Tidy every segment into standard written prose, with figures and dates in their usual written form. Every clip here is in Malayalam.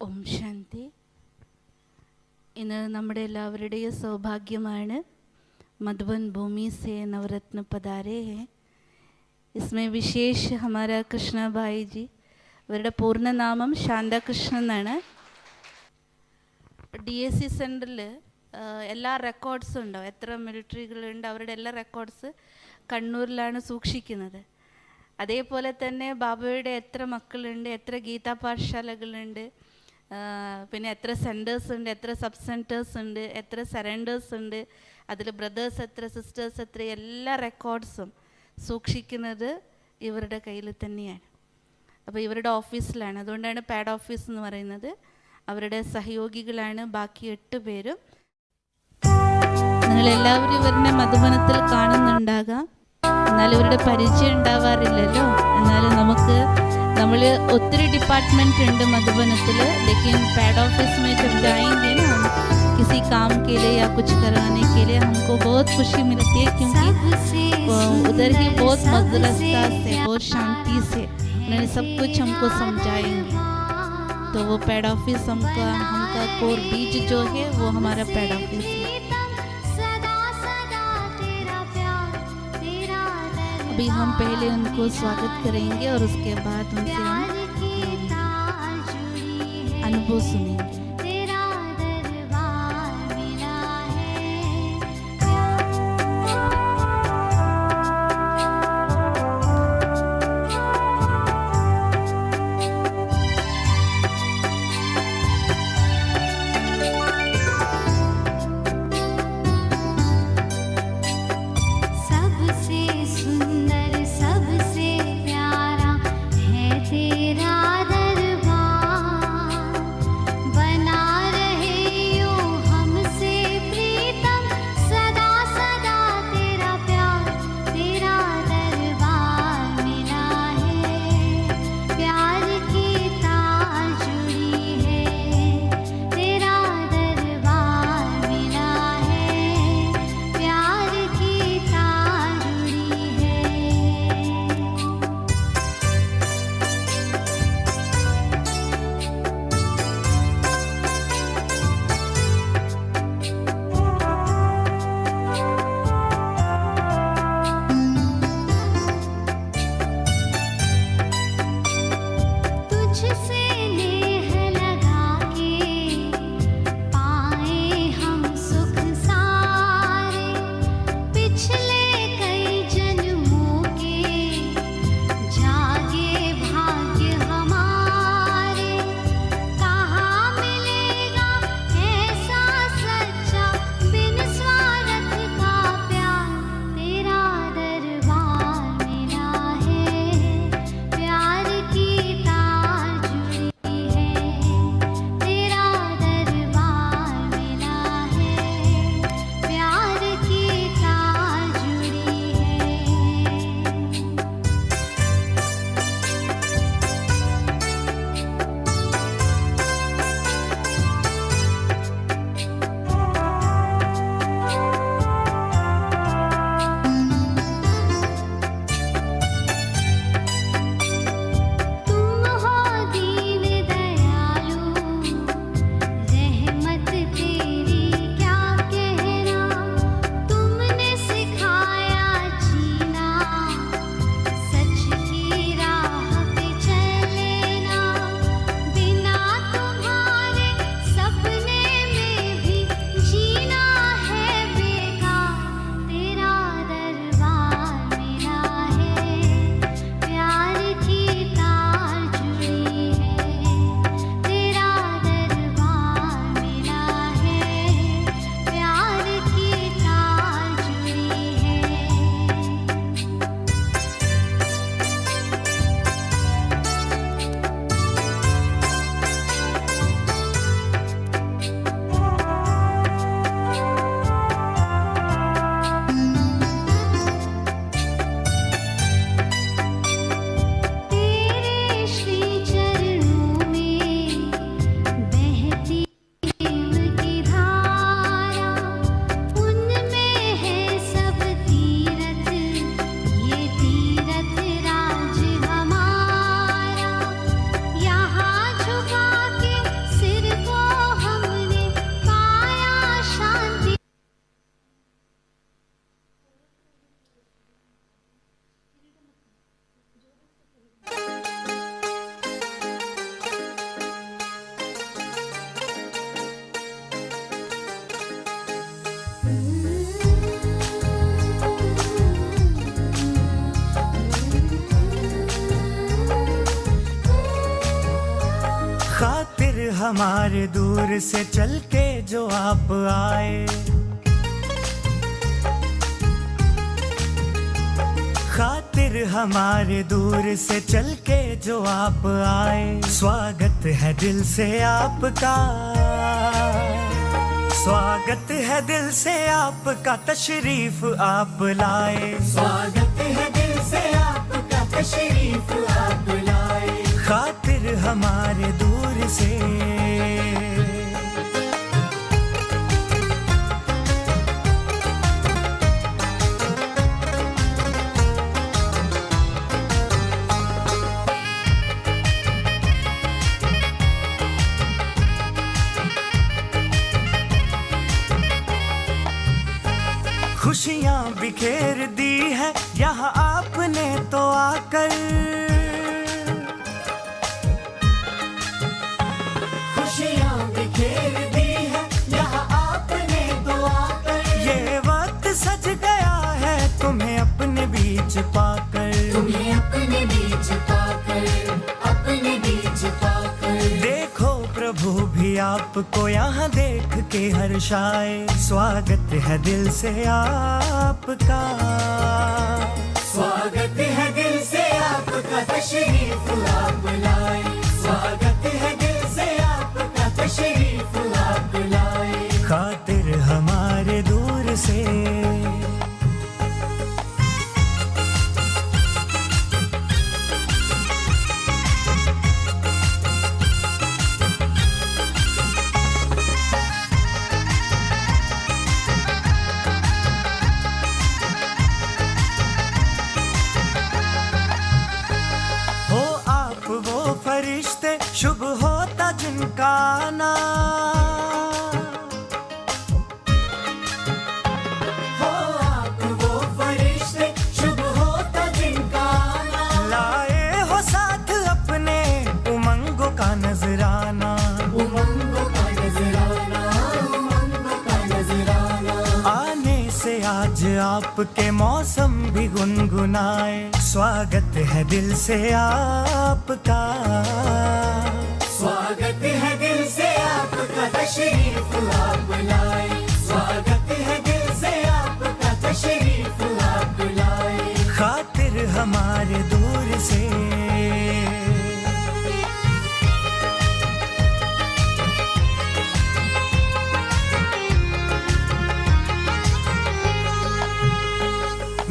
ഓം ശാന്തി. ഇന്ന് നമ്മുടെ എല്ലാവരുടെയും സൗഭാഗ്യമാണ്. मधुबन भूमि से नवरत्न पधारे हैं. इसमें विशेष हमारा कृष्णा भाई जी, അവരുടെ പൂർണ്ണനാമം ശാന്തകൃഷ്ണൻ എന്നാണ്. DSC സെൻറ്ററിൽ എല്ലാ റെക്കോർഡ്സും ഉണ്ടാവും. എത്ര മിലിറ്ററികളുണ്ട് അവരുടെ എല്ലാ റെക്കോർഡ്സ് കണ്ണൂരിലാണ് സൂക്ഷിക്കുന്നത്. അതേപോലെ തന്നെ ബാബയുടെ എത്ര മക്കളുണ്ട്, എത്ര ഗീതാ പാഠശാലകളുണ്ട്, പിന്നെ എത്ര സെൻറ്റേഴ്സ് ഉണ്ട്, എത്ര സബ് സെൻറ്റേഴ്സ് ഉണ്ട്, എത്ര സറണ്ടേഴ്സ് ഉണ്ട്, അതിൽ ബ്രദേഴ്സ് എത്ര, സിസ്റ്റേഴ്സ് എത്ര, എല്ലാ റെക്കോർഡ്സും സൂക്ഷിക്കുന്നത് ഇവരുടെ കയ്യിൽ തന്നെയാണ്. അപ്പോൾ ഇവരുടെ ഓഫീസിലാണ്. അതുകൊണ്ടാണ് പാഡ് ഓഫീസ് എന്ന് പറയുന്നത്. അവരുടെ സഹയോഗികളാണ് ബാക്കി 8 പേരും. നിങ്ങളെല്ലാവരും ഇവരുടെ മധുബനത്തിൽ കാണുന്നുണ്ടാകാം. എന്നാൽ ഇവരുടെ പരിചയം ഉണ്ടാവാറില്ലല്ലോ. എന്നാലും നമ്മൾ ഒത്തിരി ഡിപ്പാർട്ട്മെൻറ്റ് ഉണ്ട് മധുബനത്തിൽ. लेकिन पैड ऑफिस में जब जाएंगे ना किसी काम के लिए या कुछ कराने के लिए, हमको बहुत खुशी मिलती है, क्योंकि उधर ही बहुत मधुरता से, बहुत शांति से उन्होंने सब कुछ हमको समझाएंगे. तो वो पैड ऑफिस हमका कोर बीज जो है वो हमारा पैड ऑफिस है. अभी हम पहले उनको स्वागत करेंगे और उसके बाद उनसे हम अनुभव सुनेंगे. बन हमारे दूर से चल के जो आप आए, खातिर हमारे दूर से चल के जो आप आए। स्वागत है दिल से आपका, स्वागत है दिल से आपका, तशरीफ आप लाए। स्वागत है दिल से आपका, तशरीफ आप लाए। खातिर हमारे दूर से खुशियाँ बिखेर दी है यहाँ आपने तो आकर, खुशियाँ बिखेर दी है यहाँ आपने तो आकर। ये वक्त सज गया है तुम्हें अपने बीच पाकर, तुम्हें अपने बीच पाकर, अपने बीच पाकर। देखो प्रभु भी आपको यहाँ देख के हर्षाए। स्वागत है दिल से आपका, स्वागत है दिल से आपका, तशरीफ आप लाए। स्वागत है दिल से आपका, तशरीफ आप लाए। खातिर हमारे दूर से फरिश्ते शुभ होता जिनका आना, हो आप वो फरिश्ते शुभ होता जिनका आना। लाए हो साथ अपने उमंगों का नजराना, उमंगों का नजराना, उमंगों का नजराना। आने से आज आपके मौसम भी गुनगुनाए। स्वागत है दिल से आपका, स्वागत है दिल से आपका, तशरीफ आप लाए। स्वागत है दिल से आपका, तशरीफ आप लाए। खातिर हमारे दूर से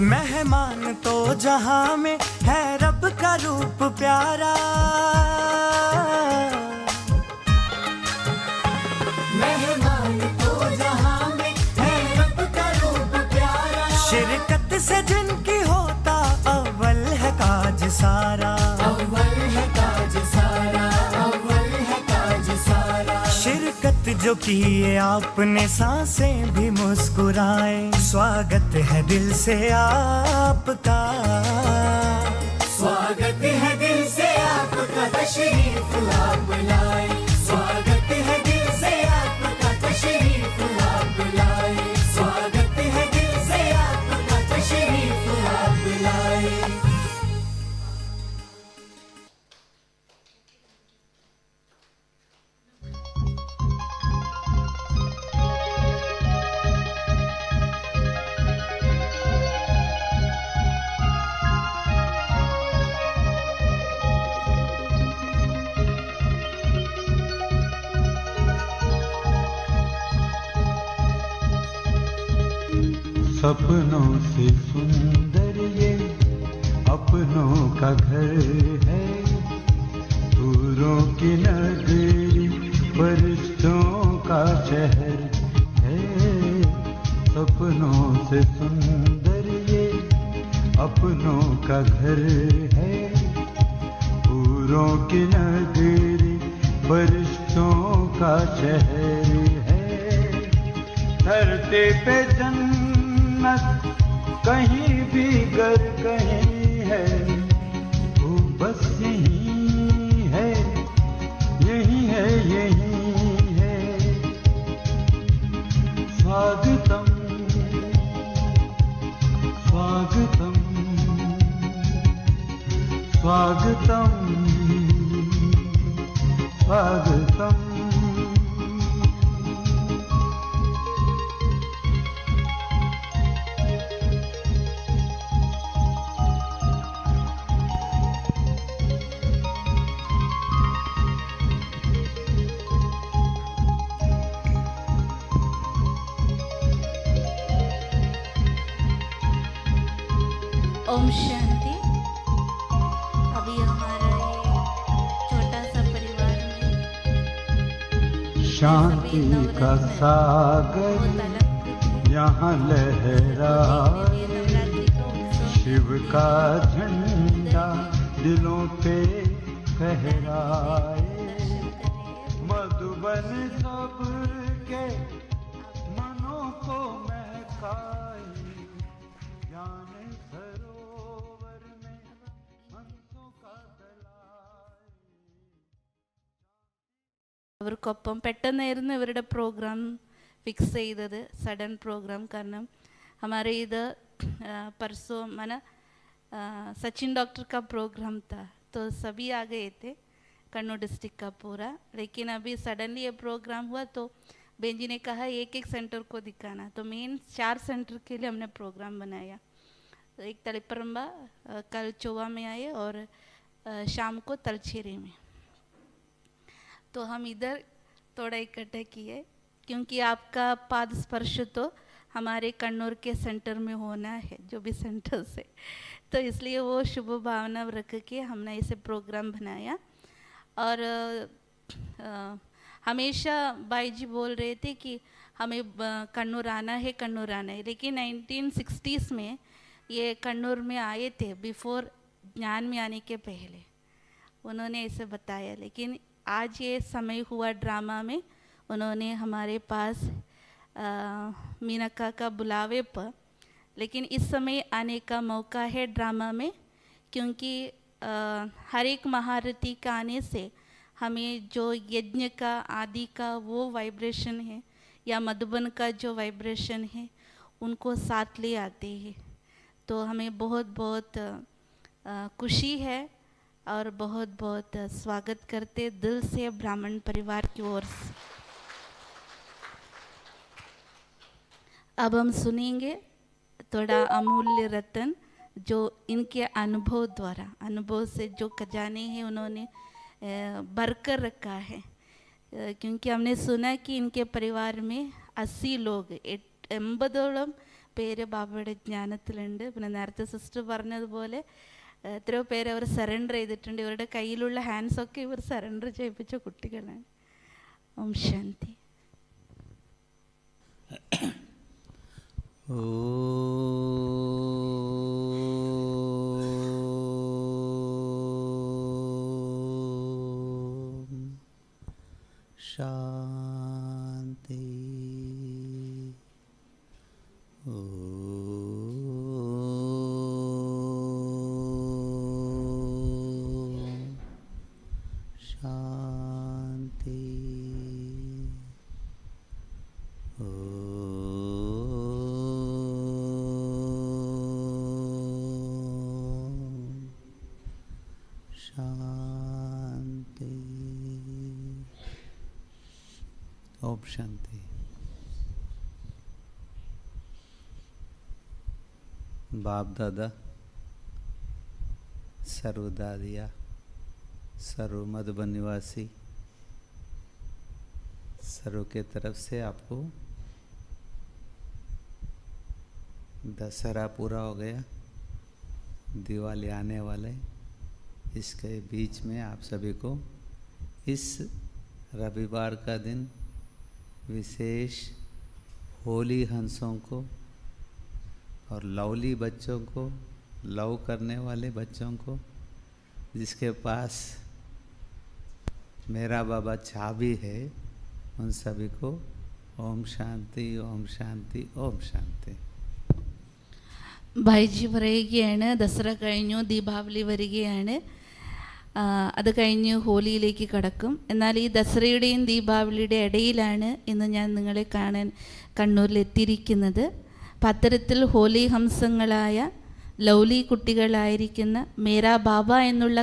मेहमान तो जहां में है रब का रूप प्यारा, मेहमान तो जहां में है रब का रूप प्यारा। शिरकत से जिनकी होता अव्वल है काज सारा, अव्वल है काज सारा, अव्वल है काज सारा। शिरकत जो किए आपने सांसें भी मुस्कुराए। स्वागत है दिल से आपका, स्वागत है दिल से आपका, तशरीफ आप लाए। स्वागत है दिल से आपका, तशरीफ आप लाए। स्वागत है दिल से आपका, तशरीफ आप लाए। सपनों से सुंदर ये अपनों का घर है, दूरों की नगरी फरिश्तों का शहर है। सपनों से सुंदर ये अपनों का घर है, दूरों की नगरी फरिश्तों का शहर है। धरती पे जन्नत कहीं भी गर कहीं है, वो बस यही है, यही है, यही है। स्वागतम स्वागतम स्वागतम स्वागतम। ओम शांति। अभी हमारा ये छोटा सा परिवार में शांति का सागर यहाँ लहराए, शिव का झंडा दिलों पे फहराए, मधुबन सबके मनों को महकाए, ज्ञान सरोवर में हंसों का तलाए। അവർക്കൊപ്പം പെട്ടെന്നായിരുന്നു ഇവരുടെ പ്രോഗ്രാം ഫിക്സ് ചെയ്തത്, സഡൻ പ്രോഗ്രാം. കാരണം हमारे इधर परसों माना सचिन डॉक्टर का प्रोग्राम था, तो सभी आ गए थे कन्नौर डिस्ट्रिक्ट का पूरा. लेकिन अभी सडनली ये प्रोग्राम हुआ तो बेन जी ने कहा एक एक सेंटर को दिखाना, तो मेन 4 सेंटर के लिए हमने प्रोग्राम बनाया. एक तलिपरम्बा कल चोवा में आए और शाम को तलछेरी में. तो हम इधर थोड़ा इकट्ठा किए क्योंकि आपका पाद स्पर्श तो हमारे कन्नौर के सेंटर में होना है, जो भी सेंटर से, तो इसलिए वो शुभ भावना रख के हमने इसे प्रोग्राम बनाया. और हमेशा भाई जी बोल रहे थे कि हमें कन्नौर आना है, कन्नौर आना है. लेकिन 1960s में ये कन्नौर में आए थे, बिफोर ज्ञान में आने के पहले उन्होंने इसे बताया. लेकिन आज ये समय हुआ ड्रामा में, उन्होंने हमारे पास मीनका का बुलावे पर, लेकिन इस समय आने का मौका है ड्रामा में, क्योंकि हर एक महारथी का आने से हमें जो यज्ञ का आदि का वो वाइब्रेशन है या मधुबन का जो वाइब्रेशन है उनको साथ ले आते हैं. तो हमें बहुत बहुत खुशी है और बहुत बहुत स्वागत करते दिल से ब्राह्मण परिवार की ओर से. अब हम सुनेंगे थोड़ा अमूल्य रतन जो इनके अनुभव द्वारा, अनुभव से जो खजाने हैं उन्होंने भरकर रखा है. क्योंकि हमने सुना कि इनके परिवार में 80 लोग 80ഓളം പേര് ബാബയുടെ ജ്ഞാനത്തിലുണ്ട്. പിന്നെ നേരത്തെ സിസ്റ്റർ പറഞ്ഞതുപോലെ എത്രയോ പേര് അവർ സറണ്ടർ ചെയ്തിട്ടുണ്ട്. ഇവരുടെ കയ്യിലുള്ള ഹാൻഡ്സൊക്കെ ഇവർ സറണ്ടർ ചെയ്യിപ്പിച്ച കുട്ടികളാണ്. ഓം ശാന്തി. शांति. शांति. शांति. ओम शांति. बाप दादा, सर्व दादिया, सर्व मधुबन निवासी, सर्व के तरफ से आपको दशहरा पूरा हो गया, दिवाली आने वाले, इसके बीच में आप सभी को इस रविवार का दिन विशेष होली हंसों को और लवली बच्चों को, लव करने वाले बच्चों को, जिसके पास मेरा बाबा चाबी है, उन सभी को ओम शांति, ओम शांति, ओम शांति. ഭായിജി പറയുകയാണ് ദസറ കഴിഞ്ഞു, ദീപാവലി വരികയാണ്, അത് കഴിഞ്ഞ് ഹോലിയിലേക്ക് കടക്കും. എന്നാൽ ഈ ദസറയുടെയും ദീപാവലിയുടെ ഇടയിലാണ് ഇന്ന് ഞാൻ നിങ്ങളെ കാണാൻ കണ്ണൂരിൽ എത്തിയിരിക്കുന്നത്. അപ്പം അത്തരത്തിൽ ഹോലി ഹംസങ്ങളായ ലൗലി കുട്ടികളായിരിക്കുന്ന മേരാ ബാബ എന്നുള്ള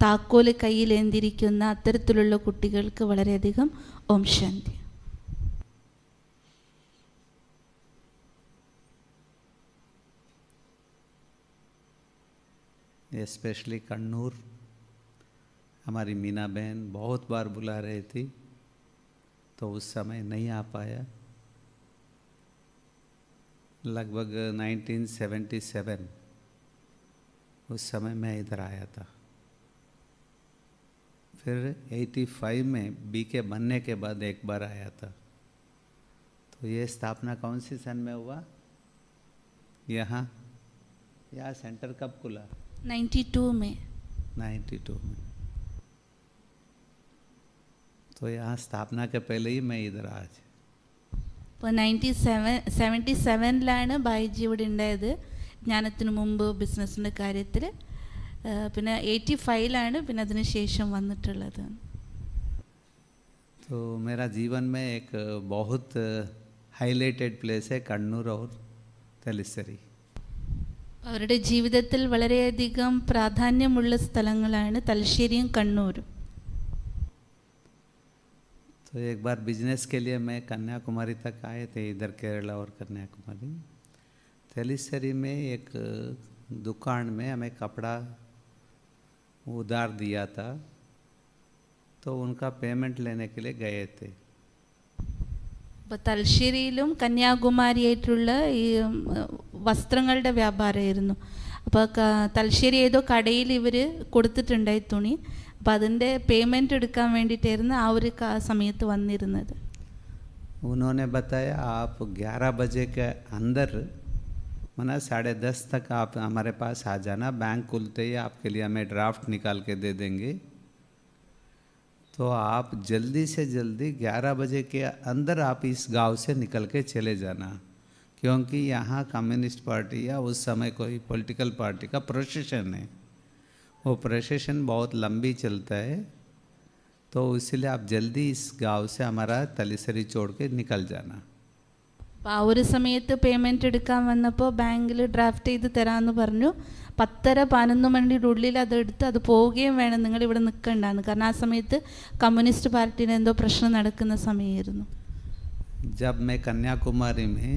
താക്കോല് കയ്യിലേന്തിരിക്കുന്ന അത്തരത്തിലുള്ള കുട്ടികൾക്ക് വളരെയധികം ഓം ശാന്തി. स्पेशली कन्नूर हमारी मीना बहन बहुत बार बुला रही थी, तो उस समय नहीं आ पाया. लगभग 1977 उस समय मैं इधर आया था। फिर 85 में बीके बनने के बाद एक बार आया था। तो ये स्थापना कौन सी सन में हुआ? यहाँ सेंटर कब खुला? 92 में। 92 में। तो यहाँ स्थापना के पहले ही मैं इधर आज। അപ്പോൾ 77-ലാണ് ബായിജി ഇവിടെ ഉണ്ടായത്, ജ്ഞാനത്തിന് മുമ്പ് ബിസിനസ്സിൻ്റെ കാര്യത്തിൽ. പിന്നെ 85-ലാണ് പിന്നെ അതിന് ശേഷം വന്നിട്ടുള്ളത്. तो मेरा जीवन में एक बहुत हाईलाइटेड प्लेस है कन्नूर और तेलिसरी। അവരുടെ ജീവിതത്തിൽ വളരെയധികം പ്രാധാന്യമുള്ള സ്ഥലങ്ങളാണ് തലശ്ശേരിയും കണ്ണൂരും. तो एक बार बिजनेस के लिए मैं कन्याकुमारी तक आए थे, इधर केरला और कन्याकुमारी। तेलिसरी में एक दुकान में हमें कपड़ा उधार दिया था, तो उनका पेमेंट लेने के लिए गए थे। അപ്പോൾ തലശ്ശേരിയിലും കന്യാകുമാരിയായിട്ടുള്ള ഈ വസ്ത്രങ്ങളുടെ വ്യാപാരമായിരുന്നു. അപ്പോൾ തലശ്ശേരി ഏതോ കടയിൽ ഇവർ കൊടുത്തിട്ടുണ്ടായി തുണി. അപ്പോൾ അതിൻ്റെ പേയ്മെൻറ്റ് എടുക്കാൻ വേണ്ടിയിട്ടായിരുന്നു ആ ഒരു സമയത്ത് വന്നിരുന്നത്. उन्होंने बताया आप 11 बजे के अंदर माना 10:30 तक आप हमारे पास आ जाना, बैंक खुलते ही आपके लिए हमें ड्राफ्ट निकाल के दे देंगे। तो आप जल्दी से जल्दी 11 बजे के अंदर आप इस गांव से निकल के चले जाना, क्योंकि यहाँ कम्युनिस्ट पार्टी या उस समय कोई पॉलिटिकल पार्टी का प्रोसेशन है। वो प्रोसेशन बहुत लंबी चलता है, तो इसलिए आप जल्दी इस गांव से हमारा तलिसरी छोड़ के निकल जाना। അപ്പോൾ ആ ഒരു സമയത്ത് പേയ്മെൻറ്റ് എടുക്കാൻ വന്നപ്പോൾ ബാങ്കിൽ ഡ്രാഫ്റ്റ് ചെയ്ത് തരാമെന്ന് പറഞ്ഞു. 10:30-11 മണിയുടെ ഉള്ളിൽ അതെടുത്ത് അത് പോവുകയും വേണം, നിങ്ങളിവിടെ നിൽക്കണ്ടെന്ന്. കാരണം ആ സമയത്ത് കമ്മ്യൂണിസ്റ്റ് പാർട്ടിയുടെ എന്തോ പ്രശ്നം നടക്കുന്ന സമയമായിരുന്നു. जब मैं कन्याकुमारी में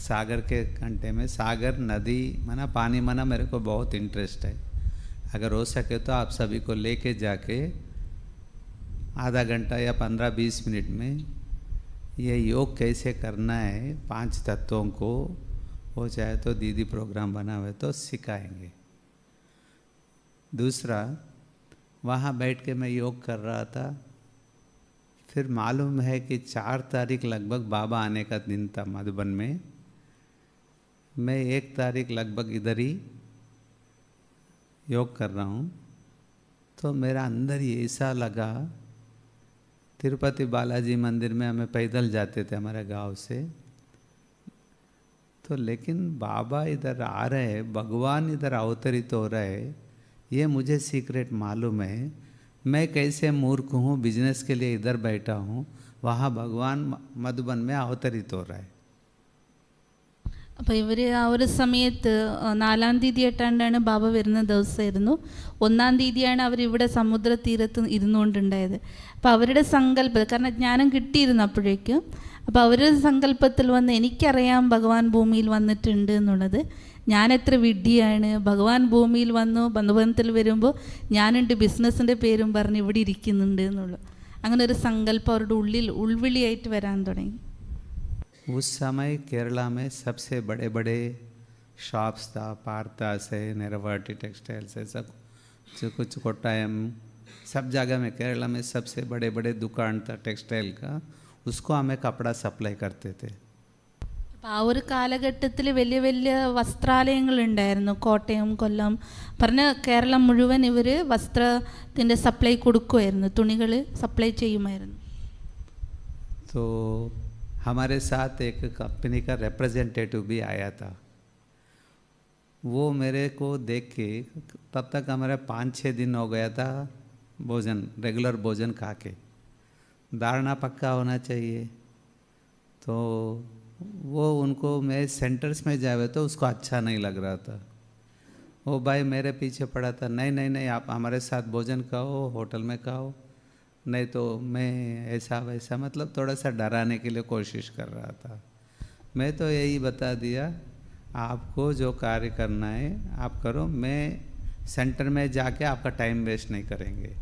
सागर के घंटे में सागर नदी माना पानी माना मेरे को बहुत इंटरेस्ट है। अगर हो सके तो आप सभी को लेके जाके आधा घंटा या 15-20 मिनट में ये योग कैसे करना है 5 तत्वों को, हो चाहे तो दीदी प्रोग्राम बना हुए तो सिखाएंगे। दूसरा, वहाँ बैठ के मैं योग कर रहा था, फिर मालूम है कि 4 तारीख लगभग बाबा आने का दिन था मधुबन में। मैं 1 तारीख लगभग इधर ही योग कर रहा हूँ, तो मेरा अंदर ही ऐसा लगा, तिरुपति बालाजी मंदिर में हमें पैदल जाते थे हमारे गांव से, तो लेकिन बाबा इधर आ रहे हैं, भगवान इधर अवतरित हो रहे हैं, ये मुझे सीक्रेट मालूम है। मैं कैसे मूर्ख हूँ, बिजनेस के लिए इधर बैठा हूँ, वहाँ भगवान मधुबन में अवतरित हो रहा है। അപ്പോൾ ഇവർ ആ ഒരു സമയത്ത് 4-ാം തീയതി ആയിട്ടാണ് ബാബ വരുന്ന ദിവസമായിരുന്നു. 1-ാം തീയതിയാണ് അവരിവിടെ സമുദ്രതീരത്ത് ഇരുന്നുകൊണ്ടുണ്ടായത്. അപ്പോൾ അവരുടെ സങ്കല്പം, കാരണം ജ്ഞാനം കിട്ടിയിരുന്നു അപ്പോഴേക്കും, അപ്പോൾ അവരുടെ സങ്കല്പത്തിൽ വന്ന് എനിക്കറിയാം ഭഗവാൻ ഭൂമിയിൽ വന്നിട്ടുണ്ട് എന്നുള്ളത്, ഞാൻ എത്ര വിഡ്ഢിയാണ്, ഭഗവാൻ ഭൂമിയിൽ വന്നു ബന്ധുബന്ധത്തിൽ വരുമ്പോൾ ഞാനുണ്ട് ബിസിനസ്സിൻ്റെ പേരും പറഞ്ഞ് ഇവിടെ ഇരിക്കുന്നുണ്ട് എന്നുള്ളത്. അങ്ങനെ ഒരു സങ്കല്പം അവരുടെ ഉള്ളിൽ ഉൾവിളിയായിട്ട് വരാൻ തുടങ്ങി. उस समय केरला में सबसे बड़े बड़े शॉप्स था, पारतास है, नेरवाटी टेक्सटाइल्स है, सब जो कुछ कोट्टायम, सब जगह में केरला में सबसे बड़े बड़े दुकान था टेक्सटाइल का, उसको हमें कपड़ा सप्लाई करते थे। അപ്പോൾ ആ ഒരു കാലഘട്ടത്തിൽ വലിയ വലിയ വസ്ത്രാലയങ്ങളുണ്ടായിരുന്നു, കോട്ടയം, കൊല്ലം പറഞ്ഞ കേരളം മുഴുവൻ ഇവർ വസ്ത്രത്തിൻ്റെ സപ്ലൈ കൊടുക്കുമായിരുന്നു, തുണികൾ സപ്ലൈ ചെയ്യുമായിരുന്നു. तो हमारे साथ एक कंपनी का रिप्रेजेंटेटिव भी आया था। वो मेरे को देख के, तब तक हमारे 5-6 दिन हो गया था भोजन, रेगुलर भोजन खा के, दारना पक्का होना चाहिए। तो वो उनको मैं सेंटर्स में जावे तो उसको अच्छा नहीं लग रहा था। वो भाई मेरे पीछे पड़ा था, नहीं नहीं नहीं आप हमारे साथ भोजन खाओ, होटल में खाओ, नहीं तो मैं ऐसा वैसा, मतलब थोड़ा सा डराने के लिए कोशिश कर रहा था। मैं तो यही बता दिया, आपको जो कार्य करना है आप करो, मैं सेंटर में जाके आपका टाइम वेस्ट नहीं करेंगे,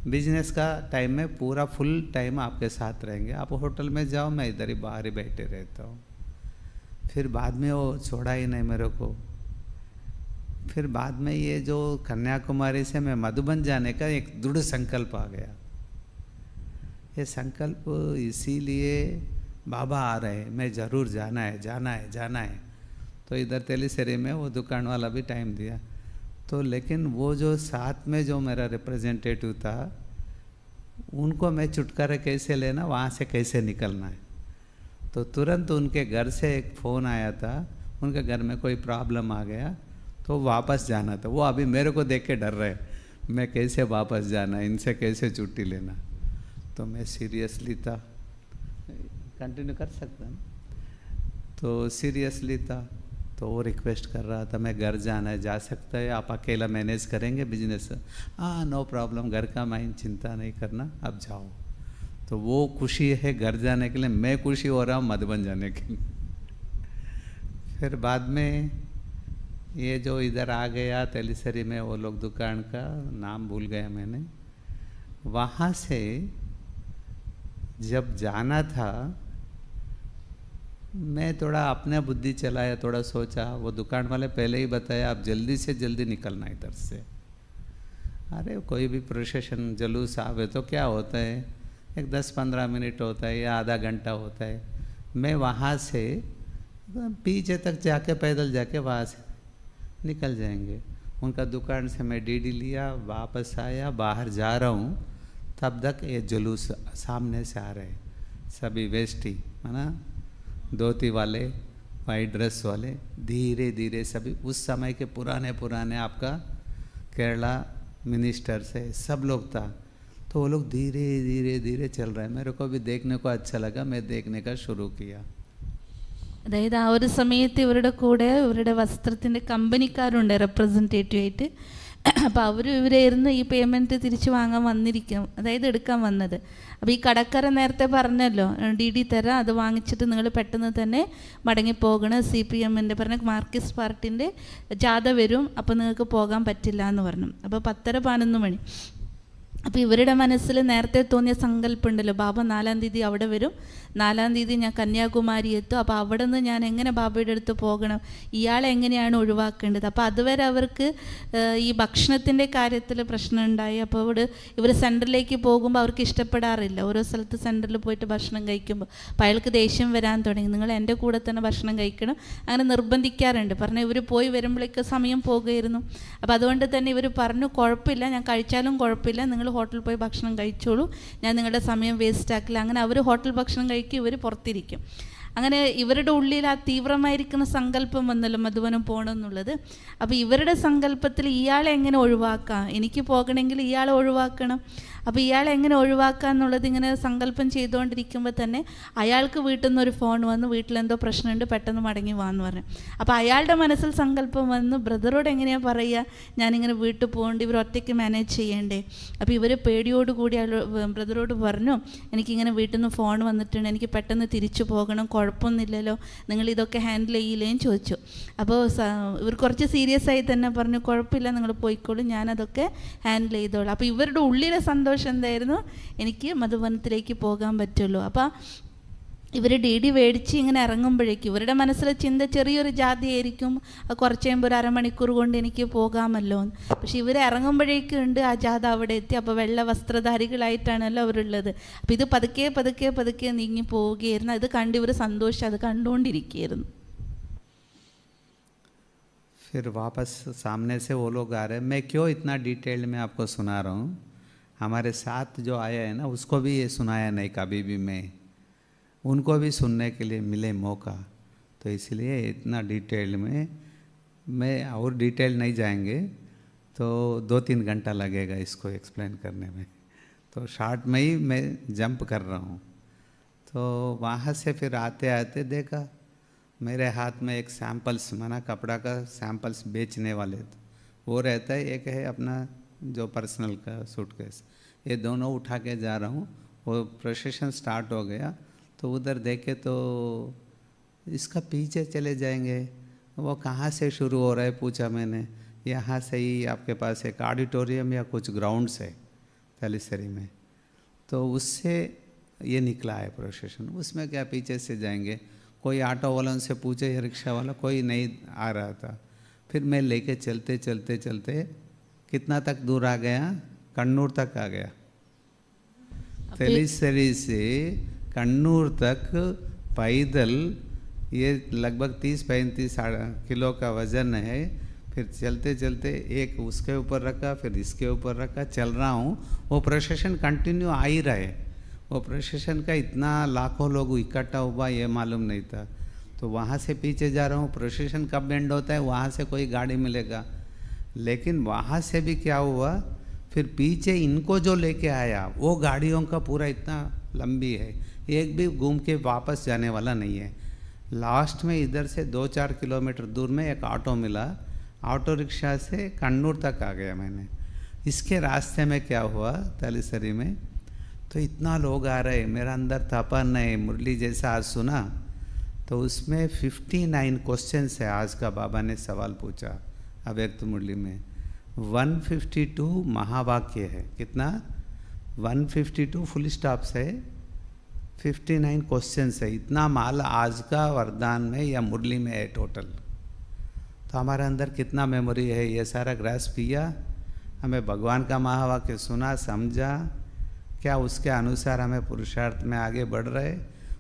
बिजनेस का टाइम में पूरा फुल टाइम आपके साथ रहेंगे, आप होटल में जाओ, मैं इधर ही बाहर ही बैठे रहता हूँ। फिर बाद में वो छोड़ा ही नहीं मेरे को। फिर बाद में ये जो कन्याकुमारी से मैं मधुबन जाने का एक दृढ़ संकल्प आ गया। ये संकल्प इसीलिए बाबा आ रहे हैं, मैं ज़रूर जाना है जाना है जाना है। तो इधर तेलीसेरी में वो दुकान वाला भी टाइम दिया। तो लेकिन वो जो साथ में जो मेरा रिप्रेजेंटेटिव था, उनको मैं छुटकारा कैसे लेना, वहाँ से कैसे निकलना है। तो तुरंत उनके घर से एक फ़ोन आया था, उनके घर में कोई प्रॉब्लम आ गया तो वापस जाना था। वो अभी मेरे को देख के डर रहे, मैं कैसे वापस जाना, इनसे कैसे छुट्टी लेना। तो मैं सीरियसली था, कंटिन्यू कर सकता ना। तो सीरियसली था, तो वो रिक्वेस्ट कर रहा था मैं घर जाना है, जा सकता है, आप अकेला मैनेज करेंगे बिजनेस? हाँ नो प्रॉब्लम, घर का माइंड चिंता नहीं करना, अब जाओ। तो वो खुशी है घर जाने के लिए, मैं खुशी हो रहा हूँ मधुबन जाने के लिए। फिर बाद में ये जो इधर आ गया तेलीसेरी में, वो लोग दुकान का नाम भूल गया मैंने। वहाँ से जब जाना था, मैं थोड़ा अपने बुद्धि चलाया, थोड़ा सोचा। वो दुकान वाले पहले ही बताया आप जल्दी से जल्दी निकलना इधर से। अरे कोई भी प्रोसेशन जलूस आवे तो क्या होता है, एक 10-15 मिनट होता है या आधा घंटा होता है। मैं वहाँ से पीछे तक जाके पैदल जाके वहाँ से निकल जाएंगे। उनका दुकान से मैं डीडी लिया, वापस आया, बाहर जा रहा हूँ, तब तक ये जुलूस सामने से आ रहे, सभी वेस्टी है ना, धोती वाले, वाइट ड्रेस वाले, धीरे धीरे सभी उस समय के पुराने आपका केरला मिनिस्टर से सब लोग था। तो वो लोग धीरे धीरे धीरे चल रहे हैं। मेरे को भी देखने को अच्छा लगा, मैं देखने का शुरू किया। അതായത് ആ ഒരു സമയത്ത് ഇവരുടെ കൂടെ ഇവരുടെ വസ്ത്രത്തിൻ്റെ കമ്പനിക്കാരുണ്ട് റെപ്രസെൻറ്റേറ്റീവ് ആയിട്ട്. അപ്പോൾ ഇവരായിരുന്നു ഈ പേയ്മെൻറ്റ് തിരിച്ചു വാങ്ങാൻ വന്നിരിക്കും, അതായത് എടുക്കാൻ വന്നത്. അപ്പോൾ ഈ കടക്കാരൻ നേരത്തെ പറഞ്ഞല്ലോ DD തരാം, അത് വാങ്ങിച്ചിട്ട് നിങ്ങൾ പെട്ടെന്ന് തന്നെ മടങ്ങിപ്പോകണം, CPM-ൻ്റെ പറഞ്ഞ മാർക്സിസ്റ്റ് പാർട്ടിൻ്റെ ജാഥ വരും, അപ്പോൾ നിങ്ങൾക്ക് പോകാൻ പറ്റില്ല എന്ന് പറഞ്ഞു. അപ്പോൾ 10:11 മണി. അപ്പോൾ ഇവരുടെ മനസ്സിൽ നേരത്തെ തോന്നിയ സങ്കല്പമുണ്ടല്ലോ, ബാബ 4-ാം തീയതി അവിടെ വരും, 4-ാം തീയതി ഞാൻ കന്യാകുമാരി എത്തും, അപ്പോൾ അവിടെ നിന്ന് ഞാൻ എങ്ങനെ ബാബയുടെ അടുത്ത് പോകണം, ഇയാളെ എങ്ങനെയാണ് ഒഴിവാക്കേണ്ടത്. അപ്പോൾ അതുവരെ അവർക്ക് ഈ ഭക്ഷണത്തിൻ്റെ കാര്യത്തിൽ പ്രശ്നം ഉണ്ടായി. അപ്പോൾ ഇവർ സെൻറ്ററിലേക്ക് പോകുമ്പോൾ അവർക്ക് ഇഷ്ടപ്പെടാറില്ല. ഓരോ സ്ഥലത്ത് സെൻറ്ററിൽ പോയിട്ട് ഭക്ഷണം കഴിക്കുമ്പോൾ അപ്പോൾ അയാൾക്ക് ദേഷ്യം വരാൻ തുടങ്ങി, നിങ്ങൾ എൻ്റെ കൂടെ തന്നെ ഭക്ഷണം കഴിക്കണം, അങ്ങനെ നിർബന്ധിക്കാറുണ്ട്. പറഞ്ഞ് ഇവർ പോയി വരുമ്പോഴേക്ക് സമയം പോകുമായിരുന്നു. അപ്പോൾ അതുകൊണ്ട് തന്നെ ഇവർ പറഞ്ഞു കുഴപ്പമില്ല, ഞാൻ കഴിച്ചാലും കുഴപ്പമില്ല, നിങ്ങൾ ഹോട്ടലിൽ പോയി ഭക്ഷണം കഴിച്ചോളൂ, ഞാൻ നിങ്ങളുടെ സമയം വേസ്റ്റ് ആക്കില്ല. അങ്ങനെ അവർ ഹോട്ടൽ ഭക്ഷണം കഴിക്കും, ഇവർ പുറത്തിരിക്കും. അങ്ങനെ ഇവരുടെ ഉള്ളിൽ ആ തീവ്രമായിരിക്കുന്ന സങ്കല്പം വന്നല്ലോ മധുവനം പോകണമെന്നുള്ളത്. അപ്പോൾ ഇവരുടെ സങ്കല്പത്തിൽ ഇയാളെ എങ്ങനെ ഒഴിവാക്കാം, എനിക്ക് പോകണമെങ്കിൽ ഇയാളെ ഒഴിവാക്കണം, അപ്പോൾ ഇയാളെ എങ്ങനെ ഒഴിവാക്കുക എന്നുള്ളത് ഇങ്ങനെ സങ്കല്പം ചെയ്തുകൊണ്ടിരിക്കുമ്പോൾ തന്നെ അയാൾക്ക് വീട്ടിൽ നിന്നൊരു ഫോൺ വന്ന്, വീട്ടിലെന്തോ പ്രശ്നമുണ്ട്, പെട്ടെന്ന് മടങ്ങി വാന്ന് പറഞ്ഞു. അപ്പോൾ അയാളുടെ മനസ്സിൽ സങ്കല്പം വന്ന് ബ്രദറോട് എങ്ങനെയാണ് പറയുക, ഞാനിങ്ങനെ വീട്ടിൽ പോകേണ്ട, ഇവർ ഒറ്റയ്ക്ക് മാനേജ് ചെയ്യേണ്ടേ. അപ്പോൾ ഇവർ പേടിയോടുകൂടി ബ്രദറോട് പറഞ്ഞു, എനിക്കിങ്ങനെ വീട്ടിൽ നിന്ന് ഫോൺ വന്നിട്ടുണ്ട്, എനിക്ക് പെട്ടെന്ന് തിരിച്ചു പോകണം, കുഴപ്പമൊന്നുമില്ലല്ലോ, നിങ്ങളിതൊക്കെ ഹാൻഡിൽ ചെയ്യില്ലേന്ന് ചോദിച്ചു. അപ്പോൾ ഇവർ കുറച്ച് സീരിയസ് ആയി തന്നെ പറഞ്ഞു, കുഴപ്പമില്ല, നിങ്ങൾ പോയിക്കോളൂ, ഞാനതൊക്കെ ഹാൻഡിൽ ചെയ്തോളാം. അപ്പോൾ ഇവരുടെ ഉള്ളിലെ സന്തോഷം എന്തായിരുന്നു, എനിക്ക് മധുവനത്തിലേക്ക് പോകാൻ പറ്റുള്ളൂ. അപ്പോൾ ഇവർ DD മേടിച്ച് ഇങ്ങനെ ഇറങ്ങുമ്പോഴേക്കും ഇവരുടെ മനസ്സിലെ ചിന്ത ചെറിയൊരു ജാതിയായിരിക്കും, കുറച്ച് കഴിയുമ്പോൾ 1/2 മണിക്കൂർ കൊണ്ട് എനിക്ക് പോകാമല്ലോ എന്ന്. പക്ഷെ ഇവർ ഇറങ്ങുമ്പോഴേക്കും ഉണ്ട് ആ ജാഥ അവിടെ എത്തി. അപ്പോൾ വെള്ള വസ്ത്രധാരികളായിട്ടാണല്ലോ അവരുള്ളത്. അപ്പോൾ ഇത് പതുക്കെ പതുക്കെ പതുക്കെ നീങ്ങി പോവുകയായിരുന്നു. അത് കണ്ട് ഇവർ സന്തോഷം അത് കണ്ടുകൊണ്ടിരിക്കുകയായിരുന്നു. फिर वापस सामने से वो लोग आ रहे हैं। मैं क्यों इतना डिटेल में आपको सुना रहा हूँ, हमारे साथ जो आया है ना, उसको भी ये सुनाया नहीं कभी भी, मैं उनको भी सुनने के लिए मिले मौका, तो इसलिए इतना डिटेल में मैं और डिटेल नहीं जाएंगे तो 2-3 घंटा लगेगा इसको एक्सप्लेन करने में, तो शॉर्ट में ही मैं जंप कर रहा हूँ। तो वहाँ से फिर आते आते देखा मेरे हाथ में एक सैम्पल्स, माना कपड़ा का सैम्पल्स बेचने वाले, वो रहता है, एक है अपना जो पर्सनल का सूटकेस, ये दोनों उठा के जा रहा हूँ। वो प्रोसेशन स्टार्ट हो गया तो उधर देखे तो इसका पीछे चले जाएंगे, वो कहाँ से शुरू हो रहा है पूछा मैंने। यहाँ से ही आपके पास एक ऑडिटोरियम या कुछ ग्राउंड्स है तेलीसेरी में, तो उससे ये निकला है प्रोसेशन, उसमें क्या पीछे से जाएंगे, कोई ऑटो वालों से पूछे या रिक्शा वाला, कोई नहीं आ रहा था। फिर मैं लेके चलते चलते चलते कितना तक दूर आ गया, कन्नूर तक आ गया। तेलिसरी से कन्नूर तक पैदल, ये लगभग 30-35 किलो का वज़न है। फिर चलते चलते एक उसके ऊपर रखा, फिर इसके ऊपर रखा, चल रहा हूँ। वो प्रोसेशन कंटिन्यू आ ही रहे। वो प्रोसेशन का इतना लाखों लोग इकट्ठा हुआ ये मालूम नहीं था। तो वहाँ से पीछे जा रहा हूँ, प्रोसेशन कब एंड होता है वहाँ से कोई गाड़ी मिलेगा। लेकिन वहाँ से भी क्या हुआ, फिर पीछे इनको जो लेके आया वो गाड़ियों का पूरा इतना लंबी है, एक भी घूम के वापस जाने वाला नहीं है। लास्ट में इधर से 2-4 किलोमीटर दूर में एक ऑटो मिला, ऑटो रिक्शा से कन्नूर तक आ गया मैंने। इसके रास्ते में क्या हुआ, तेलिसरी में तो इतना लोग आ रहे, मेरा अंदर तपन है। मुरली जैसा आज सुना तो उसमें 59 क्वेश्चंस है। आज का बाबा ने सवाल पूछा अव्यक्त मुरली में। 152 महावाक्य है। कितना? 152 फुल स्टॉप से 59 क्वेश्चंस है। इतना माल आज का वरदान में या मुरली में है टोटल। तो हमारे अंदर कितना मेमोरी है, ये सारा ग्रास्प किया, हमें भगवान का महावाक्य सुना, समझा, क्या उसके अनुसार हमें पुरुषार्थ में आगे बढ़ रहे।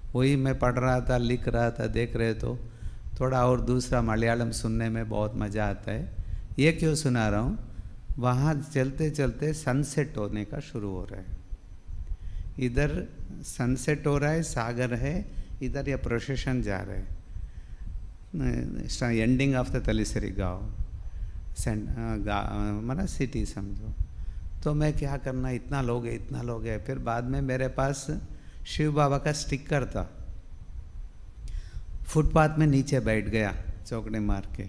वही मैं पढ़ रहा था, लिख रहा था, देख रहे तो थोड़ा और दूसरा मलयालम सुनने में बहुत मज़ा आता है। ये क्यों सुना रहा हूँ, वहाँ चलते चलते सनसेट होने का शुरू हो रहा है। इधर सनसेट हो रहा है, सागर है, इधर ये प्रोसेशन जा रहे हैं। एंडिंग ऑफ द तेलिसरी गाँव, माना सिटी समझो। तो मैं क्या करना, इतना लोग है, इतना लोग है। फिर बाद में मेरे पास शिव बाबा का स्टिकर था। फुटपाथ में नीचे बैठ गया चौकड़ी मार के।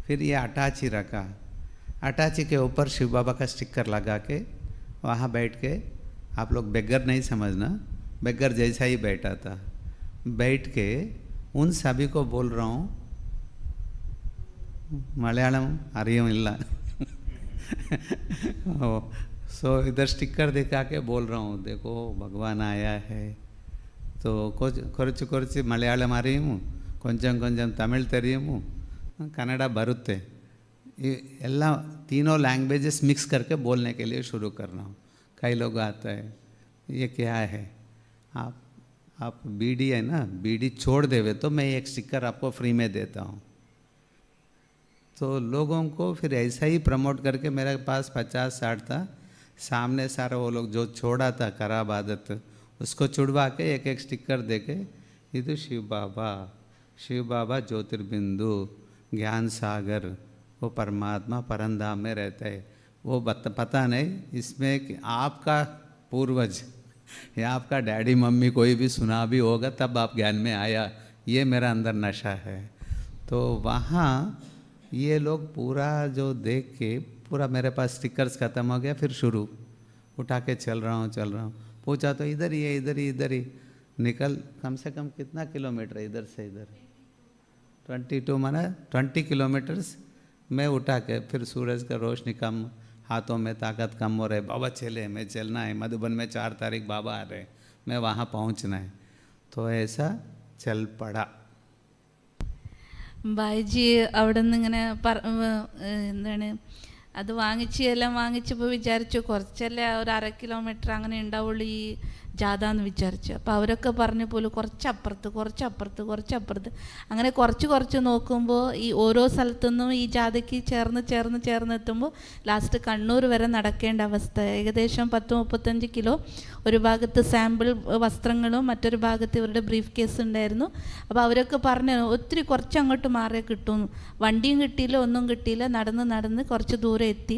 फिर ये अटाची रखा, अटाची के ऊपर शिव बाबा का स्टिकर लगा के वहाँ बैठ के, आप लोग बेगर नहीं समझना, बेगर जैसा ही बैठा था। बैठ के उन सभी को बोल रहा हूँ, मलयालम अरियम इल्ला सो इधर स्टिकर दिखा के बोल रहा हूँ, देखो भगवान आया है। तो कुछ कुछ मलयालम अरियमु, కొంచెం కొంచెం तमिल तेरियमु, कन्नड़ा बरुत्ते, ये एल्ला तीनों लैंग्वेजेस मिक्स करके बोलने के लिए शुरू कर रहा हूँ। कई लोग आता है, ये क्या है, आप बीडी है ना, बीडी छोड़ देवे तो मैं एक स्टिकर आपको फ्री में देता हूँ। तो लोगों को फिर ऐसा ही प्रमोट करके, मेरे पास 50-60 था, सामने सारा वो लोग जो छोड़ा था खराब आदत, उसको छुड़वा के एक एक स्टिकर दे के, ये तो शिव बाबा ज्योतिर्बिंदु ज्ञान सागर, वो परमात्मा परमधाम में रहता है। वो पता नहीं इसमें कि आपका पूर्वज या आपका डैडी मम्मी कोई भी सुना भी होगा तब आप ज्ञान में आया, ये मेरा अंदर नशा है। तो वहाँ ये लोग पूरा जो देख के, पूरा मेरे पास स्टिकर्स ख़त्म हो गया। फिर शुरू उठा के चल रहा हूँ। पूछा तो इधर ही निकल, कम से कम कितना किलोमीटर है इधर से इधर, 22 माना 20 किलोमीटर्स मैं उठा के। फिर सूरज का रोशनी कम, हाथों में ताकत कम हो रहे, बाबा चले, मैं चलना है, मधुबन में 4 तारीख बाबा आ रहे, मैं वहाँ पहुँचना है। तो ऐसा चल पड़ा। ബായിജി അവിടെ നിന്ന് ഇങ്ങനെ എന്താണ് അത് എല്ലാം വാങ്ങിച്ചപ്പോൾ വിചാരിച്ചു കുറച്ചല്ലേ, ഒരു 1/2 കിലോമീറ്റർ അങ്ങനെ ഉണ്ടാവുള്ളൂ ഈ ജാഥ എന്ന് വിചാരിച്ചു. അപ്പോൾ അവരൊക്കെ പറഞ്ഞ പോലെ കുറച്ചപ്പുറത്ത് അങ്ങനെ കുറച്ച് നോക്കുമ്പോൾ ഈ ഓരോ സ്ഥലത്തുനിന്നും ഈ ജാഥയ്ക്ക് ചേർന്ന് എത്തുമ്പോൾ ലാസ്റ്റ് കണ്ണൂർ വരെ നടക്കേണ്ട അവസ്ഥ. ഏകദേശം 10-35 കിലോ ഒരു ഭാഗത്ത് സാമ്പിൾ വസ്ത്രങ്ങളും മറ്റൊരു ഭാഗത്ത് ഇവരുടെ ബ്രീഫ് കേസ് ഉണ്ടായിരുന്നു. അപ്പോൾ അവരൊക്കെ പറഞ്ഞു ഒത്തിരി കുറച്ചങ്ങോട്ട് മാറിയേ കിട്ടും, വണ്ടിയും കിട്ടിയില്ല, ഒന്നും കിട്ടിയില്ല, നടന്ന് കുറച്ച് ദൂരം എത്തി.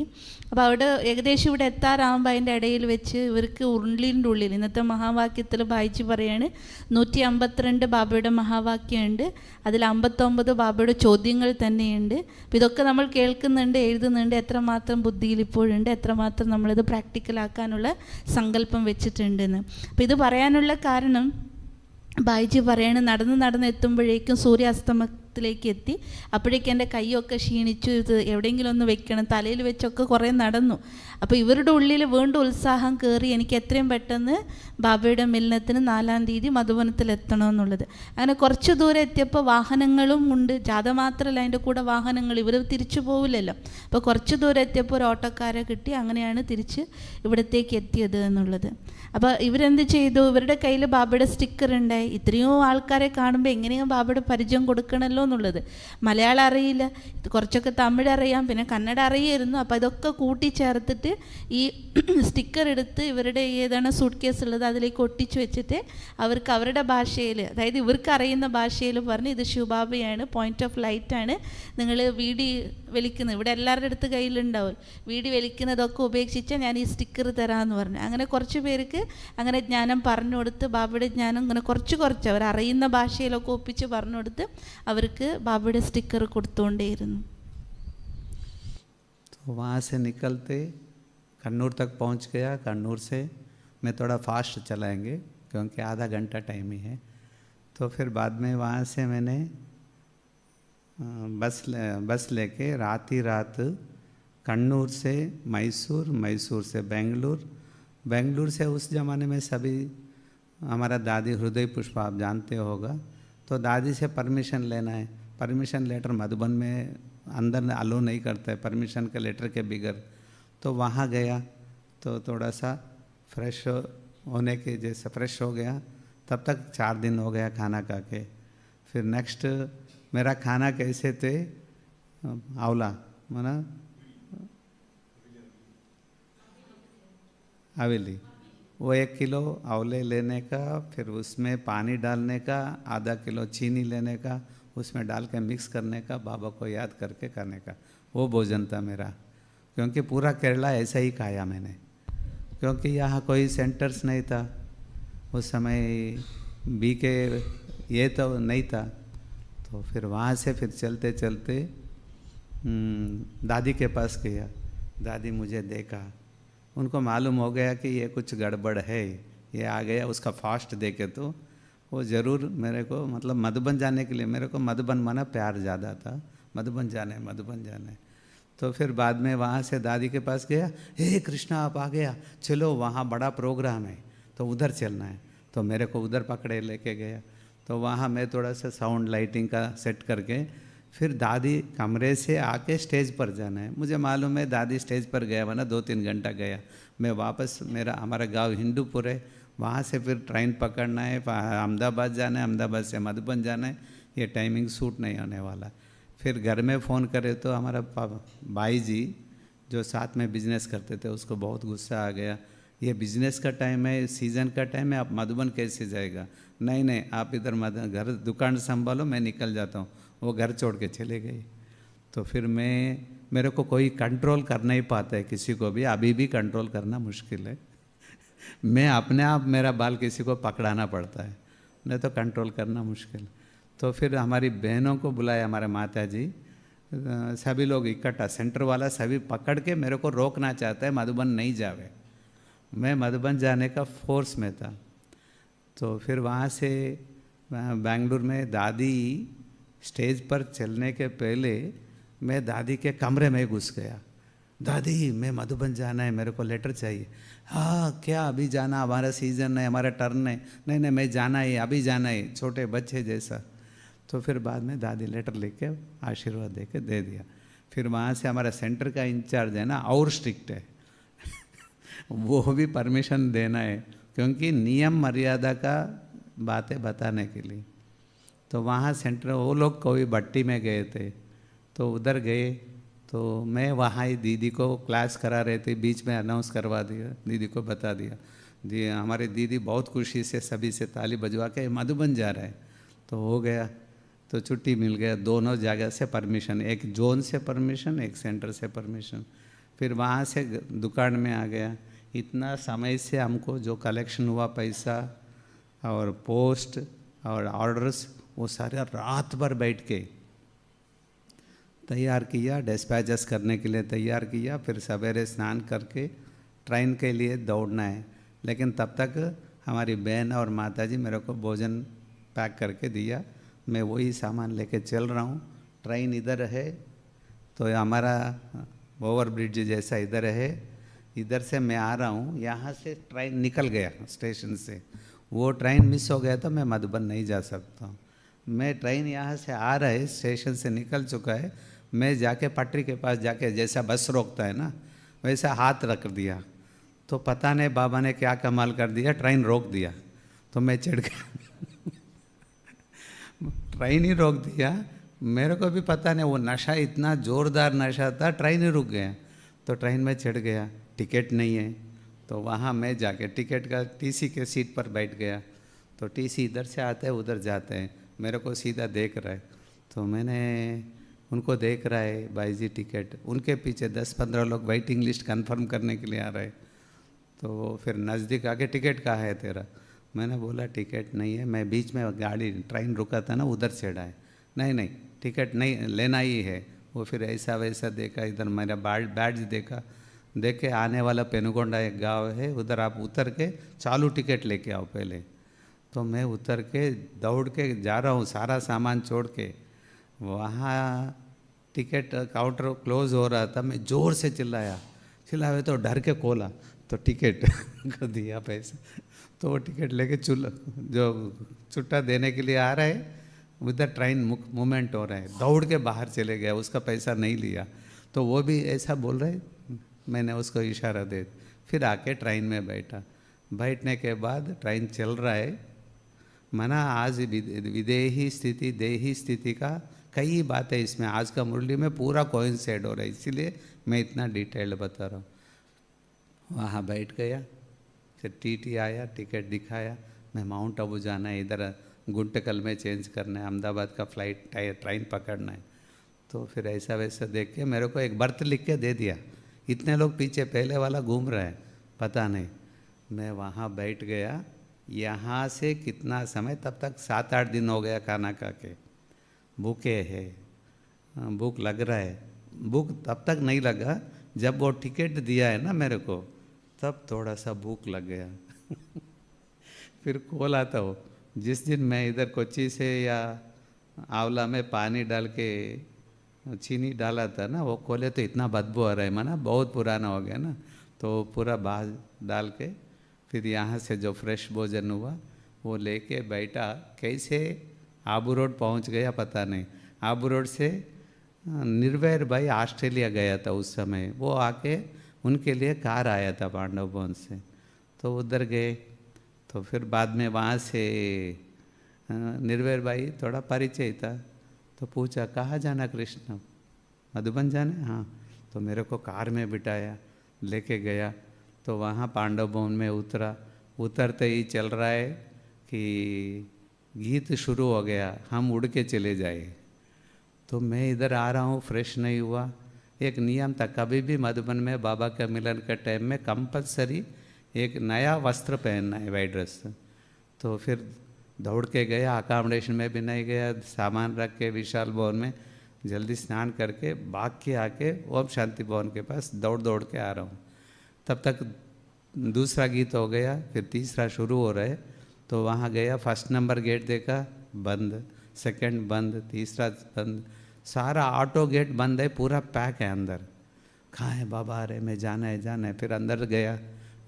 അപ്പോൾ അവിടെ ഏകദേശം ഇവിടെ എത്താറാകുമ്പോൾ അതിൻ്റെ ഇടയിൽ വെച്ച് ഇവർക്ക് ഉള്ളിൻ്റെ ഉള്ളിൽ ഇന്നത്തെ മഹാവാക്യത്തിൽ വായിച്ച് പറയാണ് 152 ബാബയുടെ മഹാവാക്യമുണ്ട്, അതിൽ 59 ബാബയുടെ ചോദ്യങ്ങൾ തന്നെയുണ്ട്. അപ്പോൾ ഇതൊക്കെ നമ്മൾ കേൾക്കുന്നുണ്ട്, എഴുതുന്നുണ്ട്, എത്രമാത്രം ബുദ്ധിയിൽ ഇപ്പോഴുണ്ട്, എത്രമാത്രം നമ്മളിത് പ്രാക്ടിക്കലാക്കാനുള്ള സങ്കല്പം വെച്ചിട്ടുണ്ടെന്ന്. അപ്പോൾ ഇത് പറയാനുള്ള കാരണം ബായിജി പറയാണ് നടന്ന് എത്തുമ്പോഴേക്കും സൂര്യാസ്തമ മധുബനത്തിലേക്ക് എത്തി. അപ്പോഴേക്കും എൻ്റെ കൈയൊക്കെ ക്ഷീണിച്ചു, ഇത് എവിടെയെങ്കിലും ഒന്ന് വെക്കണം, തലയിൽ വെച്ചൊക്കെ കുറേ നടന്നു. അപ്പോൾ ഇവരുടെ ഉള്ളിൽ വീണ്ടും ഉത്സാഹം കയറി, എനിക്ക് എത്രയും പെട്ടെന്ന് ബാബയുടെ മിലനത്തിന് 4-ാം തീയതി മധുബനത്തിലെത്തണമെന്നുള്ളത്. അങ്ങനെ കുറച്ച് ദൂരം എത്തിയപ്പോൾ വാഹനങ്ങളും ഉണ്ട്, ജാഥ മാത്രമല്ല അതിൻ്റെ കൂടെ വാഹനങ്ങൾ, ഇവർ തിരിച്ചു പോവില്ലല്ലോ. അപ്പോൾ കുറച്ച് ദൂരം എത്തിയപ്പോൾ ഒരു ഓട്ടോക്കാരെ കിട്ടി, അങ്ങനെയാണ് തിരിച്ച് ഇവിടത്തേക്ക് എത്തിയത് എന്നുള്ളത്. അപ്പോൾ ഇവരെന്ത് ചെയ്തു, ഇവരുടെ കയ്യിൽ ബാബയുടെ സ്റ്റിക്കർ ഉണ്ടായി. ഇത്രയും ആൾക്കാരെ കാണുമ്പോൾ എങ്ങനെയും ബാബയുടെ പരിചയം കൊടുക്കണമല്ലോ എന്നുള്ളത്. മലയാളം അറിയില്ല, കുറച്ചൊക്കെ തമിഴ് അറിയാം, പിന്നെ കന്നഡ അറിയായിരുന്നു. അപ്പോൾ ഇതൊക്കെ കൂട്ടിച്ചേർത്തിട്ട് ഈ സ്റ്റിക്കർ എടുത്ത് ഇവരുടെ ഏതാണ് സൂട്ട് കേസ് ഉള്ളത് അതിലേക്ക് ഒട്ടിച്ചു വെച്ചിട്ട് അവർക്ക് അവരുടെ ഭാഷയിൽ, അതായത് ഇവർക്ക് അറിയുന്ന ഭാഷയിൽ പറഞ്ഞ് ഇത് ശിവബാബയാണ്, പോയിന്റ് ഓഫ് ലൈറ്റാണ്, നിങ്ങൾ വീടി വലിക്കുന്നത്, ഇവിടെ എല്ലാവരുടെ അടുത്ത് കയ്യിലുണ്ടാവും, വീടി വലിക്കുന്നതൊക്കെ ഉപേക്ഷിച്ചാൽ ഞാൻ ഈ സ്റ്റിക്കർ തരാമെന്ന് പറഞ്ഞു. അങ്ങനെ കുറച്ച് പേർക്ക് അങ്ങനെ ജ്ഞാനം പറഞ്ഞു കൊടുത്ത്, ബാബയുടെ ജ്ഞാനം ഇങ്ങനെ കുറച്ച് അവർ അറിയുന്ന ഭാഷയിലൊക്കെ ഒപ്പിച്ച് പറഞ്ഞു കൊടുത്ത് അവർക്ക് ബാബയുടെ സ്റ്റിക്കർ കൊടുത്തുകൊണ്ടേയിരുന്നു. तो वहाँ से निकलते कन्नूर तक पहुँच गया. कन्नूर से मैं थोड़ा फास्ट चलाएंगे क्योंकि आधा घंटा टाइम ही है. तो फिर बाद में वहाँ से मैंने बस लेके रात कन्नूर से मैसूर, मैसूर से बेंगलुरु से उस ज़माने में सभी हमारा दादी हृदय पुष्प आप जानते होगा, तो दादी से परमिशन लेना है. परमिशन लेटर मधुबन में अंदर अलो नहीं करता है परमिशन के लेटर के बगैर. तो वहाँ गया तो थोड़ा सा फ्रेश होने के जैसे फ्रेश हो गया. तब तक 4 दिन हो गया खाना खा के. फिर नेक्स्ट मेरा खाना कैसे थे, आंवला माना हवेली, वो 1 किलो आंवले लेने का, फिर उसमें पानी डालने का, आधा किलो चीनी लेने का, उसमें डाल के मिक्स करने का, बाबा को याद करके करने का, वो भोजन था मेरा. क्योंकि पूरा केरला ऐसा ही खाया मैंने, क्योंकि यहाँ कोई सेंटर्स नहीं था उस समय, बी के ये तो नहीं था. तो फिर वहाँ से फिर चलते चलते दादी के पास गया. दादी मुझे देखा, उनको मालूम हो गया कि ये कुछ गड़बड़ है, ये आ गया उसका फास्ट देखे, तो वो ज़रूर मेरे को मतलब मधुबन जाने के लिए, मेरे को मधुबन माना प्यार ज़्यादा था, मधुबन जाने. तो फिर बाद में वहाँ से दादी के पास गया, हे कृष्णा आप आ गया, चलो वहाँ बड़ा प्रोग्राम है तो उधर चलना है. तो मेरे को उधर पकड़े लेके गया. तो वहाँ मैं थोड़ा सा साउंड लाइटिंग का सेट करके फिर दादी कमरे से आके स्टेज पर जाना है. मुझे मालूम है दादी स्टेज पर गया वरना 2-3 घंटा गया. मैं वापस हमारा गांव हिंदूपुर है, वहाँ से फिर ट्रेन पकड़ना है, अहमदाबाद जाना है, अहमदाबाद से मधुबन जाना है. ये टाइमिंग सूट नहीं होने वाला. फिर घर में फ़ोन करे तो हमारा भाई जी जो साथ में बिजनेस करते थे उसको बहुत गुस्सा आ गया, ये बिजनेस का टाइम है, सीज़न का टाइम है, आप मधुबन कैसे जाएगा. नहीं आप इधर घर दुकान संभालो, मैं निकल जाता हूँ. वो घर छोड़ के चले गए. तो फिर मेरे को कोई कंट्रोल कर नहीं पाता है किसी को भी, अभी भी कंट्रोल करना मुश्किल है. मैं अपने आप मेरा बाल किसी को पकड़ाना पड़ता है, नहीं तो कंट्रोल करना मुश्किल. तो फिर हमारी बहनों को बुलाया, हमारे माता जी, सभी लोग इकट्ठा, सेंटर वाला सभी पकड़ के मेरे को रोकना चाहता है मधुबन नहीं जावे. मैं मधुबन जाने का फोर्स में था. तो फिर वहाँ से बेंगलुरु में दादी स्टेज पर चलने के पहले मैं दादी के कमरे में घुस गया. दादी मैं मधुबन जाना है, मेरे को लेटर चाहिए. हाँ क्या अभी जाना, हमारा सीज़न है, हमारा टर्न है. नहीं मैं जाना है, अभी जाना है, छोटे बच्चे जैसा. तो फिर बाद में दादी लेटर लेके आशीर्वाद दे के दे दिया. फिर वहाँ से हमारा सेंटर का इंचार्ज है ना और स्ट्रिक्ट है वो भी परमिशन देना है, क्योंकि नियम मर्यादा का बातें बताने के लिए. तो वहाँ सेंटर वो लोग कोई भट्टी में गए थे, तो उधर गए. तो मैं वहाँ ही दीदी को क्लास करा रहे थे, बीच में अनाउंस करवा दिया, दीदी को बता दिया. हमारी दीदी बहुत खुशी से सभी से ताली बजवा के मधुबन जा रहा है. तो हो गया, तो छुट्टी मिल गया. दोनों जगह से परमिशन, एक जोन से परमिशन, एक सेंटर से परमिशन. फिर वहाँ से दुकान में आ गया. इतना समय से हमको जो कलेक्शन हुआ पैसा और पोस्ट और ऑर्डर्स, वो सारे रात भर बैठ के तैयार किया, डिस्पैचेस करने के लिए तैयार किया. फिर सवेरे स्नान करके ट्रेन के लिए दौड़ना है. लेकिन तब तक हमारी बहन और माताजी मेरे को भोजन पैक करके दिया. मैं वही सामान लेके चल रहा हूँ। ट्रेन इधर है तो हमारा ओवर ब्रिज जैसा इधर है, इधर से मैं आ रहा हूँ, यहाँ से ट्रेन निकल गया स्टेशन से, वो ट्रेन मिस हो गया तो मैं मधुबन नहीं जा सकता हूँ। मैं ट्रेन यहाँ से आ रहा है, स्टेशन से निकल चुका है, मैं जाके पटरी के पास जाके जैसा बस रोकता है ना वैसा हाथ रख दिया, तो पता नहीं बाबा ने क्या कमाल कर दिया, ट्रेन रोक दिया। तो मैं चढ़ गया ट्रेन ही रोक दिया, मेरे को भी पता नहीं, वो नशा इतना ज़ोरदार नशा था, ट्रेन ही रुक गया। तो ट्रेन में चढ़ गया, टिकट नहीं है, तो वहाँ मैं जाके टिकट का टीसी के सीट पर बैठ गया। तो टीसी इधर से आते हैं उधर जाते हैं, मेरे को सीधा देख रहा है। तो मैंने उनको देख रहा है, भाई जी टिकट, उनके पीछे 10-15 लोग वेटिंग लिस्ट कंफर्म करने के लिए आ रहे। तो वो फिर नज़दीक आके टिकट कहाँ है तेरा, मैंने बोला टिकट नहीं है, मैं बीच में गाड़ी ट्रेन रुका था ना उधर चढ़ा है। नहीं नहीं टिकट नहीं लेना ही है। वो फिर ऐसा वैसा देखा, इधर मेरा बैड्ज देखा, देखे आने वाला पेनुगोंडा एक गांव है, उधर आप उतर के चालू टिकट लेके आओ पहले। तो मैं उतर के दौड़ के जा रहा हूँ, सारा सामान छोड़ के। वहाँ टिकट काउंटर क्लोज हो रहा था, मैं ज़ोर से चिल्लाया तो डर के खोला तो टिकट को दिया पैसा। तो वो टिकट लेके जो छुट्टा देने के लिए आ रहा है, उधर ट्रेन मूवमेंट हो रहा है, दौड़ के बाहर चले गया, उसका पैसा नहीं लिया। तो वो भी ऐसा बोल रहे, मैंने उसको इशारा दे, फिर आके ट्रेन में बैठा। बैठने के बाद ट्रेन चल रहा है, मना आज विदेही स्थिति देही स्थिति का कई बातें इसमें आज का मुरली में पूरा कोइंसाइड हो रहा है, इसीलिए मैं इतना डिटेल्ड बता रहा हूँ। वहाँ बैठ गया, फिर टीटी आया, टिकट दिखाया, मैं माउंट आबू जाना है, इधर गुंटकल में चेंज करना है, अहमदाबाद का फ्लाइट ट्रेन पकड़ना है। तो फिर ऐसा वैसा देख के मेरे को एक बर्थ लिख के दे दिया। इतने लोग पीछे पहले वाला घूम रहे हैं, पता नहीं। मैं वहाँ बैठ गया, यहाँ से कितना समय, तब तक 7-8 दिन हो गया खाना खा के, भूखे है, भूख लग रहा है। भूख तब तक नहीं लगा जब वो टिकट दिया है ना मेरे को, तब थोड़ा सा भूख लग गया फिर कॉल आता हो, जिस दिन मैं इधर कोच्चि से या आंवला में पानी डाल के चीनी डाला था ना, वो खोले तो इतना बदबू आ रहा है, माना बहुत पुराना हो गया ना। तो पूरा बाहर डाल के फिर यहाँ से जो फ्रेश भोजन हुआ वो लेके बैठा, कैसे आबू रोड पहुँच गया पता नहीं। आबू रोड से निर्वैर भाई ऑस्ट्रेलिया गया था उस समय, वो आके उनके लिए कार आया था पांडव भवन से, तो उधर गए। तो फिर बाद में वहाँ से निर्वैर भाई थोड़ा परिचय था, तो पूछा कहाँ जाना कृष्ण, मधुबन जाना? हाँ। तो मेरे को कार में बिठाया, लेके गया। तो वहाँ पांडव भवन में उतरा, उतरते ही चल रहा है कि गीत शुरू हो गया, हम उड़ के चले जाए। तो मैं इधर आ रहा हूँ, फ्रेश नहीं हुआ। एक नियम था, कभी भी मधुबन में बाबा का मिलन के टाइम में कंपलसरी एक नया वस्त्र पहनना है, वाइट ड्रेस। तो फिर दौड़ के गया, अकामडेशन में भी नहीं गया, सामान रख के विशाल भवन में जल्दी स्नान करके भाग के आके ओम शांति भवन के पास दौड़ दौड़ के आ रहा हूँ। तब तक दूसरा गीत हो गया, फिर तीसरा शुरू हो रहा है। तो वहाँ गया, फर्स्ट नंबर गेट देखा बंद, सेकंड बंद, तीसरा बंद, सारा ऑटो गेट बंद है, पूरा पैक है अंदर। कहाँ है बाबा? अरे मैं जाना है। फिर अंदर गया,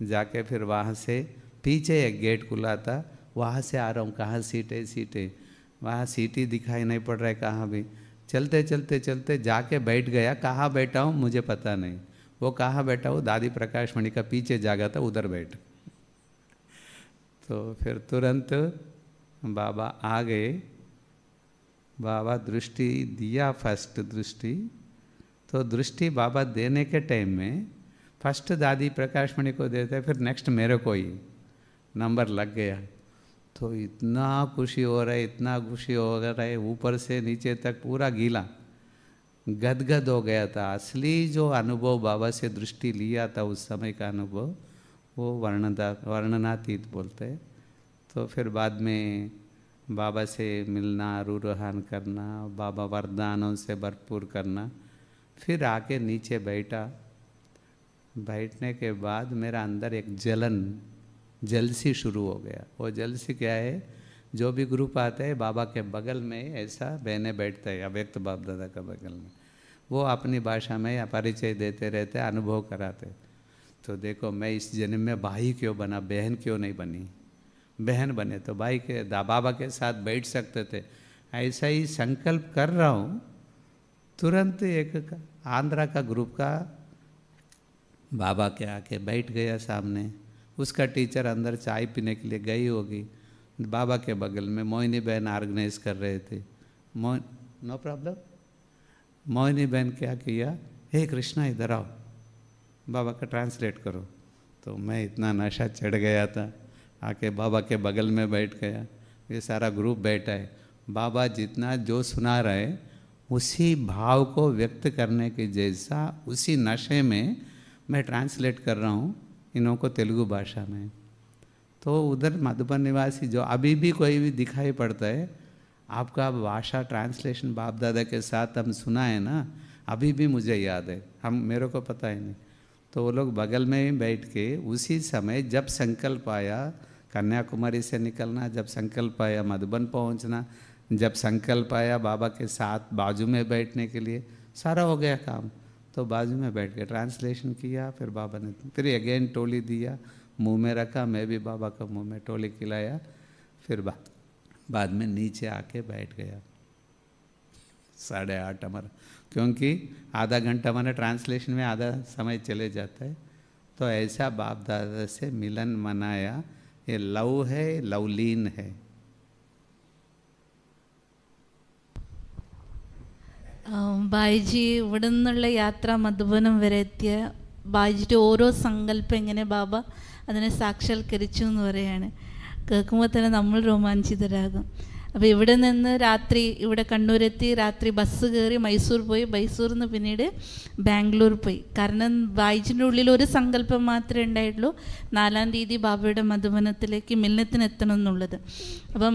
जाके फिर वहाँ से पीछे एक गेट खुला था, वहाँ से आ रहा हूँ, कहाँ सीट है, वहाँ सीट ही दिखाई नहीं पड़ रहा है कहाँ भी। चलते जाके बैठ गया, कहाँ बैठा हूँ मुझे पता नहीं, वो कहाँ बैठा हूँ, दादी प्रकाश मणि का पीछे जागा था उधर बैठ। तो फिर तुरंत बाबा आ गए, बाबा दृष्टि दिया, फर्स्ट दृष्टि। तो दृष्टि बाबा देने के टाइम में फर्स्ट दादी प्रकाश मणि को देते, फिर नेक्स्ट मेरे को ही नंबर लग गया। तो इतना खुशी हो रहा है, इतना खुशी हो रहा है, ऊपर से नीचे तक पूरा गीला, गदगद हो गया था। असली जो अनुभव बाबा से दृष्टि लिया था उस समय का अनुभव, वो वर्णनातीत बोलते हैं। तो फिर बाद में बाबा से मिलना, रूरोहान करना, बाबा वरदानों से भरपूर करना, फिर आके नीचे बैठा। बैठने के बाद मेरा अंदर एक जलन, जलसी शुरू हो गया। वो जलसी क्या है? जो भी ग्रुप आता है बाबा के बगल में ऐसा बहने बैठता है अव्यक्त बाप दादा का बगल में, वो अपनी भाषा में परिचय देते रहते, अनुभव कराते। तो देखो मैं इस जन्म में भाई क्यों बना, बहन क्यों नहीं बनी। बहन बने तो भाई के बाबा के साथ बैठ सकते थे। ऐसा ही संकल्प कर रहा हूँ, तुरंत एक आंध्रा का ग्रुप का बाबा के आके बैठ गया सामने। उसका टीचर अंदर चाय पीने के लिए गई होगी, बाबा के बगल में मोहिनी बहन ऑर्गेनाइज कर रहे थे। No problem. मोहिनी बहन क्या किया, हे कृष्णा इधर आओ, बाबा का ट्रांसलेट करो। तो मैं इतना नशा चढ़ गया था, आके बाबा के बगल में बैठ गया। ये सारा ग्रुप बैठा है, बाबा जितना जो सुना रहे उसी भाव को व्यक्त करने के जैसा उसी नशे में मैं ट्रांसलेट कर रहा हूँ इन्हों को तेलुगु भाषा में। तो उधर मधुबन निवासी जो अभी भी कोई भी दिखाई पड़ता है, आपका भाषा ट्रांसलेशन बाप दादा के साथ हम सुना है ना, अभी भी मुझे याद है, मेरे को पता ही नहीं। तो वो लोग बगल में ही बैठ के उसी समय जब संकल्प आया कन्याकुमारी से निकलना, जब संकल्प आया मधुबन पहुंचना, जब संकल्प आया बाबा के साथ बाजू में बैठने के लिए, सारा हो गया काम। तो बाजू में बैठ के ट्रांसलेशन किया, फिर बाबा ने फिर अगेन टोली दिया, मुंह में रखा, मैं भी बाबा का मुंह में टोली खिलाया, फिर बाद में नीचे आके बैठ गया। 8:30 हमारा, क्योंकि आधा घंटा हमारे ट्रांसलेशन में आधा समय चले जाता है। तो ऐसा बाप दादा से मिलन मनाया, ये लव है, लवलीन है। ബായിജി ഇവിടെ നിന്നുള്ള യാത്ര മധുബനം വരെ എത്തിയ ബായിജിയുടെ ഓരോ സങ്കല്പം എങ്ങനെ ബാബ അതിനെ സാക്ഷാത്കരിച്ചു എന്ന് പറയാണ്. കേൾക്കുമ്പോൾ തന്നെ നമ്മൾ രോമാഞ്ചിതരാകും. അപ്പോൾ ഇവിടെ നിന്ന് രാത്രി ഇവിടെ കണ്ണൂരെത്തി, രാത്രി ബസ് കയറി മൈസൂർ പോയി, മൈസൂരിൽ നിന്ന് പിന്നീട് ബാംഗ്ലൂർ പോയി. കാരണം ബായിജിൻ്റെ ഉള്ളിൽ ഒരു സങ്കല്പം മാത്രമേ ഉണ്ടായിട്ടുള്ളൂ, 4-ാം തീയതി ബാബയുടെ മധുബനത്തിലേക്ക് മില്ലത്തിന് എത്തണം എന്നുള്ളത്. അപ്പോൾ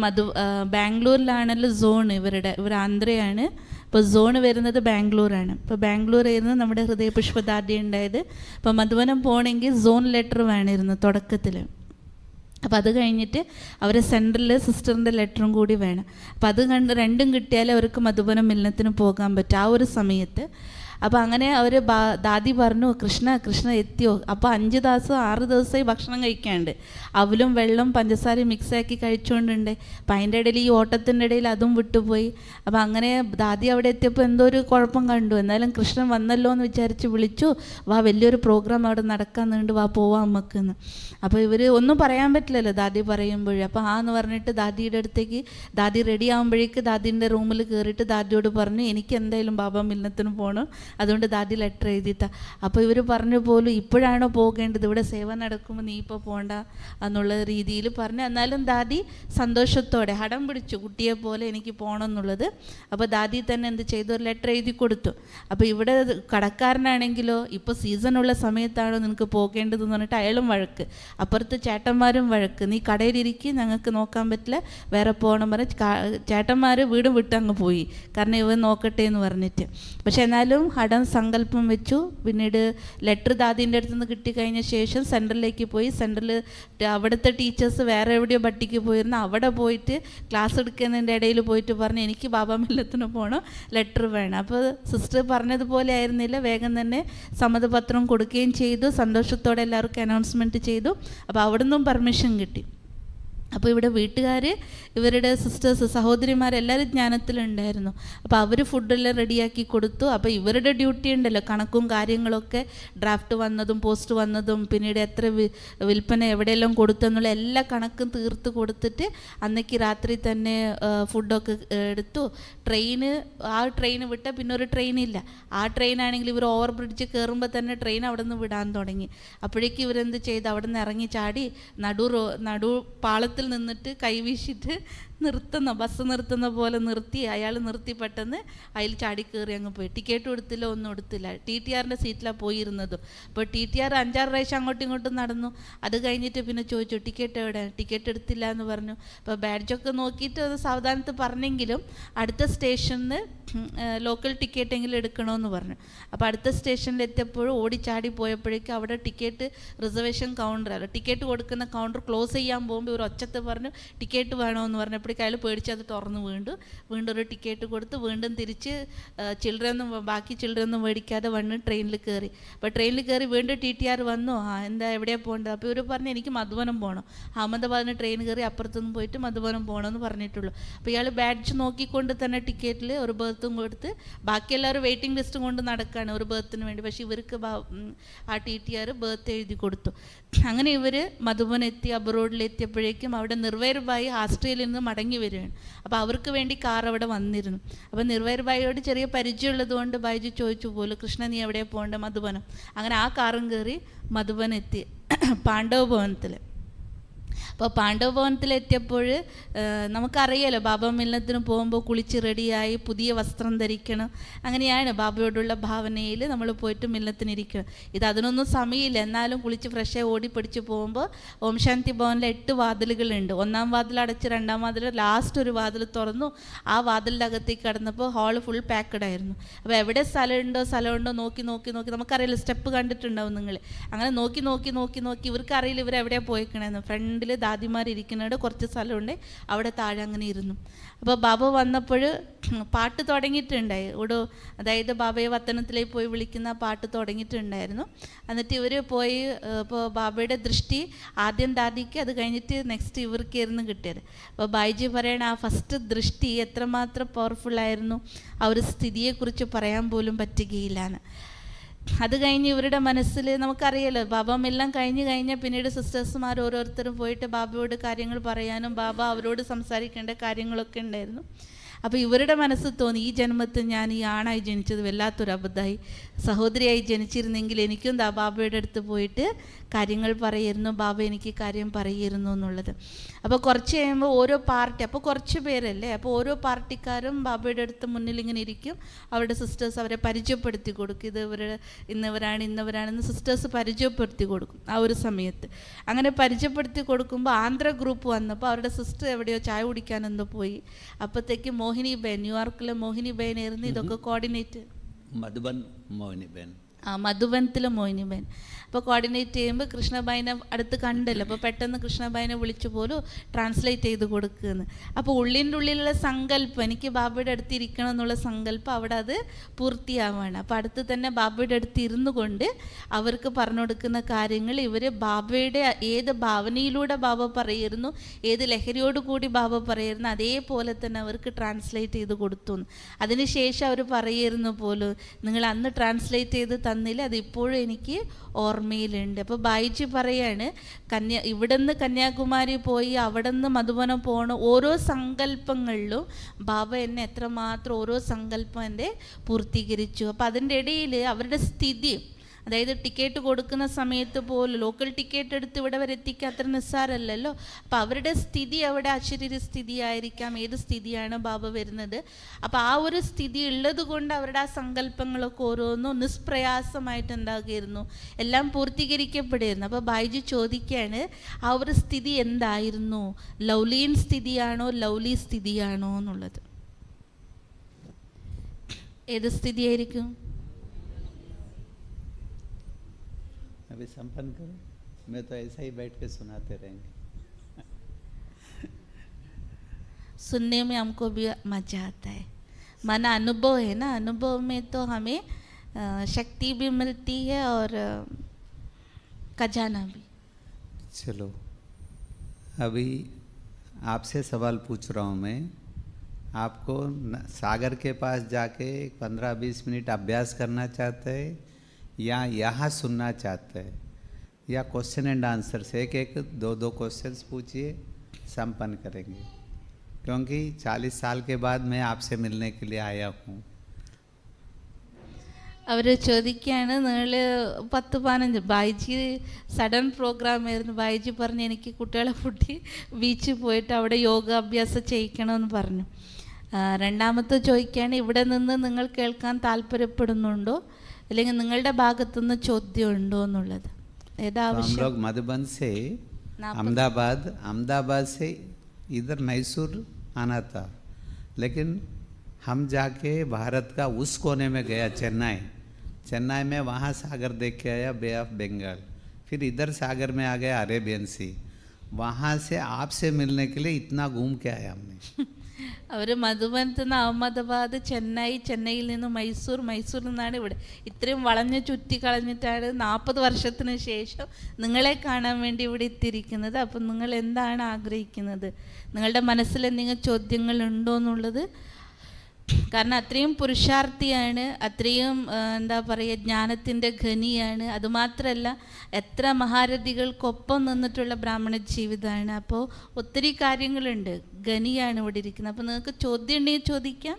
ബാംഗ്ലൂരിലാണല്ലോ സോൺ, ഇവർ ആന്ധ്രയാണ്. അപ്പോൾ സോണ് വരുന്നത് ബാംഗ്ലൂരാണ്. അപ്പോൾ ബാംഗ്ലൂരായിരുന്നു നമ്മുടെ ഹൃദയപുഷ്പദാദ്യ ഉണ്ടായത്. അപ്പോൾ മധുബനം പോകണമെങ്കിൽ സോൺ ലെറ്റർ വേണമായിരുന്നു തുടക്കത്തിൽ. അപ്പോൾ അത് കഴിഞ്ഞിട്ട് അവരെ സെൻട്രലിൽ സിസ്റ്ററിൻ്റെ ലെറ്ററും കൂടി വേണം. അപ്പോൾ അത് രണ്ടും കിട്ടിയാലേ അവർക്ക് മധുബനം മില്ലനത്തിന് പോകാൻ പറ്റും ആ ഒരു സമയത്ത്. അപ്പോൾ അങ്ങനെ അവർ ദാദി പറഞ്ഞു, കൃഷ്ണ എത്തിയോ? അപ്പോൾ 6 ദിവസമായി ഭക്ഷണം കഴിക്കാണ്ട്, അവലും വെള്ളം പഞ്ചസാരയും മിക്സാക്കി കഴിച്ചുകൊണ്ടുണ്ട്. അപ്പം അതിൻ്റെ ഇടയിൽ ഈ ഓട്ടത്തിൻ്റെ ഇടയിൽ അതും വിട്ടുപോയി. അപ്പോൾ അങ്ങനെ ദാദി അവിടെ എത്തിയപ്പോൾ എന്തോ ഒരു കുഴപ്പം കണ്ടു. എന്നാലും കൃഷ്ണൻ വന്നല്ലോ എന്ന് വിചാരിച്ച് വിളിച്ചു, വാ വലിയൊരു പ്രോഗ്രാം അവിടെ നടക്കാന്നുണ്ട്, വാ പോവാം നമുക്കെന്ന്. അപ്പോൾ ഇവർ ഒന്നും പറയാൻ പറ്റില്ലല്ലോ ദാദി പറയുമ്പോഴേ. അപ്പോൾ എന്ന് പറഞ്ഞിട്ട് ദാദിയുടെ അടുത്തേക്ക് ദാദി റെഡി ആകുമ്പോഴേക്ക് ദാദീൻ്റെ റൂമിൽ കയറിയിട്ട് ദാദിയോട് പറഞ്ഞു, എനിക്ക് എന്തായാലും ബാബ മില്ലനത്തിന് പോകണം, അതുകൊണ്ട് ദാദി ലെറ്റർ എഴുതിത്താ. അപ്പോൾ ഇവർ പറഞ്ഞു പോലും ഇപ്പോഴാണോ പോകേണ്ടത്, ഇവിടെ സേവ നടക്കുമ്പോൾ നീ ഇപ്പോൾ പോകണ്ട എന്നുള്ള രീതിയിൽ പറഞ്ഞു. എന്നാലും ദാദി സന്തോഷത്തോടെ ഹടം പിടിച്ചു, കുട്ടിയെ പോലെ എനിക്ക് പോകണം എന്നുള്ളത്. അപ്പോൾ ദാദി തന്നെ എന്ത് ചെയ്തു, ഒരു ലെറ്റർ എഴുതി കൊടുത്തു. അപ്പോൾ ഇവിടെ കടക്കാരനാണെങ്കിലോ ഇപ്പോൾ സീസണുള്ള സമയത്താണോ നിനക്ക് പോകേണ്ടതെന്ന് പറഞ്ഞിട്ട് അയാളും വഴക്ക്, അപ്പുറത്ത് ചേട്ടന്മാരും വഴക്ക്, നീ കടയിലിരിക്കും ഞങ്ങൾക്ക് നോക്കാൻ പറ്റില്ല, വേറെ പോകണം പറഞ്ഞ് ചേട്ടന്മാർ വീടും വിട്ട് അങ്ങ് പോയി, കാരണം ഇവൻ നോക്കട്ടെ എന്ന് പറഞ്ഞിട്ട്. പക്ഷെ എന്നാലും ഹടം സങ്കല്പം വെച്ചു. പിന്നീട് ലെറ്റർ ദാദീൻ്റെ അടുത്ത് നിന്ന് കിട്ടിക്കഴിഞ്ഞ ശേഷം സെൻറ്ററിലേക്ക് പോയി. സെൻറ്ററിൽ അവിടുത്തെ ടീച്ചേഴ്സ് വേറെ എവിടെയോ ബട്ടിക്ക് പോയിരുന്നു, അവിടെ പോയിട്ട് ക്ലാസ് എടുക്കുന്നതിൻ്റെ ഇടയിൽ പോയിട്ട് പറഞ്ഞു, എനിക്ക് ബാബ മില്ലത്തിന് പോകണം, ലെറ്റർ വേണം. അപ്പോൾ സിസ്റ്റർ പറഞ്ഞതുപോലെ ആയിരുന്നില്ല, വേഗം തന്നെ സമ്മതപത്രം കൊടുക്കുകയും ചെയ്തു. സന്തോഷത്തോടെ എല്ലാവർക്കും അനൗൺസ്മെൻറ്റ് ചെയ്തു. അപ്പോൾ അവിടെ നിന്നും പെർമിഷൻ കിട്ടി. അപ്പോൾ ഇവിടെ വീട്ടുകാർ, ഇവരുടെ സിസ്റ്റേഴ്സ്, സഹോദരിമാരെല്ലാവരും ജ്ഞാനത്തിലുണ്ടായിരുന്നു. അപ്പോൾ അവർ ഫുഡെല്ലാം റെഡിയാക്കി കൊടുത്തു. അപ്പോൾ ഇവരുടെ ഡ്യൂട്ടി ഉണ്ടല്ലോ, കണക്കും കാര്യങ്ങളൊക്കെ, ഡ്രാഫ്റ്റ് വന്നതും പോസ്റ്റ് വന്നതും പിന്നീട് എത്ര വിൽപ്പന എവിടെയെല്ലാം കൊടുത്തെന്നുള്ള എല്ലാ കണക്കും തീർത്ത് കൊടുത്തിട്ട് അന്നേക്ക് രാത്രി തന്നെ ഫുഡൊക്കെ എടുത്തു. ട്രെയിന് വിട്ട പിന്നെ ഒരു ട്രെയിനില്ല. ആ ട്രെയിനാണെങ്കിൽ ഇവർ ഓവർ ബ്രിഡ്ജ് കയറുമ്പോൾ തന്നെ ട്രെയിൻ അവിടെ നിന്ന് വിടാൻ തുടങ്ങി. അപ്പോഴേക്കും ഇവരെന്ത് ചെയ്ത് അവിടെ നിന്ന് ഇറങ്ങി ചാടി നടു പാളത്തിൽ നിന്നിട്ട് കൈവീശിട്ട് ബസ് നിർത്തുന്ന പോലെ നിർത്തി. അയാൾ നിർത്തി പെട്ടെന്ന് അതിൽ ചാടി കയറി അങ്ങ് പോയി. ടിക്കറ്റ് കൊടുത്തില്ല, ഒന്നും എടുത്തില്ല. TTRൻ്റെ സീറ്റിലാണ് പോയിരുന്നതും. അപ്പോൾ TTR 5-6 പ്രാവശ്യം അങ്ങോട്ടും ഇങ്ങോട്ടും നടന്നു. അത് കഴിഞ്ഞിട്ട് പിന്നെ ചോദിച്ചു, ടിക്കറ്റ് എവിടെ? ടിക്കറ്റ് എടുത്തില്ല എന്ന് പറഞ്ഞു. അപ്പോൾ ബാഡ്ജൊക്കെ നോക്കിയിട്ട് അത് സാവധാനത്ത് പറഞ്ഞെങ്കിലും അടുത്ത സ്റ്റേഷനിൽ ലോക്കൽ ടിക്കറ്റെങ്കിലും എടുക്കണമെന്ന് പറഞ്ഞു. അപ്പോൾ അടുത്ത സ്റ്റേഷനിൽ എത്തിയപ്പോഴും ഓടിച്ചാടി പോയപ്പോഴേക്കും അവിടെ ടിക്കറ്റ് റിസർവേഷൻ കൗണ്ടർ, ടിക്കറ്റ് കൊടുക്കുന്ന കൗണ്ടർ ക്ലോസ് ചെയ്യാൻ പോകുമ്പോൾ ഒരു ഒച്ചത്ത് പറഞ്ഞു ടിക്കറ്റ് വേണമെന്ന് പറഞ്ഞപ്പോൾ അപ്പോഴേക്കും അയാൾ പേടിച്ച് അത് തുറന്ന് വീണ്ടും ഒരു ടിക്കറ്റ് കൊടുത്ത് വീണ്ടും തിരിച്ച് ബാക്കി ചിൽഡ്രനൊന്നും മേടിക്കാതെ വന്ന് ട്രെയിനിൽ കയറി. അപ്പോൾ ട്രെയിനിൽ കയറി വീണ്ടും TTR വന്നു. എന്താ എവിടെയാണ് പോകേണ്ടത്? അപ്പോൾ ഇവർ പറഞ്ഞു എനിക്ക് മധുബനം പോകണം. അഹമ്മദാബാദിന് ട്രെയിൻ കയറി അപ്പുറത്തുനിന്ന് പോയിട്ട് മധുബനം പോകണമെന്ന് പറഞ്ഞിട്ടുള്ളൂ. അപ്പോൾ ഇയാൾ ബാഡ്ജ് നോക്കിക്കൊണ്ട് തന്നെ ടിക്കറ്റിൽ ഒരു ബർത്തും കൊടുത്ത് ബാക്കി എല്ലാവരും വെയിറ്റിംഗ് ലിസ്റ്റും കൊണ്ട് നടക്കുകയാണ് ഒരു ബർത്തിന് വേണ്ടി. പക്ഷേ ഇവർക്ക് ആ TTR ബർത്ത് എഴുതി കൊടുത്തു. അങ്ങനെ ഇവർ മധുബൻ എത്തി. അബ്രോഡിലെത്തിയപ്പോഴേക്കും അവിടെ നിർവൈർബായി ആസ്ട്രേലിയയിൽ നിന്ന് മടങ്ങി വരികയാണ്. അപ്പോൾ അവർക്ക് വേണ്ടി കാർ അവിടെ വന്നിരുന്നു. അപ്പോൾ നിർവൈർബായിയോട് ചെറിയ പരിചയമുള്ളത് കൊണ്ട് ബൈജു ചോദിച്ചു പോലും കൃഷ്ണ നീ എവിടെയാണ് പോകേണ്ടത്? മധുബനം. അങ്ങനെ ആ കാറും കയറി മധുബൻ എത്തി പാണ്ഡവ ഭവനത്തിൽ. അപ്പോൾ പാണ്ഡവ ഭവനത്തിലെത്തിയപ്പോൾ നമുക്കറിയാലോ ബാബ മില്ലത്തിന് പോകുമ്പോൾ കുളിച്ച് റെഡിയായി പുതിയ വസ്ത്രം ധരിക്കണം. അങ്ങനെയാണ് ബാബയോടുള്ള ഭാവനയിൽ നമ്മൾ പോയിട്ട് മില്ലത്തിനിരിക്കണം. ഇത് അതിനൊന്നും സമയമില്ല. എന്നാലും കുളിച്ച് ഫ്രഷായി ഓടിപ്പിടിച്ച് പോകുമ്പോൾ ഓം ശാന്തി ഭവനിൽ 8 വാതിലുകളുണ്ട്. 1-ാം വാതിൽ അടച്ച് 2-ാം വാതിൽ ലാസ്റ്റ് ഒരു വാതിൽ തുറന്നു. ആ വാതിലിൻ്റെ അകത്തേക്ക് കടന്നപ്പോൾ ഹാള് ഫുൾ പാക്കഡ് ആയിരുന്നു. അപ്പോൾ എവിടെ സ്ഥലമുണ്ടോ നോക്കി നമുക്കറിയില്ല. സ്റ്റെപ്പ് കണ്ടിട്ടുണ്ടാവും നിങ്ങൾ. അങ്ങനെ നോക്കി ഇവർക്കറിയില്ല ഇവരെവിടെയാണ് പോയിക്കണേന്ന്. ഫ്രണ്ടിൽ ദാദിമാരിയ്ക്കുന്നുണ്ട്, കുറച്ച് സ്ഥലമുണ്ട്, അവിടെ താഴെ അങ്ങനെ ഇരുന്നു. അപ്പോൾ ബാബ വന്നപ്പോൾ പാട്ട് തുടങ്ങിയിട്ടുണ്ടായി. അതായത് ബാബയെ വത്തനത്തിലേക്ക് പോയി വിളിക്കുന്ന പാട്ട് തുടങ്ങിയിട്ടുണ്ടായിരുന്നു. എന്നിട്ട് ഇവർ പോയി. അപ്പോൾ ബാബയുടെ ദൃഷ്ടി ആദ്യം ദാദിക്ക്, അത് കഴിഞ്ഞിട്ട് നെക്സ്റ്റ് ഇവർക്കായിരുന്നു കിട്ടിയത്. അപ്പോൾ ബായിജി പറയണ ആ ഫസ്റ്റ് ദൃഷ്ടി എത്രമാത്രം പവർഫുള്ളായിരുന്നു, ആ ഒരു സ്ഥിതിയെക്കുറിച്ച് പറയാൻ പോലും പറ്റുകയില്ലാന്ന്. അത് കഴിഞ്ഞ് ഇവരുടെ മനസ്സിൽ നമുക്കറിയാലോ ബാബമെല്ലാം കഴിഞ്ഞാൽ പിന്നീട് സിസ്റ്റേഴ്സുമാർ ഓരോരുത്തരും പോയിട്ട് ബാബയോട് കാര്യങ്ങൾ പറയാനും ബാബ അവരോട് സംസാരിക്കേണ്ട കാര്യങ്ങളൊക്കെ ഉണ്ടായിരുന്നു. അപ്പോൾ ഇവരുടെ മനസ്സിൽ തോന്നി ഈ ജന്മത്തിൽ ഞാൻ ഈ ആണായി ജനിച്ചത് വല്ലാത്തൊരു അബദ്ധമായി. സഹോദരിയായി ജനിച്ചിരുന്നെങ്കിൽ എനിക്കും ബാബയുടെ അടുത്ത് പോയിട്ട് കാര്യങ്ങൾ പറയായിരുന്നു, ബാബ എനിക്ക് കാര്യം പറയായിരുന്നു എന്നുള്ളത്. അപ്പോൾ കുറച്ച് കഴിയുമ്പോൾ ഓരോ പാർട്ടി, അപ്പോൾ കുറച്ച് പേരല്ലേ, അപ്പോൾ ഓരോ പാർട്ടിക്കാരും ബാബയുടെ അടുത്ത് മുന്നിൽ ഇങ്ങനെ ഇരിക്കും. അവരുടെ സിസ്റ്റേഴ്സ് അവരെ പരിചയപ്പെടുത്തി കൊടുക്കും. ഇത് ഇന്നവരാണെന്ന് സിസ്റ്റേഴ്സ് പരിചയപ്പെടുത്തി കൊടുക്കും ആ ഒരു സമയത്ത്. അങ്ങനെ പരിചയപ്പെടുത്തി കൊടുക്കുമ്പോൾ ആന്ധ്ര ഗ്രൂപ്പ് വന്നപ്പോൾ അവരുടെ സിസ്റ്റർ എവിടെയോ ചായ കുടിക്കാനെന്തോ പോയി. അപ്പോഴത്തേക്ക് മോഹിനി ബേൻ, ന്യൂയോർക്കിലെ മോഹിനി ബേനായിരുന്നു ഇതൊക്കെ കോർഡിനേറ്റ്. മധുബനത്തിലെ മോഹിനി ബേൻ. അപ്പോൾ കോർഡിനേറ്റ് ചെയ്യുമ്പോൾ കൃഷ്ണബായിനെ അടുത്ത് കണ്ടല്ലോ. അപ്പോൾ പെട്ടെന്ന് കൃഷ്ണബായിനെ വിളിച്ചു പോലും ട്രാൻസ്ലേറ്റ് ചെയ്ത് കൊടുക്കുകയെന്ന്. അപ്പോൾ ഉള്ളിലുള്ള സങ്കല്പം, എനിക്ക് ബാബയുടെ അടുത്ത് ഇരിക്കണം എന്നുള്ള സങ്കല്പം അവിടെ അത് പൂർത്തിയാവുകയാണ്. അപ്പോൾ അടുത്ത് തന്നെ ബാബയുടെ അടുത്ത് ഇരുന്നു കൊണ്ട് അവർക്ക് പറഞ്ഞു കൊടുക്കുന്ന കാര്യങ്ങൾ ഇവർ ബാബയുടെ ഏത് ഭാവനയിലൂടെ ബാബ പറയുന്നു, ഏത് ലഹരിയോട് കൂടി ബാബ പറയുന്നു, അതേപോലെ തന്നെ അവർക്ക് ട്രാൻസ്ലേറ്റ് ചെയ്ത് കൊടുത്തു. അതിനുശേഷം അവർ പറയുന്നു പോലും നിങ്ങൾ അന്ന് ട്രാൻസ്ലേറ്റ് ചെയ്ത് തന്നില്ല, അതിപ്പോഴും എനിക്ക് ഓർമ്മയിലുണ്ട്. അപ്പോൾ ബായിജി പറയാണ് ഇവിടുന്ന് കന്യാകുമാരി പോയി അവിടെ നിന്ന് മധുബനം പോകണ ഓരോ സങ്കല്പങ്ങളിലും ബാബ എന്നെ എത്രമാത്രം ഓരോ സങ്കല്പം എൻ്റെ പൂർത്തീകരിച്ചു. അപ്പോൾ അതിൻ്റെ ഇടയിൽ അവരുടെ സ്ഥിതി, അതായത് ടിക്കറ്റ് കൊടുക്കുന്ന സമയത്ത് പോലും ലോക്കൽ ടിക്കറ്റ് എടുത്ത് ഇവിടെ വരെ എത്തിക്കുക അത്ര നിസ്സാരമല്ലല്ലോ. അപ്പോൾ അവരുടെ സ്ഥിതി അവിടെ അശരീര സ്ഥിതിയായിരിക്കാം, ഏത് സ്ഥിതിയാണ് ബാബ വരുന്നത്. അപ്പോൾ ആ ഒരു സ്ഥിതി ഉള്ളത് കൊണ്ട് അവരുടെ ആ സങ്കല്പങ്ങളൊക്കെ ഓരോന്നും നിഷ്പ്രയാസമായിട്ട് ഉണ്ടാകുമായിരുന്നു, എല്ലാം പൂർത്തീകരിക്കപ്പെടുമായിരുന്നു. അപ്പോൾ ബായിജി ചോദിക്കുകയാണ് ആ ഒരു സ്ഥിതി എന്തായിരുന്നു, ലൗലീൻ സ്ഥിതിയാണോ ലൗലി സ്ഥിതിയാണോ എന്നുള്ളത്. ഏത് സ്ഥിതിയായിരിക്കും? अभी संपन्न करो, मैं तो ऐसा ही बैठ के सुनाते रहेंगे. सुनने में हमको भी मजा आता है, माना अनुभव है ना, अनुभव में तो हमें शक्ति भी मिलती है और खजाना भी. चलो अभी आपसे सवाल पूछ रहा हूँ मैं. आपको सागर के पास जाके 15-20 मिनट अभ्यास करना चाहते हैं या यहाँ सुनना चाहते हैं, या क्वेश्चन एंड आंसर से एक 2 क्वेश्चंस पूछिए, संपन्न करेंगे. क्योंकि 40 साल के बाद मैं आपसे मिलने के लिए आया हूँ. അവർ ചോദിക്കുകയാണ്, നിങ്ങൾ 10-15 ബായിജി സഡൻ പ്രോഗ്രാം ആയിരുന്നു. ബായിജി പറഞ്ഞു എനിക്ക് കുട്ടികളെ കൂട്ടി ബീച്ചിൽ പോയിട്ട് അവിടെ യോഗ അഭ്യാസം ചെയ്യിക്കണമെന്ന് പറഞ്ഞു. രണ്ടാമത്തെ ചോദിക്കുകയാണ്, ഇവിടെ നിന്ന് നിങ്ങൾ കേൾക്കാൻ താല്പര്യപ്പെടുന്നുണ്ടോ അല്ലെങ്കിൽ നിങ്ങളുടെ ഭാഗത്തുനിന്ന് ചോദ്യം ഉണ്ടോ എന്നുള്ളത്. हम लोग मधुबन से अहमदाबाद से इधर मैसूर आना था, लेकिन हम जाके भारत का उस कोने में गया, चेन्नई में वहाँ सागर देख के आया, बे ऑफ बंगाल. फिर इधर सागर में आ गया अरेबियन सी. वहाँ से आपसे मिलने के लिए इतना घूम के आए हमने. അവർ മധുബനത്ത് നിന്ന് അഹമ്മദാബാദ്, ചെന്നൈ, ചെന്നൈയിൽ നിന്ന് മൈസൂർ, മൈസൂരിൽ നിന്നാണ് ഇവിടെ. ഇത്രയും വളഞ്ഞ് ചുറ്റി കളഞ്ഞിട്ടാണ് 40 വർഷത്തിന് ശേഷം നിങ്ങളെ കാണാൻ വേണ്ടി ഇവിടെ എത്തിയിരിക്കുന്നത്. അപ്പം നിങ്ങൾ എന്താണ് ആഗ്രഹിക്കുന്നത്? നിങ്ങളുടെ മനസ്സിൽ എന്തെങ്കിലും ചോദ്യങ്ങൾ ഉണ്ടോ എന്നുള്ളത്. കാരണം അത്രയും പുരുഷാർത്ഥിയാണ്, അത്രയും എന്താ പറയുക, ജ്ഞാനത്തിൻ്റെ ഖനിയാണ്. അതുമാത്രമല്ല എത്ര മഹാരഥികൾക്കൊപ്പം നിന്നിട്ടുള്ള ബ്രാഹ്മണ ജീവിതമാണ്. അപ്പോൾ ഒത്തിരി കാര്യങ്ങളുണ്ട്. ഖനിയാണ് ഇവിടെ ഇരിക്കുന്നത്. അപ്പോൾ നിങ്ങൾക്ക് ചോദ്യം ഉണ്ടെങ്കിൽ ചോദിക്കാം,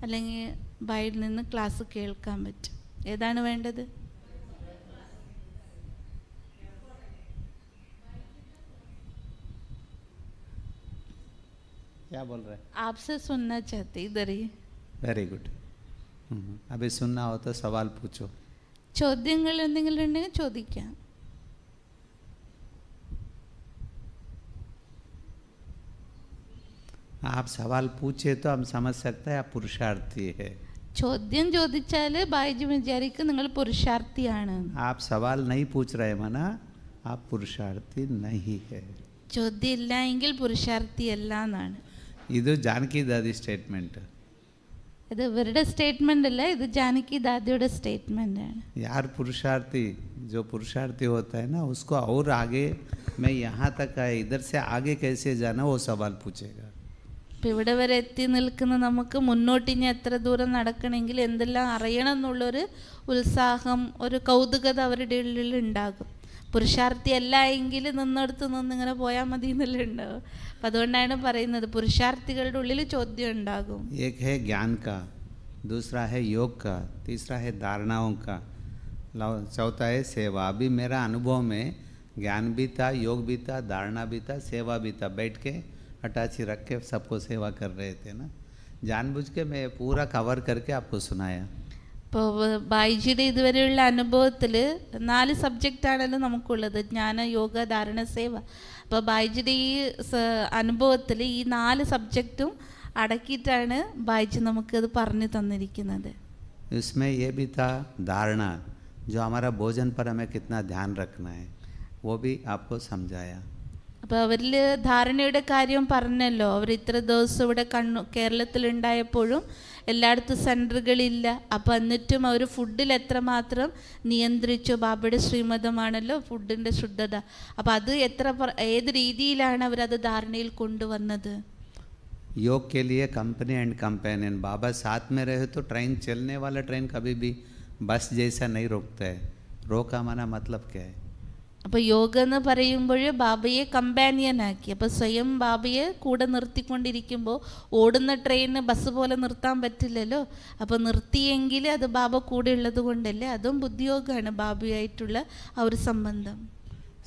അല്ലെങ്കിൽ ബൈയിൽ നിന്ന് ക്ലാസ് കേൾക്കാൻ പറ്റും. ഏതാണ് വേണ്ടത്? क्या बोल रहे हैं? आपसे सुनना चाहते, इधर ही. Very good. अभी सुनना हो तो सवाल पूछो. ചോദ്യങ്ങൾ എന്തെങ്കിലും ഉണ്ടെങ്കിൽ ചോദിക്കാം. आप सवाल पूछे तो हम समझ सकते हैं आप पुरुषार्थी है. ചോദ്യം ചോദിച്ചാൽ ബായിജി വിചാരിക്കും നിങ്ങൾ പുരുഷാർത്ഥിയാണ്. आप सवाल नहीं पूछ रहे मना आप पुरुषार्थी नहीं है. ചോദ്യം ഇല്ല എങ്കിൽ പുരുഷാർത്ഥി അല്ല എന്നാണ്. ഇത് ജാനകി ദാദി സ്റ്റേറ്റ്മെന്റ്. ഇത് ഇവരുടെ സ്റ്റേറ്റ്മെന്റ് അല്ല, ഇത് ജാനകി ദാദിയുടെ സ്റ്റേറ്റ്മെന്റ് ആണ്. यार पुरुषार्थी जो पुरुषार्थी होता है ना उसको और आगे मैं यहाँ तक आया इधर से आगे कैसे जाना वो सवाल पूछेगा. ഇപ്പം ഇവിടെ വരെ എത്തി നിൽക്കുന്ന നമുക്ക് മുന്നോട്ട് ഇനി എത്ര ദൂരം നടക്കണമെങ്കിൽ എന്തെല്ലാം അറിയണം എന്നുള്ളൊരു ഉത്സാഹം, ഒരു കൗതുകത അവരുടെ ഉള്ളിൽ ഉണ്ടാകും. പുരുഷാർത്ഥി അല്ല എങ്കിൽ നിന്നെടുത്ത് നിന്നിങ്ങനെ പോയാൽ മതി എന്നല്ലേ ഉണ്ടാവും. അപ്പം അതുകൊണ്ടാണ് പറയുന്നത് പുരുഷാർത്ഥികളുടെ ഉള്ളിൽ ചോദ്യം ഉണ്ടാകും. एक है ज्ञान का, दूसरा है योग का, तीसरा है धारणाओं का, चौथा है सेवा. अभी मेरा अनुभव में ज्ञान भी था, योग भी था, धारणा भी था, सेवा भी था. बैठ के अटाची रख के सबको सेवा कर रहे थे ना. जानबूझ के मैं पूरा कवर करके आपको सुनाया. ഇപ്പോൾ ബായിജിയുടെ ഇതുവരെയുള്ള അനുഭവത്തിൽ 4 സബ്ജക്റ്റാണല്ലോ നമുക്കുള്ളത്: ജ്ഞാന, യോഗ, ധാരണ, സേവ. അപ്പോൾ ബായിജിയുടെ ഈ അനുഭവത്തിൽ ഈ 4 സബ്ജക്റ്റും അടക്കിയിട്ടാണ് ബായിജി നമുക്കത് പറഞ്ഞു തന്നിരിക്കുന്നത്. इसमें ये भी था धारणा, जो हमारा भोजन पर हमें कितना ध्यान रखना है वो भी आपको समझाया. അപ്പോൾ അവരിൽ ധാരണയുടെ കാര്യം പറഞ്ഞല്ലോ. അവർ ഇത്ര ദിവസം ഇവിടെ കേരളത്തിലുണ്ടായപ്പോഴും എല്ലായിടത്തും സെൻറ്ററുകളില്ല. അപ്പോൾ എന്നിട്ടും അവർ ഫുഡിൽ എത്രമാത്രം നിയന്ത്രിച്ചു. ബാബയുടെ ശ്രീമതമാണല്ലോ ഫുഡിൻ്റെ ശുദ്ധത. അപ്പോൾ അത് ഏത് രീതിയിലാണ് അവരത് ധാരണയിൽ കൊണ്ടുവന്നത്? योग के लिए कंपनी एंड कंपेनियन. बाबा साथ में रहे तो ट्रेन चलने वाला ट्रेन कभी भी बस जैसा नहीं रोकता है. रोका माना मतलब क्या है? അപ്പോൾ യോഗ എന്ന് പറയുമ്പോൾ ബാബയെ കമ്പാനിയനാക്കി. അപ്പോൾ സ്വയം ബാബയെ കൂടെ നിർത്തിക്കൊണ്ടിരിക്കുമ്പോൾ ഓടുന്ന ട്രെയിന് ബസ് പോലെ നിർത്താൻ പറ്റില്ലല്ലോ. അപ്പോൾ നിർത്തിയെങ്കിൽ അത് ബാബ കൂടെ ഉള്ളത് കൊണ്ടല്ലേ. അതും ബുദ്ധിയോഗമാണ് ബാബയായിട്ടുള്ള ആ ഒരു സംബന്ധം.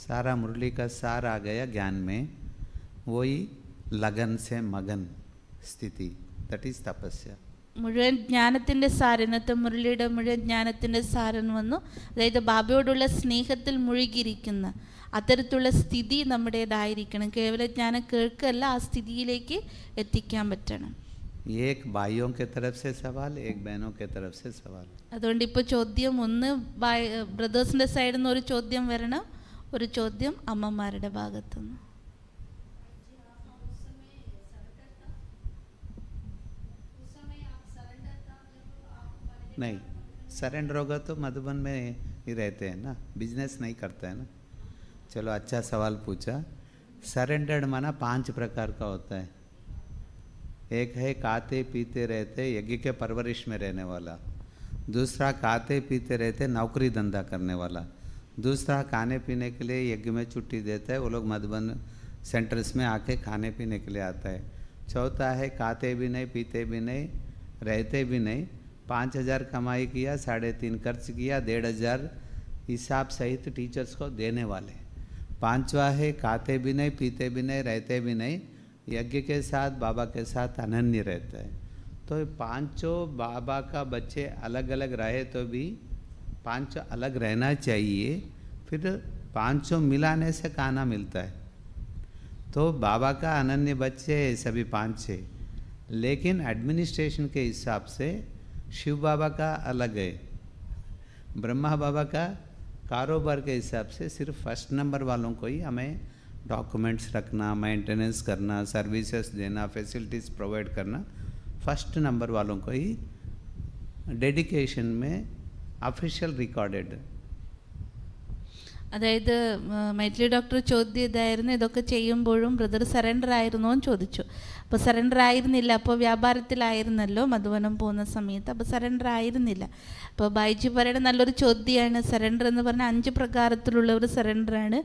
सारा मुरली का सार आ गया ज्ञान में. वही लगन से मगन स्थिति, दैट इज तपस्या. മുഴുവൻ ജ്ഞാനത്തിൻ്റെ സാരം, ഇന്നത്തെ മുരളിയുടെ മുഴുവൻ ജ്ഞാനത്തിൻ്റെ സാരം വന്നു. അതായത് ബാബയോടുള്ള സ്നേഹത്തിൽ മുഴുകിയിരിക്കുന്ന അത്തരത്തിലുള്ള സ്ഥിതി നമ്മുടേതായിരിക്കണം. കേവല ജ്ഞാനം കേൾക്കല്ല, ആ സ്ഥിതിയിലേക്ക് എത്തിക്കാൻ പറ്റണം. एक भाइयों के तरफ से सवाल, एक बहनों के तरफ से सवाल. അതുകൊണ്ട് ഇപ്പോൾ ചോദ്യം ഒന്ന് ബ്രദേഴ്സിൻ്റെ സൈഡിൽ നിന്ന് ഒരു ചോദ്യം വരണം, ഒരു ചോദ്യം അമ്മമാരുടെ ഭാഗത്തുനിന്ന്. नहीं, सरेंडर होगा तो मधुबन में ही रहते हैं ना, बिजनेस नहीं करते हैं ना. चलो अच्छा सवाल पूछा. सरेंडर्ड माना 5 प्रकार का होता है. एक है खाते पीते रहते यज्ञ के परवरिश में रहने वाला. दूसरा खाते पीते रहते नौकरी धंधा करने वाला. दूसरा खाने पीने के लिए यज्ञ में छुट्टी देता है, वो लोग मधुबन सेंटर्स में आके खाने पीने के लिए आता है. चौथा है खाते भी नहीं, पीते भी नहीं, रहते भी नहीं, 5,000 कमाई किया, 3.5 खर्च किया, 1,500 हिसाब सहित टीचर्स को देने वाले. 5वां है खाते भी नहीं, पीते भी नहीं, रहते भी नहीं, यज्ञ के साथ बाबा के साथ अनन्य रहता है. तो 5 बाबा का बच्चे अलग अलग रहे तो भी 5 अलग रहना चाहिए. फिर 5 मिलाने से खाना मिलता है. तो बाबा का अनन्य बच्चे सभी 5 है, लेकिन एडमिनिस्ट्रेशन के हिसाब से शिव बाबा का अलग है, ब्रह्मा बाबा का कारोबार के हिसाब से सिर्फ फर्स्ट नंबर वालों को ही हमें डॉक्यूमेंट्स रखना, मेंटेनेंस करना, सर्विसेज देना, फैसिलिटीज़ प्रोवाइड करना, फर्स्ट नंबर वालों को ही डेडिकेशन में ऑफिशियल रिकॉर्डेड. അതായത് മൈത്ലി ഡോക്ടർ ചോദ്യം ഇതായിരുന്നു, ഇതൊക്കെ ചെയ്യുമ്പോഴും ബ്രദർ സറണ്ടർ ആയിരുന്നോ എന്ന് ചോദിച്ചു. അപ്പോൾ സറണ്ടർ ആയിരുന്നില്ല. അപ്പോൾ വ്യാപാരത്തിലായിരുന്നല്ലോ മധുവനം പോകുന്ന സമയത്ത്, അപ്പോൾ സറണ്ടർ ആയിരുന്നില്ല. അപ്പോൾ ബൈജി പറയുടെ നല്ലൊരു ചോദ്യമാണ്. സറണ്ടർ എന്ന് പറഞ്ഞാൽ 5 പ്രകാരത്തിലുള്ള ഒരു സറണ്ടറാണ്.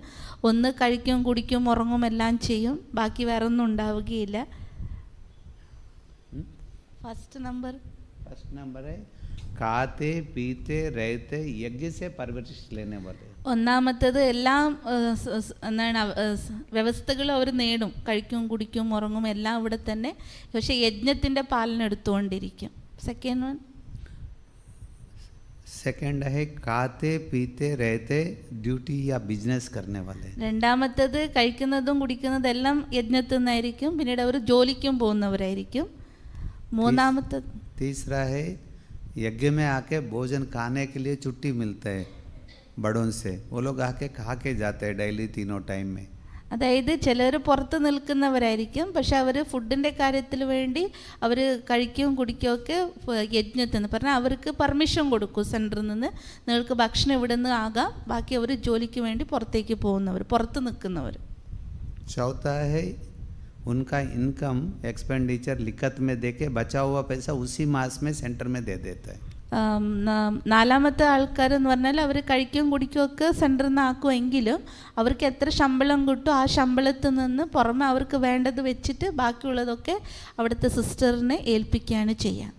ഒന്ന് കഴിക്കും, കുടിക്കും, ഉറങ്ങും, എല്ലാം ചെയ്യും, ബാക്കി വേറെ ഒന്നും ഉണ്ടാവുകയില്ല. ഫസ്റ്റ് നമ്പർ है खाते पीते रहते यज्ञ से परवरिश लेने वाले. ഒന്നാമത്തേത് എല്ലാം എന്താണ് വ്യവസ്ഥകളും അവർ നേടും, കഴിക്കും, കുടിക്കും, ഉറങ്ങും, എല്ലാം ഇവിടെ തന്നെ, പക്ഷെ യജ്ഞത്തിൻ്റെ പാലനം എടുത്തുകൊണ്ടിരിക്കും. सेकंड है खाते पीते रहते ड्यूटी या बिजनेस करने वाले. രണ്ടാമത്തേത് കഴിക്കുന്നതും കുടിക്കുന്നതും എല്ലാം യജ്ഞത്തിൽ നിന്നായിരിക്കും, പിന്നീട് അവർ ജോലിക്കും പോകുന്നവരായിരിക്കും. മൂന്നാമത്തേത് तीसरा है यज्ञ में आके भोजन खाने के लिए छुट्टी मिलता है बड़ों से, वो लोग आके खा के जाते हैं डेली 3 टाइम में. അതായത് ചിലർ പുറത്ത് നിൽക്കുന്നവരായിരിക്കും, പക്ഷെ അവർ ഫുഡിൻ്റെ കാര്യത്തിൽ വേണ്ടി അവർ കഴിക്കുകയും കുടിക്കുകയൊക്കെ യജ്ഞത്തിൽ നിന്ന് പറഞ്ഞാൽ അവർക്ക് പെർമിഷൻ കൊടുക്കും സെൻറ്ററിൽ നിന്ന്, നിങ്ങൾക്ക് ഭക്ഷണം ഇവിടെ നിന്ന് ആകാം, ബാക്കി അവർ ജോലിക്ക് വേണ്ടി പുറത്തേക്ക് പോകുന്നവർ, പുറത്ത് നിൽക്കുന്നവർ. चौथा है उनका इनकम एक्सपेंडिचर लिखत में देके बचा हुआ पैसा उसी मास में सेंटर में दे देता है. നാലാമത്തെ ആൾക്കാരെന്ന് പറഞ്ഞാൽ അവർ കഴിക്കുകയും കുടിക്കുകയൊക്കെ സെൻറ്ററിൽ നിന്ന് ആക്കുമെങ്കിലും അവർക്ക് എത്ര ശമ്പളം കിട്ടും ആ ശമ്പളത്തിൽ നിന്ന് പുറമെ അവർക്ക് വേണ്ടത് വെച്ചിട്ട് ബാക്കിയുള്ളതൊക്കെ അവിടുത്തെ സിസ്റ്ററിനെ ഏൽപ്പിക്കുകയാണ് ചെയ്യുക.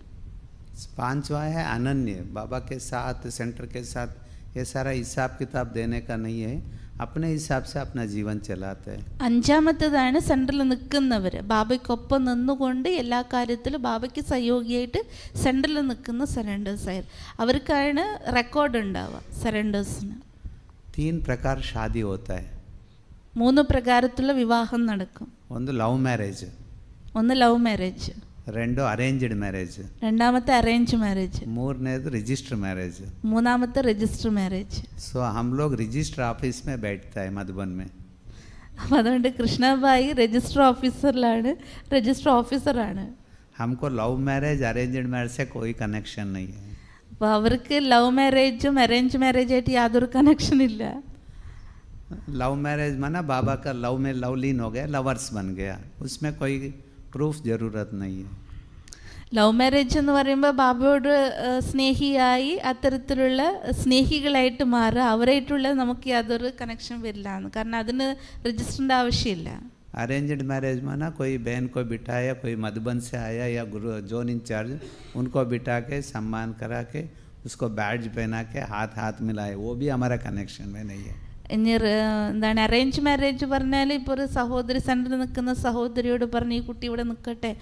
पांचवा है अनन्य, बाबा के साथ सेंटर के साथ ये सारा हिसाब किताब देने का नहीं है, अपने हिसाब से अपना जीवन चलाते हैं. അഞ്ചാമത്തേതാണ് സെൻറ്ററിൽ നിൽക്കുന്നവർ, ബാബയ്ക്കൊപ്പം നിന്നുകൊണ്ട് എല്ലാ കാര്യത്തിലും ബാബയ്ക്ക് സഹയോഗിയായിട്ട് സെൻറ്ററിൽ നിൽക്കുന്ന സറണ്ടേഴ്സ് അവർക്കാണ് റെക്കോർഡ് ഉണ്ടാവുക. സറണ്ടേഴ്സിന് 3 प्रकार शादी होता है. 3 പ്രകാരത്തിലുള്ള വിവാഹം നടക്കും. ಒಂದು ಲವ್ ಮ್ಯಾರೇಜ್, ഒന്ന് ലവ് മാരേജ്, 2 ಅರೇಂಜ್ಡ್ ಮ್ಯಾರೇಜ್, രണ്ടാമത്തെ അറേഞ്ച് മാരേജ്, 3ನೇದು रजिस्टर मैरिज. മൂന്നാമത്തെ രജിസ്റ്റർ മാരേജ്. सो हम लोग रजिस्टर ऑफिस में बैठता है मधुबन में. അപ്പം അതുകൊണ്ട് കൃഷ്ണഭായി രജിസ്റ്റർ ഓഫീസറിലാണ്, രജിസ്റ്റർ ഓഫീസറാണ്. हमको लव मैरिज अरेंज्ड मैरिज से कोई कनेक्शन नहीं है. അപ്പോൾ അവർക്ക് ലവ് മാരേജും അറേഞ്ച് മാരേജായിട്ട് യാതൊരു കണക്ഷൻ ഇല്ല. लव मैरिज माना बाबा का लव में लव लीन हो गया, लवर्स बन गया, उसमें कोई प्रूफ ज़रूरत नहीं है. ലവ് മാരേജ് എന്ന് പറയുമ്പോൾ ബാബയോട് സ്നേഹിയായി അത്തരത്തിലുള്ള സ്നേഹികളായിട്ട് മാറുക, അവരായിട്ടുള്ള നമുക്ക് യാതൊരു കണക്ഷൻ വരില്ല എന്ന്, കാരണം അതിന് രജിസ്റ്ററിൻ്റെ ആവശ്യമില്ല. अरेंज्ड मैरिज माना कोई बहन को बिठाया, कोई मधुबन से आया या गुरु जोन इंचार्ज, उनको बिठा के सम्मान करा के उसको बैज पहना के हाथ हाथ मिलाए, वो भी हमारा कनेक्शन में नहीं है. ഇനി എന്താണ് അറേഞ്ച് മാരേജ് പറഞ്ഞാൽ ഇപ്പോൾ ഒരു സഹോദരി സെൻറ്ററിൽ നിൽക്കുന്ന സഹോദരിയോട് പറഞ്ഞ് ഈ കുട്ടി ഇവിടെ നിൽക്കട്ടെ,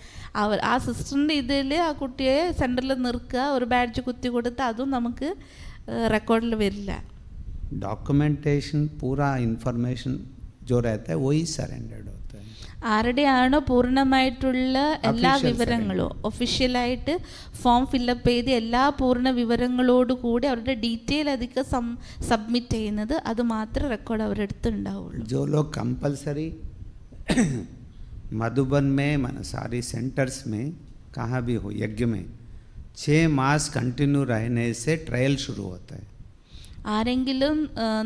ആ സിസ്റ്ററിൻ്റെ ഇതിൽ ആ കുട്ടിയെ സെൻറ്ററിൽ നിർക്കുക, ഒരു ബാഡ്ജ് കുത്തി കൊടുത്ത്, അതും നമുക്ക് റെക്കോർഡിൽ വരില്ല. डॉक्यूमेंटेशन पूरा इंफॉर्मेशन जो रहता है वही सरेंडर्ड होता है. ആരുടെയാണോ പൂർണ്ണമായിട്ടുള്ള എല്ലാ വിവരങ്ങളും ഒഫീഷ്യലായിട്ട് ഫോം ഫില്ലപ്പ് ചെയ്ത് എല്ലാ പൂർണ്ണ വിവരങ്ങളോടുകൂടി അവരുടെ ഡീറ്റെയിൽ അധികം സബ്മിറ്റ് ചെയ്യുന്നത്, അത് മാത്രമേ റെക്കോർഡ് അവരുടെ അടുത്ത് ഉണ്ടാവുള്ളൂ. जो लोग कंपलसरी मधुबन में मन सारी सेंटर्स में कहाँ भी हो यज्ञ में 6 मास कंटिन्यू रहने से ट्रायल शुरू होता है. ആരെങ്കിലും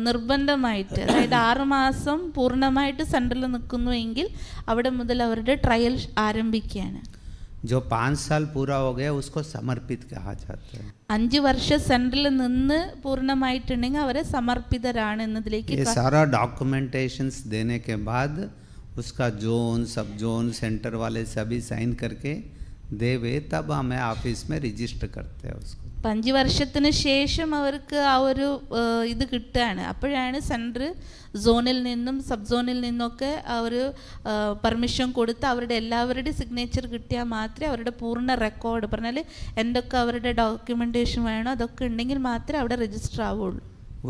നിർബന്ധമായിട്ട്, അതായത് 6 മാസം പൂർണ്ണമായിട്ട് സെൻറ്ററിൽ നിൽക്കുന്നുവെങ്കിൽ അവിടെ മുതൽ അവരുടെ ട്രയൽ ആരംഭിക്കുകയാണ്. जो 5 साल पूरा हो गया उसको समर्पित कहा जाता है. 5 വർഷം സെൻറ്ററിൽ നിന്ന് പൂർണ്ണമായിട്ടുണ്ടെങ്കിൽ അവരെ സമർപ്പിതരാണ് എന്നതിലേക്ക്. ये सारा डॉक्यूमेंटेशंस देने के बाद उसका जोन, सब जोन, सेंटर वाले सभी साइन करके देवे, तब हमें ऑफिस में रजिस्टर करते हैं उसको. 5 വർഷത്തിന് ശേഷം അവർക്ക് ആ ഒരു ഇത് കിട്ടുകയാണ്. അപ്പോഴാണ് സെൻറ്റർ സോണിൽ നിന്നും സബ് സോണിൽ നിന്നൊക്കെ ആ ഒരു പെർമിഷൻ കൊടുത്ത് അവരുടെ എല്ലാവരുടെയും സിഗ്നേച്ചർ കിട്ടിയാൽ മാത്രമേ അവരുടെ പൂർണ്ണ റെക്കോർഡ് പറഞ്ഞാൽ എന്തൊക്കെ അവരുടെ ഡോക്യുമെൻറ്റേഷൻ വേണോ അതൊക്കെ ഉണ്ടെങ്കിൽ മാത്രമേ അവിടെ രജിസ്റ്റർ ആവുള്ളൂ.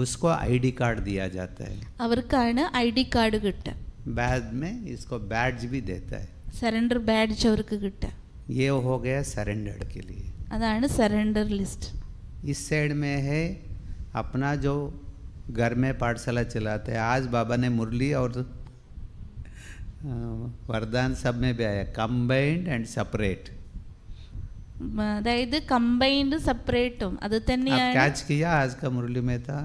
उसको आईडी कार्ड दिया जाता है. അവർക്കാണ് ID കാർഡ് കിട്ടുക. बाद में इसको बैज भी देता है. സറണ്ടർ ബാഡ്ജ് അവർക്ക് കിട്ടുക. ये हो गया सरेंडर्ड के लिए. അതാണ് സറണ്ടർ ലിസ്റ്റ്. इस साइड में है अपना जो घर में पाठशाला चलाते हैं. आज बाबा ने मुरली और वरदान सब में भी आया, कंबाइंड एंड सेपरेट। അതായത് കമ്പൈൻഡ് സെപ്പറേറ്റും അത് आप തന്നെയാണ്. कैच किया आज का मुरली में था?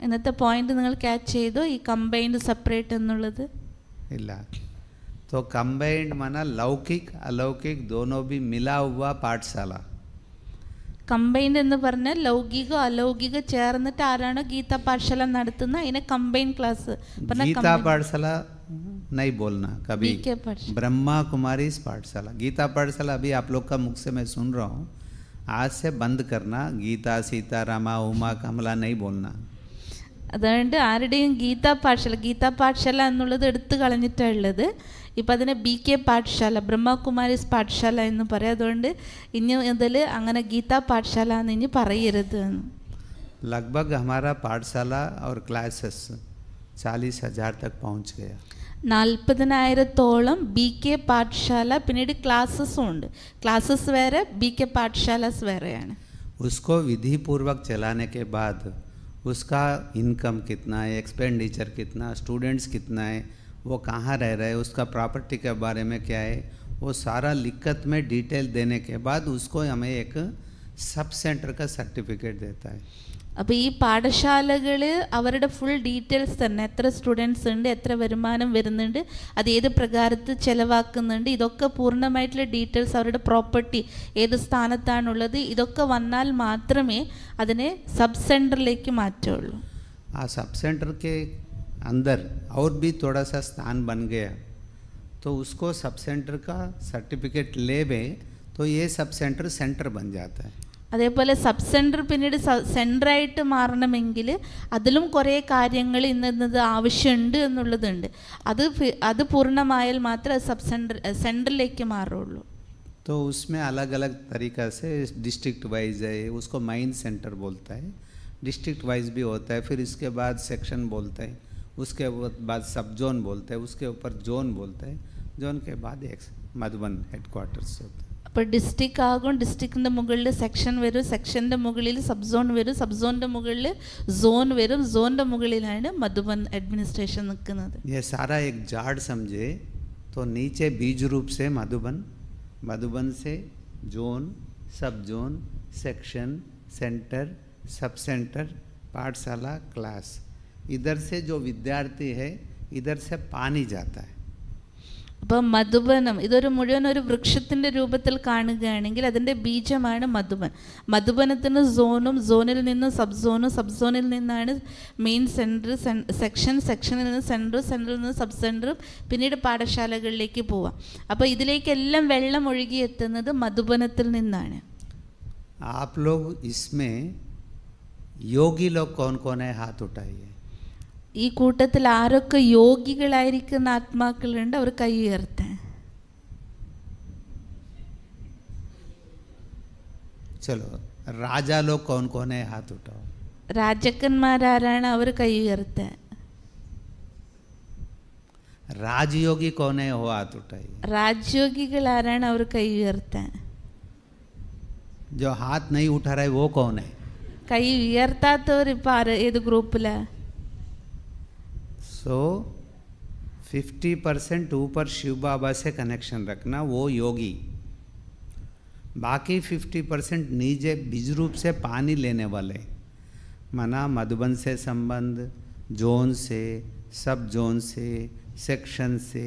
ഇന്നത്തെ പോയിന്റ് നിങ്ങൾ ക്യാച്ച് ചെയ്തോ, ഈ കമ്പൈൻഡ് സെപ്പറേറ്റ് എന്നുള്ളത്? इला तो कंबाइंड माना लौकिक अलौकिक दोनों भी मिला हुआ पाठशाला। കമ്പൈൻഡ് എന്ന് പറഞ്ഞാൽ ലൗകിക അലൗകിക ചേർന്നിട്ട് ആരാണോ ഗീത പാഠശാല നടത്തുന്ന അതിനെ കമ്പൈൻഡ് ക്ലാസ്. गीता पाठशाला नहीं बोलना कभी, BK पाठशाला। ब्रह्मा कुमारी पाठशाला। गीता पाठशाला अभी आप लोग का मुख से मैं सुन रहा हूँ, आज से बंद करना। गीता सीता रामा उमा कमला नहीं बोलना। അതുകൊണ്ട് ആരുടെയും ഗീതാ പാഠശാല എന്നുള്ളത് എടുത്തു കളഞ്ഞിട്ടുള്ളത്. ഇപ്പം അതിനെ BK പാഠശാല, ബ്രഹ്മകുമാരീസ് പാഠശാല എന്ന് പറയും. അതുകൊണ്ട് ഇനി മുതൽ അങ്ങനെ ഗീതാ പാഠശാല എന്ന് ഇനി പറയരുത്. लगभग हमारा पाठशाला और क्लासेस 40,000 तक पहुँच गया। 40,000-ഓളം BK പാഠശാല, പിന്നീട് ക്ലാസ്സസും ഉണ്ട്. ക്ലാസ്സസ് വേറെ, BK പാഠശാലാസ് വേറെയാണ്. उसको विधि पूर्वक चलाने के बाद उसका इनकम कितना है, एक्सपेंडिचर कितना, स्टूडेंट्स कितना है, वो कहाँ रह रहे हैं, उसका प्रॉपर्टी के बारे में क्या है, वो सारा लिखत में डिटेल देने के बाद उसको हमें एक सब सेंटर का सर्टिफिकेट देता है। അപ്പോൾ ഈ പാഠശാലകൾ അവരുടെ ഫുൾ ഡീറ്റെയിൽസ് തന്നെ, എത്ര സ്റ്റുഡൻസ് ഉണ്ട്, എത്ര വരുമാനം വരുന്നുണ്ട്, അത് ഏത് പ്രകാരത്തിൽ ചിലവാക്കുന്നുണ്ട്, ഇതൊക്കെ പൂർണ്ണമായിട്ടുള്ള ഡീറ്റെയിൽസ്, അവരുടെ പ്രോപ്പർട്ടി ഏത് സ്ഥാനത്താണുള്ളത്, ഇതൊക്കെ വന്നാൽ മാത്രമേ അതിനെ സബ് സെൻറ്ററിലേക്ക് മാറ്റുള്ളൂ. आ सब सेंटर के अंदर और भी थोड़ा सा स्थान बन गया तो उसको सब सेंटर का सर्टिफिकेट ले तो ये सब सेंटर बन जाता है। അതേപോലെ സബ് സെൻറ്റർ പിന്നീട് സെൻറ്ററായിട്ട് മാറണമെങ്കിൽ അതിലും കുറേ കാര്യങ്ങൾ ഇന്നത് ആവശ്യമുണ്ട് എന്നുള്ളതുണ്ട്. അത് പൂർണ്ണമായാൽ മാത്രമേ സബ് സെൻറ്ററിലേക്ക് മാറുള്ളൂ. तो उसमें अलग अलग तरीक़ा से डिस्ट्रिक्ट वाइज है, उसको माइंड सेंटर बोलता है, डिस्ट्रिक्ट वाइज भी होता है, फिर इसके बाद सेक्शन बोलता है, उसके बाद सब जोन बोलता है, उसके ऊपर जोन बोलता है, जोन के बाद एक मधुबन हेडक्वार्टर्स होता है। അപ്പോൾ ഡിസ്ട്രിക്റ്റ് ആകും, ഡിസ്ട്രിക്റ്റിൻ്റെ മുകളിൽ സെക്ഷൻ വരും, സെക്ഷൻ്റെ മുകളിൽ സബ് സോൺ വരും, സബ് സോണിൻ്റെ മുകളിൽ സോൺ വരും, സോണിൻ്റെ മുകളിലാണ് മധുബൻ അഡ്മിനിസ്ട്രേഷൻ നിൽക്കുന്നത്. ये सारा एक जाड़ समझे तो नीचे बीज रूप से मधुबन, मधुबन से जोन, सब zone, section, centre, sub centre, पाठशाला, क्लास, इधर से जो विद्यार्थी है इधर से पानी जाता है। അപ്പം മധുബനം ഇതൊരു മുഴുവൻ ഒരു വൃക്ഷത്തിൻ്റെ രൂപത്തിൽ കാണുകയാണെങ്കിൽ അതിൻ്റെ ബീജമാണ് മധുബൻ. മധുബനത്തിന് സോണും, സോണിൽ നിന്ന് സബ് സോണും, സബ് സോണിൽ നിന്നാണ് മെയിൻ സെൻറ്റർ, സെക്ഷനിൽ നിന്ന് സെൻറ്ററും, സെൻറ്ററിൽ നിന്ന് സബ് സെൻറ്ററും, പിന്നീട് പാഠശാലകളിലേക്ക് പോവാം. അപ്പോൾ ഇതിലേക്കെല്ലാം വെള്ളം ഒഴുകിയെത്തുന്നത് മധുബനത്തിൽ നിന്നാണ്. आप लोग इसमें योगी लोग कौन कौन है, हाथ उठाइए। ഈ കൂട്ടത്തിൽ ആരൊക്കെ യോഗികളായിരിക്കുന്ന ആത്മാക്കളുണ്ട്, അവർ കൈ ഉയർത്താൻ. चलो राजा लोग कौन कौन है, हाथ उठाओ। രാജാക്കന്മാരാരാണ്, അവർ കൈ ഉയർത്താൻ. राजयोगी कौन है, वो हाथ उठाइए। രാജയോഗികൾ ആരാണ്, അവർ കൈ ഉയർത്താൻ. जो हाथ नहीं उठा रहा है वो कौन है? കൈ ഉയർത്താത്തവർ ഇപ്പം ഏത് ഗ്രൂപ്പിലാണ്? सो 50% ऊपर शिव बाबा से कनेक्शन रखना, वो योगी। बाकी 50% नीचे बीज रूप से पानी लेने वाले, माना मधुबन से संबंध, जोन से, सब जोन से, सेक्शन से,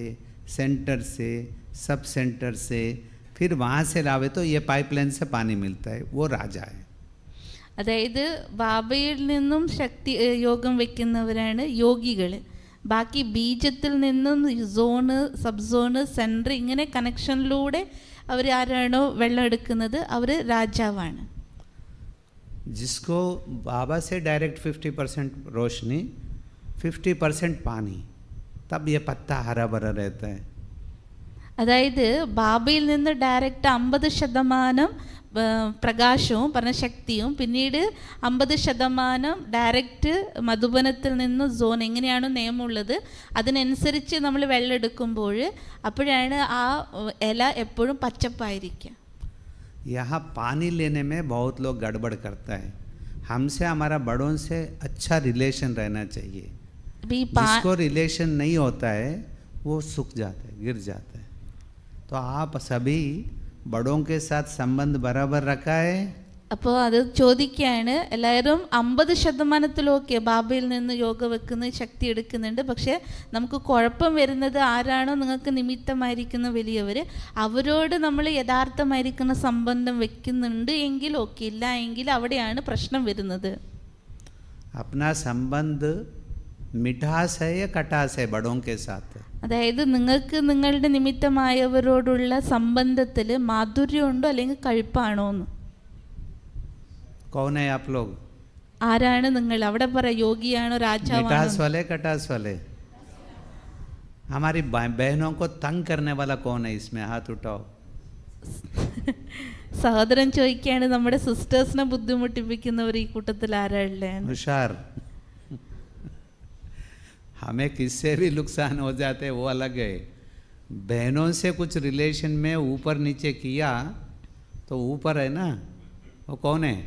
सेंटर से, सब सेंटर से, फिर वहाँ से लावे तो ये पाइपलाइन से पानी मिलता है, वो राजा है। അതായത് ബാബയിൽ നിന്നും ശക്തി യോഗം വയ്ക്കുന്നവരാണ് യോഗികൾ. ബാക്കി ബീജത്തിൽ നിന്നും സോണ്, സബ് സോണ്, സെൻറ്റർ, ഇങ്ങനെ കണക്ഷനിലൂടെ അവർ ആരാണോ വെള്ളം എടുക്കുന്നത് അവർ രാജാവാണ്. जिसको बाबा से डायरेक्ट 50% रोशनी, 50% पानी, तब ये पत्ता हरा भरा रहता है। അതായത് ബാബയിൽ നിന്ന് ഡയറക്റ്റ് 50% പ്രകാശവും പറഞ്ഞ ശക്തിയും, പിന്നീട് 50% ഡയറക്റ്റ് മധുബനത്തിൽ നിന്ന് സോൺ, എങ്ങനെയാണോ നിയമമുള്ളത് അതിനനുസരിച്ച് നമ്മൾ വെള്ളം എടുക്കുമ്പോൾ അപ്പോഴാണ് ആ ഇല എപ്പോഴും പച്ചപ്പായിരിക്കുക. यहाँ पानी लेने में बहुत लोग गड़बड़ करता है। हमसे, हमारा बड़ों से अच्छा रिलेशन रहना चाहिए। जिसको रिलेशन नहीं होता है वो सूख जाते हैं, गिर जाते हैं। तो आप सभी बड़ों के साथ संबंध बराबर रखा है? അപ്പോൾ അത് ചോദിക്കുകയാണ്, എല്ലാവരും 50%-ലൊക്കെ ബാബയിൽ നിന്ന് യോഗ വെക്കുന്ന ശക്തി എടുക്കുന്നുണ്ട്. പക്ഷേ നമുക്ക് കുഴപ്പം വരുന്നത് ആരാണോ നിങ്ങൾക്ക് നിമിത്തമായിരിക്കുന്ന വലിയവർ, അവരോട് നമ്മൾ യഥാർത്ഥമായിരിക്കുന്ന സംബന്ധം വെക്കുന്നുണ്ട് എങ്കിൽ ഓക്കെ, ഇല്ല എങ്കിൽ അവിടെയാണ് പ്രശ്നം വരുന്നത്. अपना संबंध मिठास है या खटास है बड़ों के साथ? അതായത് നിങ്ങൾക്ക് നിങ്ങളുടെ നിമിത്തമായവരോടുള്ള സംബന്ധത്തിൽ മാധുര്യമുണ്ടോ അല്ലെങ്കിൽ കഴുപ്പാണോ എന്ന്. कौन है आप लोग? ആരാണ് നിങ്ങൾ? അവിടെ പറ, യോഗിയാണോ मिठास രാജാവാണോ? वाले खटास वाले? हमारी बहनों को तंग करने वाला कौन है इसमें? हाथ उठाओ. സഹോദരൻ ചോദിക്കുകയാണ്, നമ്മുടെ സിസ്റ്റേഴ്സിനെ ബുദ്ധിമുട്ടിപ്പിക്കുന്നവർ ഈ കൂട്ടത്തിൽ ആരാ ഉള്ളത്? होशियार. हमें किससे भी नुकसान हो जाते वो अलग है, बहनों से कुछ रिलेशन में ऊपर नीचे किया तो ऊपर है ना, वो कौन है?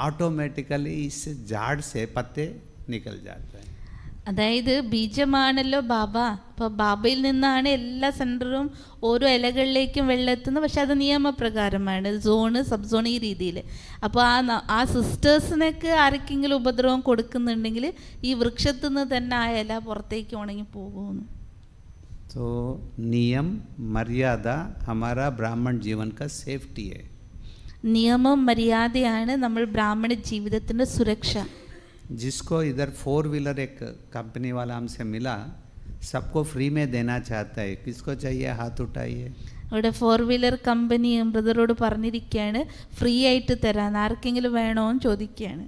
ऑटोमेटिकली इस झाड़ से पत्ते निकल जाते हैं. അതായത് ബീജമാണല്ലോ ബാബ. അപ്പോൾ ബാബയിൽ നിന്നാണ് എല്ലാ സെൻറ്ററും ഓരോ ഇലകളിലേക്കും വെള്ളമെത്തുന്നത്. പക്ഷെ അത് നിയമപ്രകാരമാണ്, സോണ് സബ് സോൺ ഈ രീതിയിൽ. അപ്പോൾ ആ സിസ്റ്റേഴ്സിനൊക്കെ ആർക്കെങ്കിലും ഉപദ്രവം കൊടുക്കുന്നുണ്ടെങ്കിൽ ഈ വൃക്ഷത്തു നിന്ന് തന്നെ ആ ഇല പുറത്തേക്ക് ഉണങ്ങി പോകുന്നു. तो नियम मर्यादा हमारा ब्राह्मण जीवन का सेफ्टी है. നിയമം മര്യാദയാണ് നമ്മൾ ബ്രാഹ്മണ ജീവിതത്തിൻ്റെ സുരക്ഷ. जिसको इधर 4 व्हीलर एक कंपनी वाला हमसे मिला, सबको फ्री में देना चाहता है. किसको चाहिए? हाथ उठाइए. ഇവിടെ 4 വീലർ കമ്പനി ബ്രദറോട് പറഞ്ഞിരിക്കുകയാണ്, ഫ്രീ ആയിട്ട് തരാൻ. ആർക്കെങ്കിലും വേണോ എന്ന് ചോദിക്കുകയാണ്.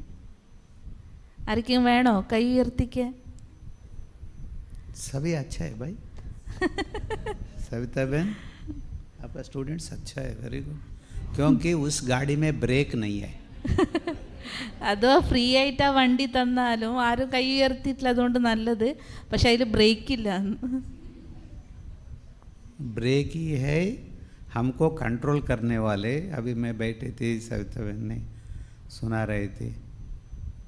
ആർക്കെങ്കിലും വേണോ? കൈ ഉയർത്തിക്കുക. सभी अच्छा है भाई. सविता बहन, आपका स्टूडेंट्स अच्छा है, वेरी गुड. क्योंकि उस गाड़ी में ब्रेक नहीं है. അതോ ഫ്രീ ആയിട്ട് ആ വണ്ടി തന്നാലും ആരും കൈ ഉയർത്തിയിട്ടില്ല, അതുകൊണ്ട് നല്ലത്. പക്ഷെ അതിൽ ബ്രേക്ക് ഇല്ല. ब्रेक ही है हमको कंट्रोल करने वाले. अभी मैं बैठी थी, सविता बहन ने सुना रहे थे,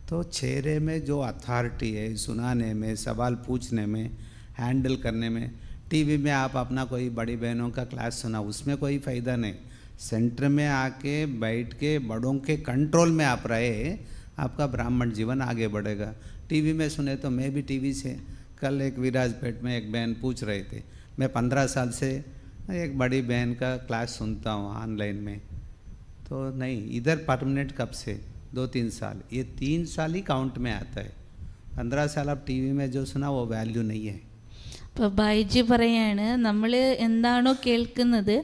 तो चेहरे में जो अथॉरिटी है सुनाने में, सवाल पूछने में, हैंडल करने में. टीवी में आप अपना कोई बड़ी बहनों का क्लास सुना, उसमें कोई फ़ायदा नहीं. सेंटर में आके बैठ के बड़ों के कंट्रोल में आप रहे, आपका ब्राह्मण जीवन आगे बढ़ेगा. टीवी में सुने तो मैं भी टीवी से कल एक विराजपेट में एक बहन पूछ रहे थे, मैं 15 साल से एक बड़ी बहन का क्लास सुनता हूँ ऑनलाइन में. तो नहीं, इधर परमानेंट कब से? 2-3 साल. ये 3 साल ही काउंट में आता है. 15 साल आप टीवी में जो सुना वो वैल्यू नहीं है. ഇപ്പോൾ ബൈജി പറയാണ്, നമ്മൾ എന്താണോ കേൾക്കുന്നത്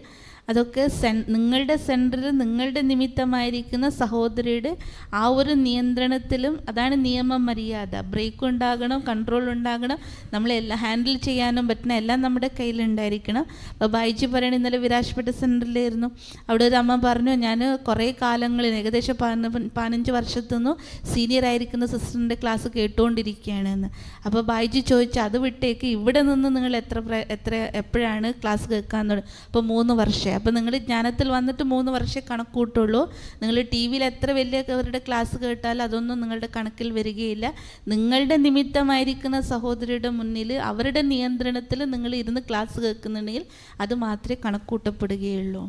അതൊക്കെ നിങ്ങളുടെ സെൻറ്ററിൽ നിങ്ങളുടെ നിമിത്തമായിരിക്കുന്ന സഹോദരിയുടെ ആ ഒരു നിയന്ത്രണത്തിലും. അതാണ് നിയമം മര്യാദ. ബ്രേക്ക് ഉണ്ടാകണം, കൺട്രോൾ ഉണ്ടാകണം, നമ്മളെല്ലാം ഹാൻഡിൽ ചെയ്യാനും പറ്റണം, എല്ലാം നമ്മുടെ കയ്യിലുണ്ടായിരിക്കണം. അപ്പോൾ ബൈജി പറയണ, ഇന്നലെ വിരാജ്പേട്ട സെൻറ്ററിലായിരുന്നു. അവിടെ ഒരു അമ്മ പറഞ്ഞു, ഞാൻ കുറേ കാലങ്ങളിൽ ഏകദേശം 15 വർഷത്തുനിന്ന് സീനിയർ ആയിരിക്കുന്ന സിസ്റ്ററിൻ്റെ ക്ലാസ് കേട്ടുകൊണ്ടിരിക്കുകയാണെന്ന്. അപ്പോൾ ബൈജി ചോദിച്ചു, അത് വിട്ടേക്ക്, ഇവിടെ നിന്ന് നിങ്ങൾ എപ്പോഴാണ് ക്ലാസ് കേൾക്കാൻ തുടങ്ങി? അപ്പോൾ 3 വർഷം. അപ്പോൾ നിങ്ങൾ ജ്ഞാനത്തിൽ വന്നിട്ട് 3 വർഷം കണക്ക് കൂട്ടുള്ളൂ. നിങ്ങൾ ടി വിയിൽ എത്ര വലിയവരുടെ ക്ലാസ് കേട്ടാലും അതൊന്നും നിങ്ങളുടെ കണക്കിൽ വരികയില്ല. നിങ്ങളുടെ നിമിത്തമായിരിക്കുന്ന സഹോദരിയുടെ മുന്നിൽ അവരുടെ നിയന്ത്രണത്തിൽ നിങ്ങൾ ഇരുന്ന് ക്ലാസ് കേൾക്കുന്നുണ്ടെങ്കിൽ അത് മാത്രമേ കണക്കൂട്ടപ്പെടുകയുള്ളൂ.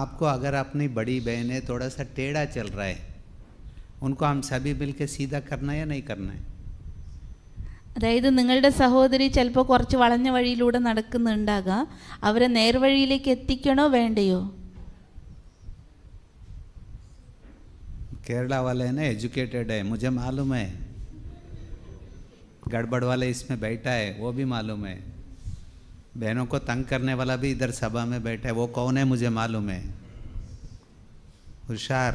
आपको अगर अपनी बड़ी बहन है थोड़ा सा टेढ़ा चल रहा है, उनको हम सभी मिल के सीधा करना है या नहीं करना है? അതായത് നിങ്ങളുടെ സഹോദരി ചിലപ്പോൾ കുറച്ച് വളഞ്ഞ വഴിയിലൂടെ നടക്കുന്നുണ്ടാകാം, അവരെ നേർവഴിയിലേക്ക് എത്തിക്കണോ വേണ്ടയോ? केरला वाले है ना, एजुकेटेड है, मुझे मालूम है. गड़बड़ वाले इसमें बैठा है, वो भी मालूम है. बहनों को तंग करने वाला भी इधर सभा में बैठा है, वो कौन है मुझे मालूम है. होशियार.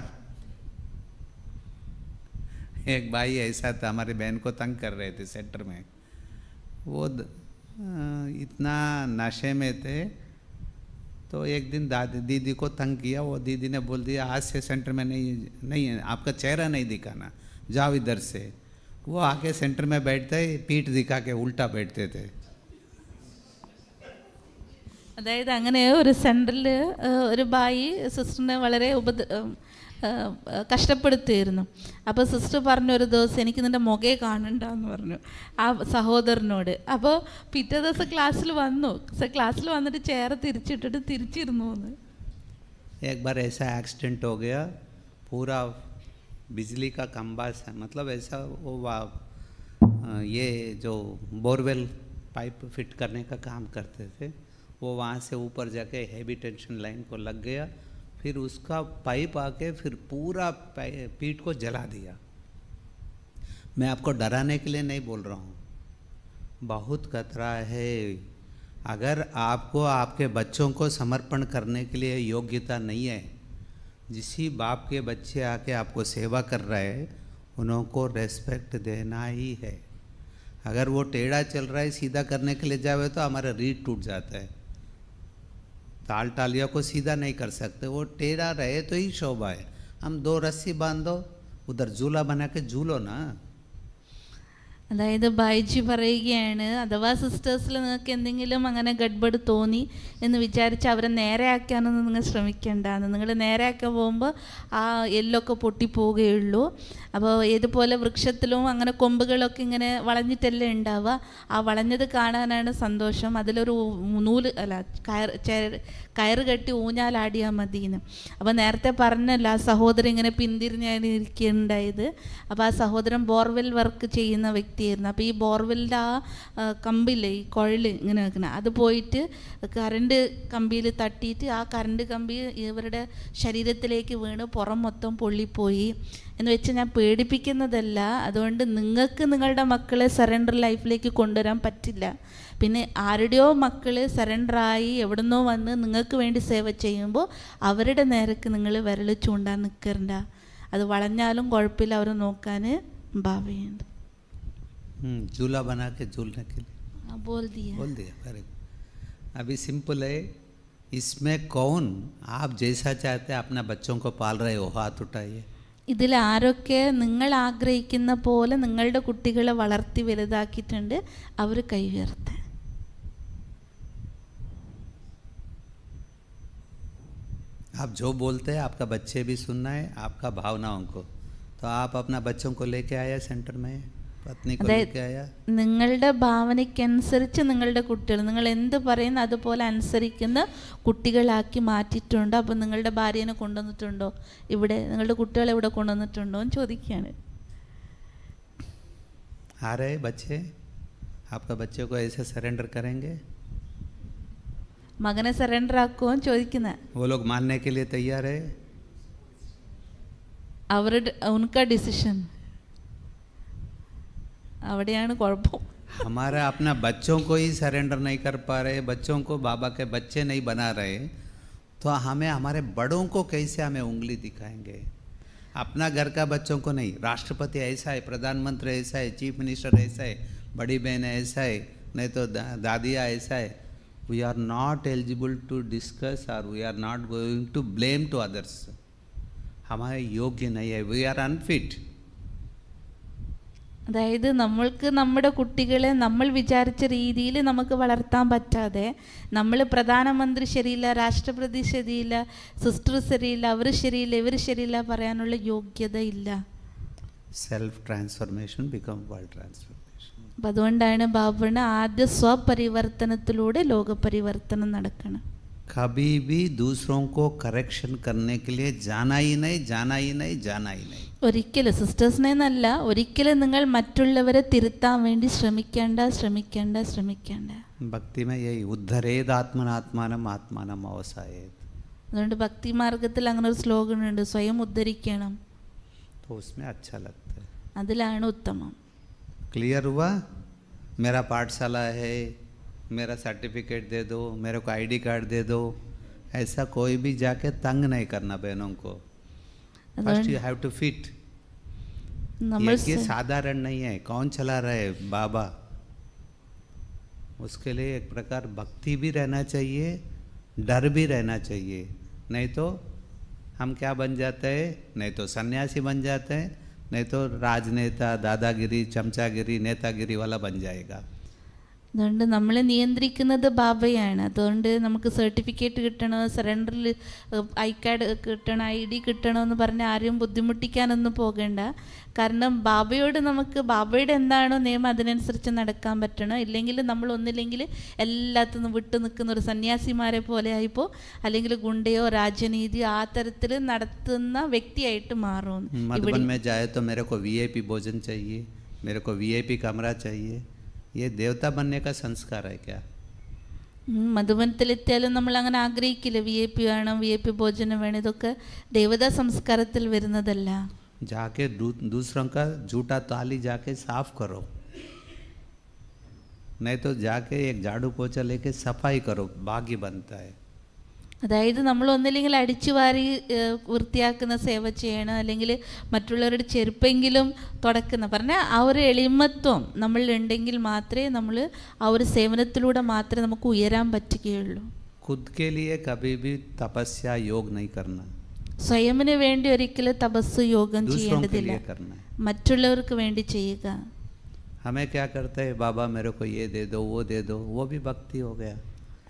एक भाई ऐसा था, हमारी बहन को तंग कर रहे थे सेंटर में. वो इतना नशे में थे, तो एक दिन दीदी को तंग किया. वो दीदी ने बोल दिया, आज से सेंटर में नहीं आपका चेहरा नहीं दिखाना, जाओ इधर से. वो आके सेंटर में बैठते, पीठ दिखा के उल्टा बैठते थे. അതായത് അങ്ങനെ ഒരു സെൻറ്ററിൽ ഒരു ബായി സിസ്റ്ററിനെ വളരെ കഷ്ടപ്പെടുത്തുമായിരുന്നു. അപ്പോൾ സിസ്റ്റർ പറഞ്ഞു ഒരു ദിവസം എനിക്ക് നിൻ്റെ മുഖേ കാണണ്ടെന്ന് പറഞ്ഞു ആ സഹോദരനോട്. അപ്പോൾ പിറ്റേ ദിവസം ക്ലാസ്സിൽ വന്നിട്ട് ചെയർ തിരിച്ചിട്ടിട്ട് തിരിച്ചിരുന്നു എന്ന്. एक बार ऐसा एक्सीडेंट हो गया, पूरा बिजली का खंभा मतलब ऐसा ये जो बोरवेल पाइप फिट करने का काम करते थे वो वहाँ से ऊपर जाके हैवी टेंशन लाइन को लग गया, फिर उसका पाइप आके फिर पूरा पीठ को जला दिया। मैं आपको डराने के लिए नहीं बोल रहा हूँ, बहुत खतरा है। अगर आपको आपके बच्चों को समर्पण करने के लिए योग्यता नहीं है, जिसी बाप के बच्चे आके आपको सेवा कर रहे हैं उनको रेस्पेक्ट देना ही है। अगर वो टेढ़ा चल रहा है सीधा करने के लिए जावे तो हमारा रीढ़ टूट जाता है। ताल टालिया को सीधा नहीं कर सकते, वो टेढ़ा रहे तो ही शोभा है। हम 2 रस्सी बांध दो, उधर झूला बना के झूलो ना। അതായത് ബൈജി പറയുകയാണ്, അഥവാ സിസ്റ്റേഴ്സിൽ നിങ്ങൾക്ക് എന്തെങ്കിലും അങ്ങനെ ഗഡ്ബഡ് തോന്നി എന്ന് വിചാരിച്ച് അവരെ നേരെയാക്കാനൊന്നും നിങ്ങൾ ശ്രമിക്കേണ്ടെന്ന്. നിങ്ങൾ നേരെയാക്കാൻ പോകുമ്പോൾ ആ എല്ലൊക്കെ പൊട്ടിപ്പോവുകയുള്ളൂ. അപ്പോൾ ഏതുപോലെ വൃക്ഷത്തിലും അങ്ങനെ കൊമ്പുകളൊക്കെ ഇങ്ങനെ വളഞ്ഞിട്ടല്ലേ ഉണ്ടാവുക, ആ വളഞ്ഞത് കാണാനാണ് സന്തോഷം. അതിലൊരു കയറ് കെട്ടി ഊഞ്ഞാലാടിയാൽ മതിയെന്ന്. അപ്പോൾ നേരത്തെ പറഞ്ഞല്ലോ ആ സഹോദരൻ ഇങ്ങനെ പിന്തിരിഞ്ഞാണ് ഇരിക്കുകയുണ്ടായത്. അപ്പോൾ ആ സഹോദരൻ ബോർവെൽ വർക്ക് ചെയ്യുന്ന വ്യക്തിയായിരുന്നു. അപ്പോൾ ഈ ബോർവെല്ലിൻ്റെ ആ കമ്പില്ലേ, ഈ കുഴൽ ഇങ്ങനെ വെക്കണം, അത് പോയിട്ട് കറണ്ട് കമ്പിയിൽ തട്ടിയിട്ട് ആ കറണ്ട് കമ്പി ഇവരുടെ ശരീരത്തിലേക്ക് വീണ് പുറം മൊത്തം പൊള്ളിപ്പോയി. എന്ന് വെച്ച് ഞാൻ പേടിപ്പിക്കുന്നതല്ല, അതുകൊണ്ട് നിങ്ങൾക്ക് നിങ്ങളുടെ മക്കളെ സറണ്ടർ ലൈഫിലേക്ക് കൊണ്ടുവരാൻ പറ്റില്ല. പിന്നെ ആരുടെയോ മക്കൾ സറണ്ടറായി എവിടുന്നോ വന്ന് നിങ്ങൾക്ക് വേണ്ടി സേവ ചെയ്യുമ്പോൾ അവരുടെ നേരക്ക് നിങ്ങൾ വിരൽ ചൂണ്ടാൻ നിൽക്കണ്ട. അത് വളഞ്ഞാലും കുഴപ്പമില്ല, അവർ നോക്കാൻ ഭാവിയുണ്ട്. झूला बना के झूलने के लिए बोल दिया वेरी गुड। अभी सिंपल है, इसमें कौन आप जैसा चाहते हैं अपना बच्चों को पाल रहे हो, हाथ उठाइए। ഇതിൽ ആരൊക്കെ നിങ്ങൾ ആഗ്രഹിക്കുന്ന പോലെ നിങ്ങളുടെ കുട്ടികളെ വളർത്തി വലുതാക്കിയിട്ടുണ്ട്, അവർ കൈ ഉയർത്താൻ. आप जो बोलते हैं आपका बच्चे भी सुनना है, आपका भावनाओं को। तो आप अपना बच्चों को लेके आया सेंटर में, पत्नी को लेके आया। നിങ്ങളുടെ ഭാവനയ്ക്കനുസരിച്ച് നിങ്ങളുടെ കുട്ടികൾ നിങ്ങൾ എന്ത് പറയുന്നു അതുപോലെ അനുസരിക്കുന്ന കുട്ടികളാക്കി മാറ്റിയിട്ടുണ്ടോ? അപ്പോൾ നിങ്ങളുടെ ഭാര്യനെ കൊണ്ടുവന്നിട്ടുണ്ടോ ഇവിടെ? നിങ്ങളുടെ കുട്ടികളെ ഇവിടെ കൊണ്ടുവന്നിട്ടുണ്ടോ എന്ന് ചോദിക്കുകയാണ്. आ रहे बच्चे, आपका बच्चे को ऐसे सरेंडर करेंगे? മകനെ സറണ്ടർ ആക്കുമോ എന്ന് ചോദിക്കുന്നത്. वो लोग मानने के लिए तैयार है? അവരുടെ ഉनका डिसीजन അവിടെയാണ് കുഴപ്പം. हमारा अपना बच्चों को ही सरेंडर नहीं कर पा रहे, बच्चों को बाबा के बच्चे नहीं बना रहे, तो हमें हमारे बड़ों को कैसे हमें उंगली दिखाएंगे? अपना घर का बच्चों को नहीं। राष्ट्रपति ऐसा है, प्रधानमंत्री ऐसा है, चीफ मिनिस्टर ऐसा है, बड़ी बहन ऐसा है, नहीं तो दादिया ऐसा है. We are not eligible to discuss or we are not going to blame to others. हमारे योग्य नहीं है, we are unfit. അതായത് നമ്മൾക്ക് നമ്മുടെ കുട്ടികളെ നമ്മൾ വിചാരിച്ച രീതിയിൽ നമുക്ക് വളർത്താൻ പറ്റാതെ, നമ്മൾ പ്രധാനമന്ത്രി ശരിയില്ല, രാഷ്ട്രപതി ശരിയില്ല, സിസ്റ്റർ ശരിയില്ല, അവർ ശരിയില്ല, ഇവർ ശരിയില്ല പറയാനുള്ള യോഗ്യത ഇല്ല. Self transformation become world transformation. അപ്പം അതുകൊണ്ടാണ് ബാബുവിന് ആദ്യ സ്വപരിവർത്തനത്തിലൂടെ ലോകപരിവർത്തനം നടക്കണം. कभी भी दूसरों को करेक्शन करने के लिए जाना ही नहीं, जाना ही नहीं, जाना ही नहीं. ഒരിക്കലും സിസ്റ്റേഴ്സിനെ എന്നല്ല, ഒരിക്കലും നിങ്ങൾ മറ്റുള്ളവരെ തിരുത്താൻ വേണ്ടി ശ്രമിക്കേണ്ട. भक्ति में यही उद्धरेद आत्मनात्मानम आत्मानम अवसायेद. അതുകൊണ്ട് ഭക്തി മാർഗത്തിൽ അങ്ങനെ ഒരു സ്ലോഗൻ ഉണ്ട്, സ്വയം ഉദ്ധരിക്കണം. तो उसमें अच्छा लगता है. അതിലാണ് ഉത്തമം. क्लियर हुआ? मेरा पाठशाला है, मेरा सर्टिफिकेट दे दो, मेरे को आईडी कार्ड दे दो, ऐसा कोई भी जाके तंग नहीं करना बहनों को. First you have to fit. ये साधारण नहीं है. कौन चला रहा है? बाबा. उसके लिए एक प्रकार भक्ति भी रहना चाहिए, डर भी रहना चाहिए. नहीं तो हम क्या बन जाते हैं? नहीं तो सन्यासी बन जाते हैं, नहीं तो राजनेता, दादागिरी, चमचागिरी, नेतागिरी वाला बन जाएगा. അതുകൊണ്ട് നമ്മളെ നിയന്ത്രിക്കുന്നത് ബാബയാണ്. അതുകൊണ്ട് നമുക്ക് സർട്ടിഫിക്കറ്റ് കിട്ടണോ, സറണ്ടറിൽ ഐ കാർഡ് കിട്ടണോ, ID കിട്ടണോ എന്ന് പറഞ്ഞ് ആരെയും ബുദ്ധിമുട്ടിക്കാനൊന്നും പോകേണ്ട. കാരണം ബാബയോട് നമുക്ക് ബാബയുടെ എന്താണോ നിയമം അതിനനുസരിച്ച് നടക്കാൻ പറ്റണം. ഇല്ലെങ്കിൽ നമ്മൾ ഒന്നില്ലെങ്കിൽ എല്ലാത്തിനും വിട്ടു നിൽക്കുന്ന ഒരു സന്യാസിമാരെ പോലെ ആയിപ്പോ, അല്ലെങ്കിൽ ഗുണ്ടയോ രാജനീതിയോ ആ തരത്തിൽ നടത്തുന്ന വ്യക്തിയായിട്ട് മാറും. मधुबन में जाए तो मेरे को VIP भोजन चाहिए, मेरे को VIP कमरा चाहिए, ये देवता बनने का संस्कार है क्या? മധുബനത്തിലെത്തിയാലും നമ്മൾ അങ്ങനെ ആഗ്രഹിക്കില്ല, VIP വേണം, VIP ഭോജനം വേണം. ഇതൊക്കെ ദേവതാ സംസ്കാരത്തിൽ വരുന്നതല്ല. जाके दूसरों का झूठा ताली जाके साफ करो, नहीं तो जाके एक झाड़ू पोछा लेके सफाई करो, भाग्य बनता है. അതായത് നമ്മൾ ഒന്നില്ലെങ്കിൽ അടിച്ചു വാരി വൃത്തിയാക്കുന്ന സേവ ചെയ്യണം, അല്ലെങ്കിൽ മറ്റുള്ളവരുടെ ചെരുപ്പെങ്കിലും തുടക്കുന്ന പറഞ്ഞാൽ ആ ഒരു എളിമത്വം നമ്മളിലുണ്ടെങ്കിൽ മാത്രമേ നമ്മൾ ആ ഒരു സേവനത്തിലൂടെ മാത്രമേ നമുക്ക് ഉയരാൻ പറ്റുകയുള്ളൂ. खुद के लिए कभी भी तपस्या योग नहीं करना, സ്വയമിന് വേണ്ടി ഒരിക്കലും തപസ് യോഗം दूसरों के ചെയ്യേണ്ടതില്ല, लिए करना है. മറ്റുള്ളവർക്ക് വേണ്ടി ചെയ്യുക. हमें क्या करते हैं, बाबा मेरे को ये दे दो, वो दे दो, वो भी भक्ति हो गया.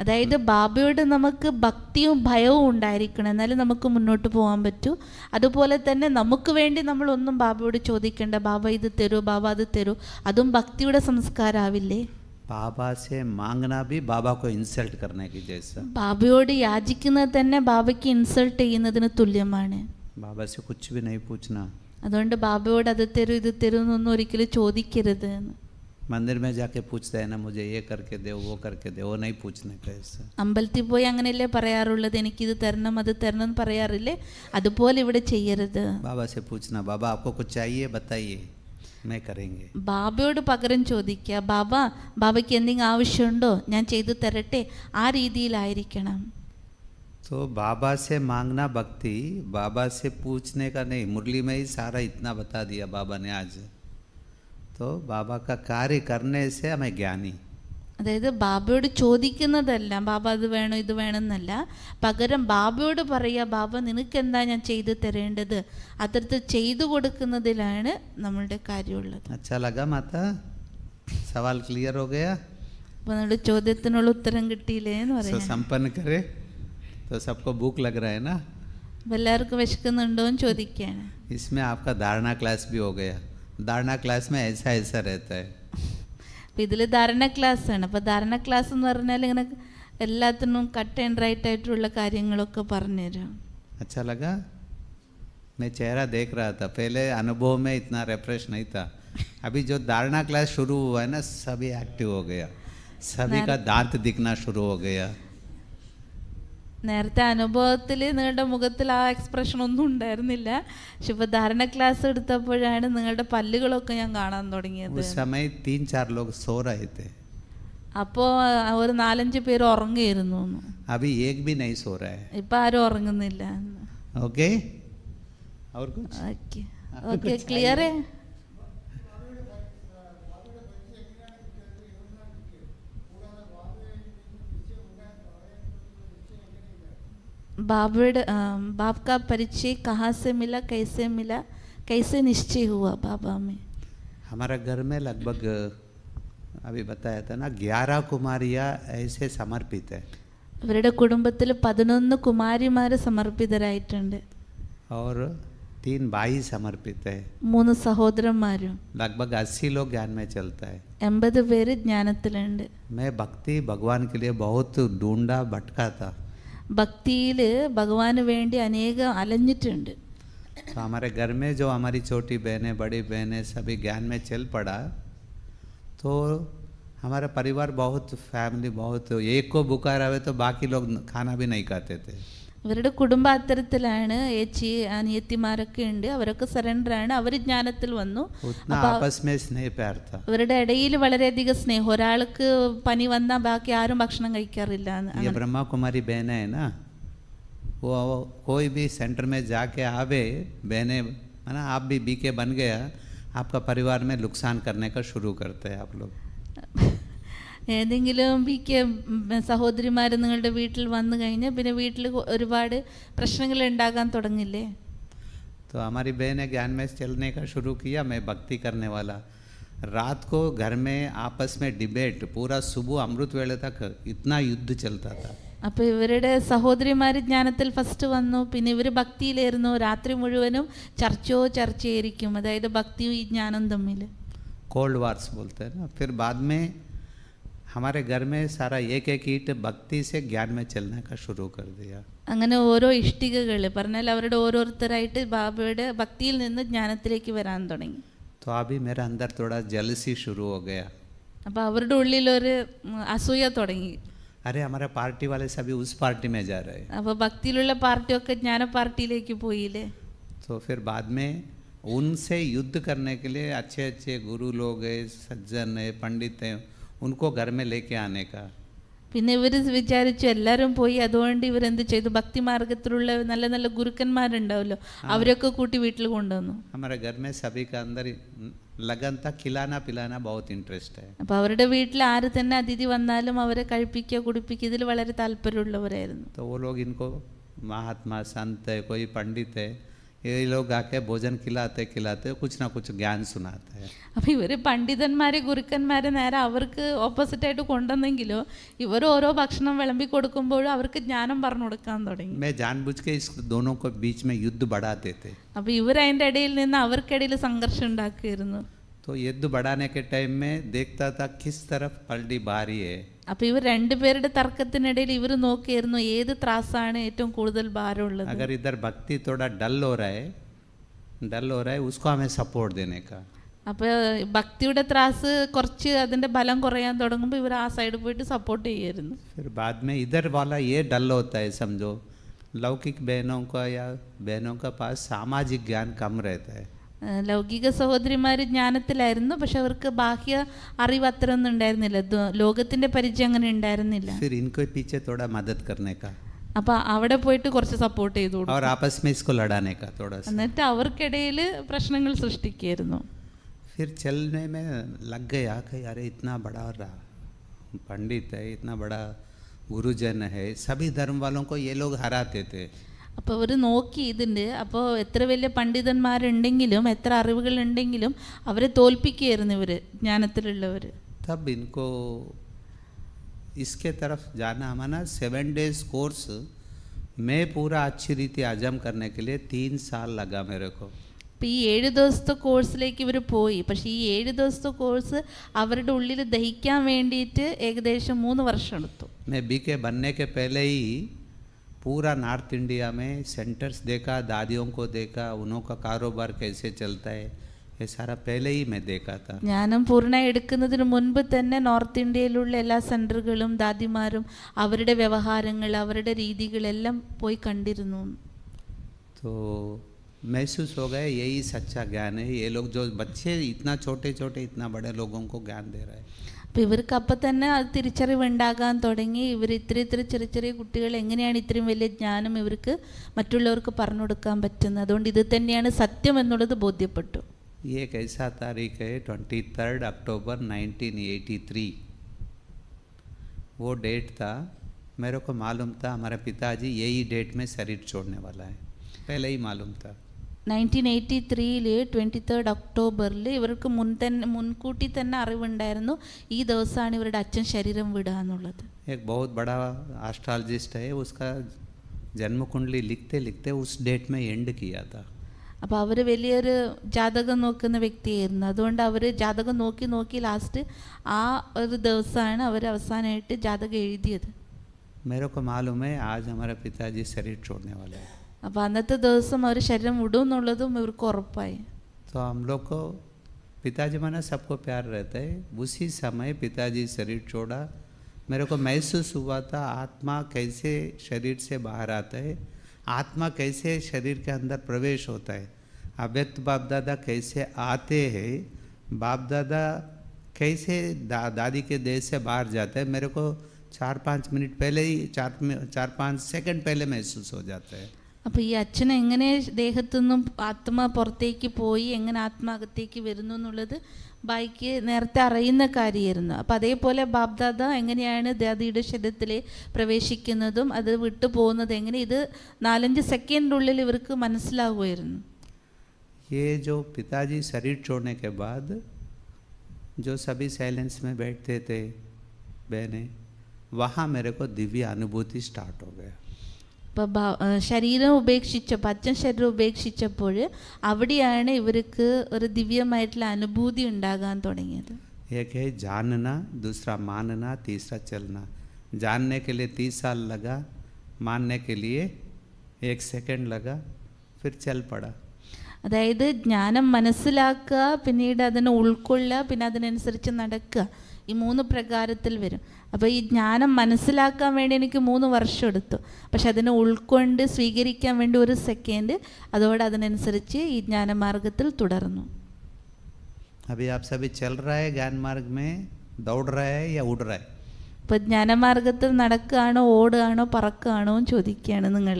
അതായത് ബാബയോട് നമുക്ക് ഭക്തിയും ഭയവും ഉണ്ടായിരിക്കണം, എന്നാലും നമുക്ക് മുന്നോട്ട് പോകാൻ പറ്റൂ. അതുപോലെ തന്നെ നമുക്ക് വേണ്ടി നമ്മളൊന്നും ബാബയോട് ചോദിക്കേണ്ട, ബാബ ഇത് തരൂ, ബാബ അത് തരൂ. അതും ഭക്തിയുടെ സംസ്കാരമാവില്ലേ? बाबा से मांगना भी बाबा को इंसल्ट करने की जैसा. ബാബയോട് യാചിക്കുന്നത് തന്നെ ബാബയ്ക്ക് ഇൻസൾട്ട് ചെയ്യുന്നതിന് തുല്യമാണ്. बाबा से कुछ भी नहीं पूछना. അതുകൊണ്ട് ബാബയോട് അത് തരൂ ഇത് തരൂ എന്നൊന്നും ഒരിക്കലും ചോദിക്കരുത് എന്ന്. मंदिर में जाके पूछते हैं ना, मुझे ये करके दे, वो करके दे, वो नहीं पूछने का ऐसा. അമ്പലത്തിൽ പോയി അങ്ങനെയല്ലേ പറയാറുള്ളത്, എനിക്കിത് തരണം അത് തരണം എന്ന് പറയാറില്ലേ? അതുപോലെ ഇവിടെ ചെയ്യരുത്. बाबा से पूछना, बाबा आपको कुछ चाहिए बताइए, मैं करेंगे. ബാബയോട് പകരം ചോദിക്കുക, ബാബയ്ക്ക് എന്തെങ്കിലും ആവശ്യമുണ്ടോ, ഞാൻ ചെയ്തു തരട്ടെ, ആ രീതിയിലായിരിക്കണം. तो बाबा से मांगना भक्ति, बाबा से पूछने का नहीं. मुरली में ही सारा इतना बता दिया बाबा ने आज. तो बाबा का कार्य करने से हमें ज्ञानी. അതായത് ബാബയോട് ചോദിക്കുന്നതല്ല ബാബ അത് വേണോ ഇത് വേണമെന്നല്ല, പകരം ബാബയോട് പറയുക, ബാബ നിനക്ക് എന്താ ഞാൻ ചെയ്തു തരേണ്ടത്, അത്തരത്തിൽ ചെയ്തു കൊടുക്കുന്നതിലാണ് നമ്മളുടെ കാര്യമുള്ളത്. अच्छा लगा माता, सवाल क्लियर हो गया? അപ്പോൾ നമ്മുടെ ചോദ്യത്തിനുള്ള ഉത്തരം കിട്ടിയില്ലേ എന്ന് सो പറയാം. संपन्न करे. तो सबको भूख लग रहा है ना? അപ്പോൾ എല്ലാവർക്കും വിശക്കുന്നുണ്ടോ എന്ന് ചോദിക്കുകയാണ്. इसमें आपका धारणा क्लास भी हो गया. धारणा क्लास में ऐसा ऐसा रहता है. അപ്പോൾ ഇതിൽ ധാരണ ക്ലാസ് ആണ്. അപ്പോൾ ധാരണ ക്ലാസ് എന്ന് പറഞ്ഞാൽ ഇങ്ങനെ എല്ലാത്തിനും കട്ട് ആൻഡ് റൈറ്റ് ആയിട്ടുള്ള കാര്യങ്ങളൊക്കെ പറഞ്ഞുതരും. अच्छा लगा? मैं चेहरा देख रहा था, पहले अनुभव में इतना रेफ्रेश नहीं था. अभी जो धारणा क्लास शुरू हुआ है ना, सभी एक्टिव हो गया, सभी का दांत दिखना शुरू हो गया. നേരത്തെ അനുഭവത്തിൽ നിങ്ങളുടെ മുഖത്തിൽ ആ എക്സ്പ്രഷൻ ഒന്നും ഉണ്ടായിരുന്നില്ല. പക്ഷെ ഇപ്പോൾ ധാരണ ക്ലാസ് എടുത്തപ്പോഴാണ് നിങ്ങളുടെ പല്ലുകളൊക്കെ ഞാൻ കാണാൻ തുടങ്ങിയത്. उस समय 3-4 लोग सो रहे थे, അപ്പോൾ ഒരു 4-5 പേര് ഉറങ്ങിയിരുന്നു. अभी एक भी नहीं सो रहा है. ഇപ്പം ആരും ഉറങ്ങുന്നില്ല. ओके, और कुछ? Okay okay clear. बाबा बाप का परिचय कहाँ से मिला, कैसे निश्चय हुआ बाबा में? हमारा घर में लगभग अभी बताया था ना 11 कुमारियाँ ऐसे समर्पित है. അവരുടെ കുടുംബത്തിൽ 11 കുമാരിമാർ സമർപ്പിതരായിട്ടുണ്ട്. और 3 भाई समर्पित है. 3 സഹോദരന്മാരും. लगभग 80 लोग ज्ञान में चलता है. 80 പേര് ജ്ഞാനത്തിലുണ്ട്. मैं भक्ति भगवान के लिए बहुत ढूंढा भटका था. ഭക്തിയിൽ ഭഗവാന് വേണ്ടി അനേകം അലഞ്ഞിട്ടുണ്ട്. तो हमारे घर में जो हमारी छोटी बहनें बड़ी बहनें सभी ज्ञान में चल पड़ा, तो हमारा परिवार बहुत फैमिली बहुत, एक को बुखार आवे तो बाकी लोग खाना भी नहीं खाते थे. ഇവരുടെ കുടുംബ അത്തരത്തിലാണ്. ഏച്ചി അനിയത്തിമാരൊക്കെ ഉണ്ട്, അവരൊക്കെ സറണ്ടറാണ്, അവർ ജ്ഞാനത്തിൽ വന്നു. उतना आपस में स्नेह प्यार था. ഇവരുടെ ഇടയിൽ വളരെയധികം സ്നേഹം. ഒരാൾക്ക് പനി വന്നാൽ ബാക്കി ആരും ഭക്ഷണം കഴിക്കാറില്ല. ये ब्रह्मा कुमारी बहनें है ना, वो कोई भी सेंटर में जाके आवे बहनें, है ना, आप भी बीके बन गया, आपका परिवार में नुकसान करने का शुरू करते हैं आप लोग. ഏതെങ്കിലും സഹോദരിമാർ നിങ്ങളുടെ വീട്ടിൽ വന്നു കഴിഞ്ഞാൽ പിന്നെ വീട്ടിൽ ഒരുപാട് പ്രശ്നങ്ങൾ ഉണ്ടാകാൻ തുടങ്ങില്ലേ? तो हमारी बहन ने ज्ञान में चलने का शुरू किया, मैं भक्ति करने वाला. रात को घर में आपस में डिबेट पूरा सुबह अमृत वेले तक इतना युद्ध चलता था. അപ്പോൾ ഇവരുടെ സഹോദരിമാർ ജ്ഞാനത്തിൽ ഫസ്റ്റ് വന്നു. പിന്നെ ഇവർ ഭക്തിയിലായിരുന്നു. രാത്രി മുഴുവനും ചർച്ചയായിരിക്കും, അതായത് ഭക്തിയും ഈ ജ്ഞാനം തമ്മിൽ. कोल्ड वार्स बोलते हैं ना. फिर बाद में हमारे घर में सारा एक एक ईंट भक्ति से ज्ञान में चलने का शुरू कर दिया. അങ്ങനെ ഓരോ ഇഷ്ടികകൾ പറഞ്ഞാൽ അവരുടെ ഓരോരുത്തരായിട്ട് ബാബയുടെ ഭക്തിയിൽ നിന്ന് ജ്ഞാനത്തിലേക്ക് വരാൻ തുടങ്ങി. तो अभी मेरे अंदर थोड़ा जेलसी शुरू हो गया. അപ്പോൾ അവരുടെ ഉള്ളിലൊരു അസൂയ തുടങ്ങി. अरे हमारे पार्टी वाले सभी उस पार्टी में जा रहे हैं. അപ്പോൾ ഭക്തിയിലുള്ള പാർട്ടിയൊക്കെ ജ്ഞാന പാർട്ടിയിലേക്ക് പോയില്ലേ. तो फिर बाद में उनसे युद्ध करने के लिए अच्छे अच्छे गुरु लोग हैं, सज्जन है, पंडित हैं, उनको घर में लेके आने का. പിന്നെ ഇവർ വിചാരിച്ചു എല്ലാവരും പോയി, അതുകൊണ്ട് ഇവരെന്ത് ചെയ്തു, ഭക്തി മാർഗത്തിലുള്ള നല്ല നല്ല ഗുരുക്കന്മാരുണ്ടാവല്ലോ അവരൊക്കെ കൂട്ടി വീട്ടിൽ കൊണ്ടുവന്നു. हमारे घर में सभी का अंदर लगन था, खिलाना पिलाना बहुत इंटरेस्ट है. അപ്പോൾ അവരുടെ വീട്ടിൽ ആര് തന്നെ അതിഥി വന്നാലും അവരെ കഴിപ്പിക്കുക കുടിപ്പിക്കുക ഇതിൽ വളരെ താല്പര്യമുള്ളവരായിരുന്നു. तो वो लोग इनको महात्मा संत है, कोई पंडित है, ये लोग आके भोजन खिलाते खिलाते कुछ ना कुछ ज्ञान सुनाते हैं. അപ്പോൾ ഇവർ പണ്ഡിതന്മാരെ ഗുരുക്കന്മാരെ നേരെ അവർക്ക് ഓപ്പോസിറ്റായിട്ട് കൊണ്ടുവന്നെങ്കിലോ ഇവർ ഓരോ ഭക്ഷണം വിളമ്പി കൊടുക്കുമ്പോഴും അവർക്ക് ജ്ഞാനം പറഞ്ഞു കൊടുക്കാൻ തുടങ്ങി. मैं जानबूझ के इस दोनों को बीच में युद्ध बढ़ाते थे. അപ്പോൾ ഇവർ അതിൻ്റെ ഇടയിൽ നിന്ന് അവർക്കിടയിൽ സംഘർഷം ഉണ്ടാക്കുമായിരുന്നു. तो युद्ध बढ़ाने के टाइम में देखता था किस तरफ पलटी भारी है. അപ്പോൾ ഇവർ രണ്ടുപേരുടെ തർക്കത്തിനിടയിൽ ഇവർ നോക്കിയായിരുന്നു ഏത് ത്രാസാണ് ഏറ്റവും കൂടുതൽ ഭാരമുള്ളത്. अगर इधर भक्ति थोड़ा डल हो रहा है उसको हमें सपोर्ट देने का. അപ്പോൾ ഭക്തിയുടെ ത്രാസ് കുറച്ച് അതിൻ്റെ ബലം കുറയാൻ തുടങ്ങുമ്പോൾ ഇവർ ആ സൈഡ് പോയിട്ട് സപ്പോർട്ട് ചെയ്യായിരുന്നു. फिर बाद में इधर वाला ये डल होता है, समझो लौकिक बहनों का या बहनों का पास सामाजिक ज्ञान कम रहता है. ലൗകിക സഹോദരിമാർ ജ്ഞാനത്തിലായിരുന്നു, പക്ഷെ അവർക്ക് ബാഹ്യ അറിവ് അത്ര ഒന്നും ഉണ്ടായിരുന്നില്ല, ലോകത്തിന്റെ പരിചയം അങ്ങനെ ഉണ്ടായിരുന്നില്ല. फिर इनको पीछे थोड़ा मदद करने का അപ്പോൾ അവിടെ പോയിട്ട് കുറച്ച് സപ്പോർട്ട് ചെയ്തു കൊടുക്കും. और आपस में इसको लड़ाने का थोड़ा सा. എന്നിട്ട് അവർക്കിടയിൽ പ്രശ്നങ്ങൾ സൃഷ്ടിക്കുകയായിരുന്നു. फिर चलने में लग गया कि अरे इतना बड़ा पंडित है, इतना बड़ा गुरुजन है, सभी धर्म वालों को ये लोग हराते थे. അപ്പോൾ അവർ നോക്കി ഇതിൻ്റെ, അപ്പോൾ എത്ര വലിയ പണ്ഡിതന്മാരുണ്ടെങ്കിലും എത്ര അറിവുകളുണ്ടെങ്കിലും അവരെ തോൽപ്പിക്കുകയായിരുന്നു ഇവർ ജ്ഞാനത്തിലുള്ളവർ. तब इनको इसके तरफ जाना हमारा 7 days कोर्स मैं पूरा अच्छी रीति हजम करने के लिए 3 साल लगा मेरे को. അപ്പോൾ ഈ 7 ദിവസത്തെ കോഴ്സിലേക്ക് ഇവർ പോയി. പക്ഷേ ഈ 7 ദിവസത്തെ കോഴ്സ് അവരുടെ ഉള്ളിൽ ദഹിക്കാൻ വേണ്ടിയിട്ട് ഏകദേശം 3 വർഷം എടുത്തു. मैं बीके बनने के पहले ही पूरा नॉर्थ इंडिया में सेंटर्स देखा, दादियों को देखा, उनका कारोबार कैसे चलता है, ये सारा पहले ही मैं देखा था. ജ്ഞാനം പൂർണ്ണമായി എടുക്കുന്നതിന് മുൻപ് തന്നെ നോർത്ത് ഇന്ത്യയിലുള്ള എല്ലാ സെൻറ്ററുകളും ദാദിമാരും അവരുടെ വ്യവഹാരങ്ങൾ അവരുടെ രീതികളെല്ലാം പോയി കണ്ടിരുന്നു. तो महसूस हो गया यही सच्चा ज्ञान है. ये लोग जो बच्चे इतना छोटे छोटे इतना बड़े लोगों को ज्ञान दे रहे हैं. അപ്പോൾ ഇവർക്ക് അപ്പം തന്നെ അത് തിരിച്ചറിവുണ്ടാകാൻ തുടങ്ങി. ഇവർ ഇത്ര ചെറിയ ചെറിയ കുട്ടികൾ എങ്ങനെയാണ് ഇത്രയും വലിയ ജ്ഞാനം ഇവർക്ക് മറ്റുള്ളവർക്ക് പറഞ്ഞു കൊടുക്കാൻ പറ്റുന്നത്, അതുകൊണ്ട് ഇത് തന്നെയാണ് സത്യം എന്നുള്ളത് ബോധ്യപ്പെട്ടു. ये एक ऐसा तारीख है 23 अक्टूबर 1983. वो डेट था, मेरे को मालूम था हमारे पिताजी यही डेट में शरीर छोड़ने वाला है, पहले ही मालूम था. 1983 23 ഒക്ടോബറിൽ ഇവർക്ക് മുൻകൂട്ടി തന്നെ അറിവുണ്ടായിരുന്നു ഈ ദിവസമാണ് ഇവരുടെ അച്ഛൻ ശരീരം വിടുക എന്നുള്ളത്. एक बहुत बड़ा एस्ट्रोलॉजिस्ट है, उसका जन्म कुंडली लिखते लिखते उस डेट में एंड किया था. അപ്പോൾ അവർ വലിയൊരു ജാതകം നോക്കുന്ന വ്യക്തിയായിരുന്നു, അതുകൊണ്ട് അവർ ജാതകം നോക്കി ലാസ്റ്റ് ആ ഒരു ദിവസമാണ് അവർ അവസാനമായിട്ട് ജാതകം എഴുതിയത്. मेरे को मालूम है आज हमारे पिताजी शरीर छोड़ने वाले हैं. അപ്പോൾ അന്നത്തെ ദിവസം അവർ ശരീരം വിടും എന്നുള്ളതും ഇവർക്ക് ഉറപ്പായി. तो हम लोग को पिताजी माना सबको प्यार रहता है. उसी समय पिताजी शरीर छोड़ा, मेरे को महसूस हुआ था आत्मा कैसे शरीर से बाहर आता है, आत्मा कैसे शरीर के अंदर प्रवेश होता है, अव्यक्त बाप दादा कैसे आते हैं, बाप दादा कैसे दादी के देह से बाहर जाता है. मेरे को 4-5 मिनट पहले ही 4-5 सेकंड पहले महसूस हो जाता है. അപ്പോൾ ഈ അച്ഛൻ എങ്ങനെ ദേഹത്തു നിന്നും ആത്മ പുറത്തേക്ക് പോയി എങ്ങനെ ആത്മാകത്തേക്ക് വരുന്നു എന്നുള്ളത് ബായിക്ക് നേരത്തെ അറിയുന്ന കാര്യമായിരുന്നു. അപ്പോൾ അതേപോലെ ബാബ്ദാദ എങ്ങനെയാണ് ദാദിയുടെ ശരീരത്തിൽ പ്രവേശിക്കുന്നതും അത് വിട്ടു പോകുന്നത് എങ്ങനെ ഇത് 4-5 സെക്കൻഡിനുള്ളിൽ ഇവർക്ക് മനസ്സിലാവുമായിരുന്നു. ये जो पिताजी शरीर छोड़ने के बाद जो सभी साइलेंस में बैठते थे बहने, वहाँ मेरे को दिव्य अनुभूति स्टार्ट हो गया. ഇപ്പോൾ ശരീരം ഉപേക്ഷിച്ചപ്പോൾ, അച്ഛൻ ശരീരം ഉപേക്ഷിച്ചപ്പോൾ അവിടെയാണ് ഇവർക്ക് ഒരു ദിവ്യമായിട്ടുള്ള അനുഭൂതി ഉണ്ടാകാൻ തുടങ്ങിയത്. एक है जानना, दूसरा मानना, तीसरा चलना. जानने के लिए 30 साल लगा, मानने के लिए 1 सेकंड लगा, फिर चल पड़ा. അതായത് ജ്ഞാനം മനസ്സിലാക്കുക, പിന്നീട് അതിനെ ഉൾക്കൊള്ളുക, പിന്നെ അതിനനുസരിച്ച് നടക്കുക. ഈ 3 പ്രകാരത്തിൽ വരും. അപ്പോൾ ഈ ജ്ഞാനം മനസ്സിലാക്കാൻ വേണ്ടി എനിക്ക് 3 വർഷം എടുത്തു. പക്ഷെ അതിനെ ഉൾക്കൊണ്ട് സ്വീകരിക്കാൻ വേണ്ടി 1 സെക്കൻഡ്, അതോടെ അതിനനുസരിച്ച് ഈ ജ്ഞാനമാർഗത്തിൽ തുടർന്നു. अभी आप सभी चल रहा है ज्ञान मार्ग में, दौड़ रहा है या उड़ रहा है? ഇപ്പോൾ ജ്ഞാനമാർഗത്തിൽ നടക്കുകയാണോ, ഓടുകയാണോ, പറക്കുകയാണോ എന്ന് ചോദിക്കുകയാണ് നിങ്ങൾ.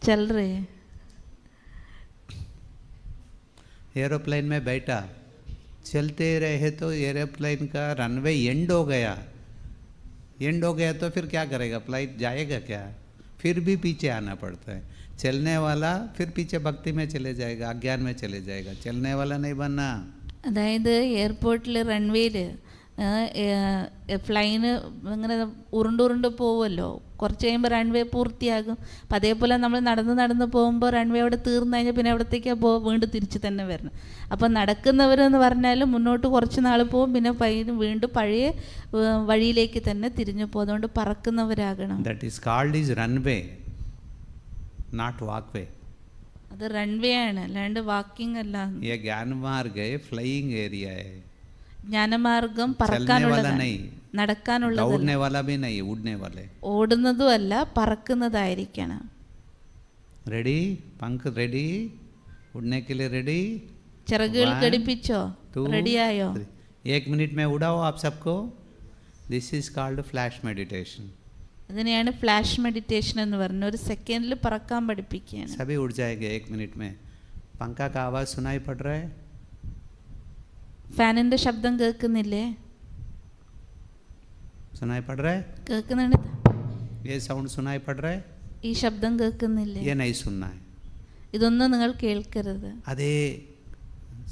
ചലറേ एरोप्लेन में बैठा, चलते रहे तो एरोप्लेन का रनवे एंड हो गया. एंड हो गया तो फिर क्या करेगा? फ्लाइट जाएगा क्या? फिर भी पीछे आना पड़ता है. चलने वाला फिर पीछे भक्ति में चले जाएगा, अज्ञान में चले जाएगा. चलने वाला नहीं बनना. അതായത് എയർപോർട്ടിൽ റൺവേയിൽ ഫ്ലൈന് ഇങ്ങനെ ഉരുണ്ടുരുണ്ട് പോവുമല്ലോ, കുറച്ച് കഴിയുമ്പോൾ റൺവേ പൂർത്തിയാകും. അപ്പം അതേപോലെ നമ്മൾ നടന്ന് പോകുമ്പോൾ റൺവേ അവിടെ തീർന്നു കഴിഞ്ഞാൽ പിന്നെ എവിടത്തേക്കാണ് വീണ്ടും തിരിച്ച് തന്നെ വരണം. അപ്പം നടക്കുന്നവരെന്ന് പറഞ്ഞാൽ മുന്നോട്ട് കുറച്ച് നാൾ പോകും, പിന്നെ വീണ്ടും പഴയ വഴിയിലേക്ക് തന്നെ തിരിഞ്ഞു പോകും. അതുകൊണ്ട് പറക്കുന്നവരാകണം. That is called is runway, not walkway. അത് റൺവേ ആണ്, അല്ലാണ്ട് വാക്കിംഗ് അല്ല. ये ज्ञान मार्ग है, फ्लाइंग एरिया है. ജ്ഞാനമാർഗം പറക്കാനുള്ളതാണ്, നടക്കാനുള്ളതല്ല. दौड़ने वाला भी नहीं, उड़ने वाले. ഓടുന്നതും അല്ല, പറക്കുന്നതായിരിക്കണം. रेडी? पंख रेडी? उड़ने के लिए रेडी? ചിറകുകൾ ഘടിപ്പിച്ചോ? റെഡിയായോ? 1 मिनट में उड़ाओ आप सबको. This is called flash meditation. ഇതിനെയാണ് ഫ്ലാഷ് മെഡിറ്റേഷൻ എന്ന് പറഞ്ഞത്. 1 സെക്കൻഡിൽ പറക്കാൻ പഠിപ്പിക്കുകയാണ്. सभी उड़ जाएंगे 1 मिनट में. पंखा का आवाज सुनाई पड़ रहा है? ഫാനിന്റെ ശബ്ദം കേൾക്കുന്നില്ലേ? सुनाई पड़ रहा है? കേൾക്കുന്നുണ്ട്. ये साउंड सुनाई पड़ रहा है? ഈ ശബ്ദം കേൾക്കുന്നില്ലേ? ये नहीं सुनना है. ഇതൊന്നും നിങ്ങൾ കേൾക്കരുത്. अरे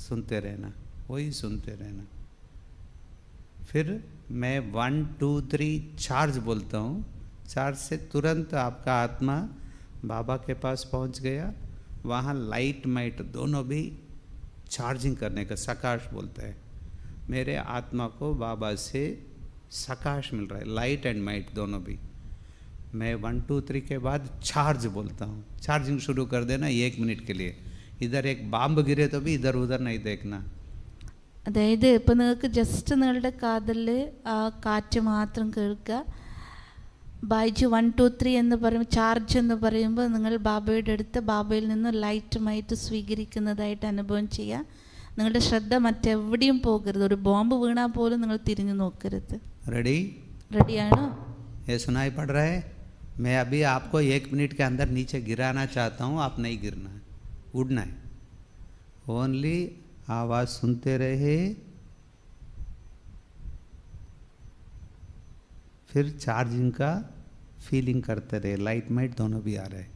सुनते रहना, वही सुनते रहना. फिर मैं 1 2 3 चार्ज बोलता हूँ. चार्ज से तुरंत आपका आत्मा बाबा के पास पहुँच गया. वहाँ लाइट माइट दोनों भी चार्जिंग करने का सकाश बोलता है. मेरे आत्मा को बाबा से सकाश मिल रहा है, लाइट एंड माइट दोनों भी. मैं 1 2 3 के बाद चार्ज बोलता हूँ. चार्जिंग शुरू कर देना 1 मिनट के लिए. इधर एक बम गिरे तो भी इधर उधर नहीं देखना. അതായത് ഇപ്പം നിങ്ങൾക്ക് ജസ്റ്റ് നിങ്ങളുടെ കാതിൽ ആ കാറ്റ് മാത്രം കേൾക്കുക. ബൈജ് 1 2 3 എന്ന് പറയുമ്പോൾ, ചാർജ് എന്ന് പറയുമ്പോൾ നിങ്ങൾ ബാബയുടെ അടുത്ത് ബാബയിൽ നിന്ന് ലൈറ്റ് മൈറ്റ് സ്വീകരിക്കുന്നതായിട്ട് അനുഭവം ചെയ്യുക. നിങ്ങളുടെ ശ്രദ്ധ മറ്റെവിടെയും പോകരുത്. ഒരു ബോംബ് വീണാൽ പോലും നിങ്ങൾ തിരിഞ്ഞു നോക്കരുത്. रेडी? റെഡിയാണോ? ये सुनाई पड़ रहा है? मैं अभी आपको 1 मिनट के अंदर नीचे गिराना चाहता हूँ. आप नहीं गिरना है, उड़ना है. ओनली आवाज़ सुनते रहे. फिर चार्जिंग का फीलिंग करते रहे. लाइट माइट दोनों भी आ रहे हैं.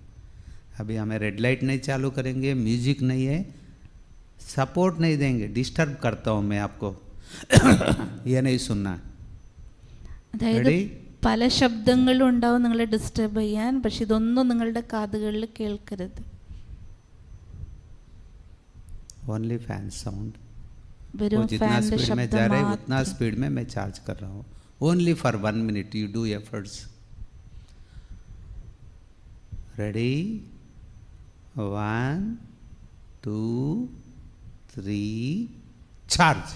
अभी हमें रेड लाइट नहीं चालू करेंगे, म्यूजिक नहीं है, सपोर्ट नहीं देंगे. डिस्टर्ब करता हूँ मैं आपको. ये नहीं सुनना. അതായത് പല ശബ്ദങ്ങളും ഉണ്ടാവും നിങ്ങളെ ഡിസ്റ്റർബ് ചെയ്യാൻ. പക്ഷെ ഇതൊന്നും നിങ്ങളുടെ കാതുകളിൽ കേൾക്കരുത്. Only fan sound. വെറും वो जितना ഫാനിന്റെ स्पीड में जा ശബ്ദം रहा है മാത്രം. उतना स्पीड में मैं चार्ज कर रहा हूँ. Only for 1 minute you do efforts. Ready? 1 2 3 charge.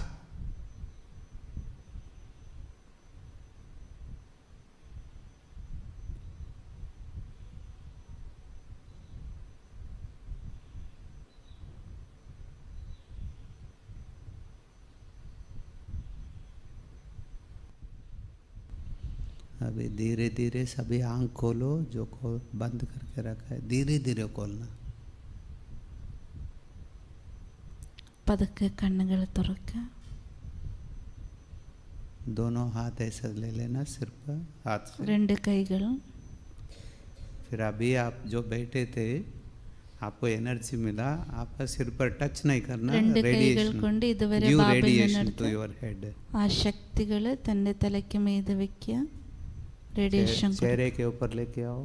अभी धीरे धीरे सभी आंख खोलो. जो बंद करके रखा है धीरे धीरे खोलना. പതുക്കെ കണ്ണുകൾ തുറക്കുക. दोनों हाथ ऐसे ले लेना सिर पर, हाथ से. 2 കൈകളും. फिर अभी आप जो बैठे थे आपको एनर्जी मिला, आपका सिर पर टच नहीं करना, രണ്ട് കൈകൾ रेडिएशन കൊണ്ട് ഇതുവരെ गिव ബാബയിൽ रेडिएशन टू നിന്നെടുത്ത് योर हेड. ആ ശക്തികൾ തൻ്റെ തലയ്ക്ക് മീതെ വെക്കുക. റേഡിയേഷൻ चेहरे के ऊपर लेके आओ,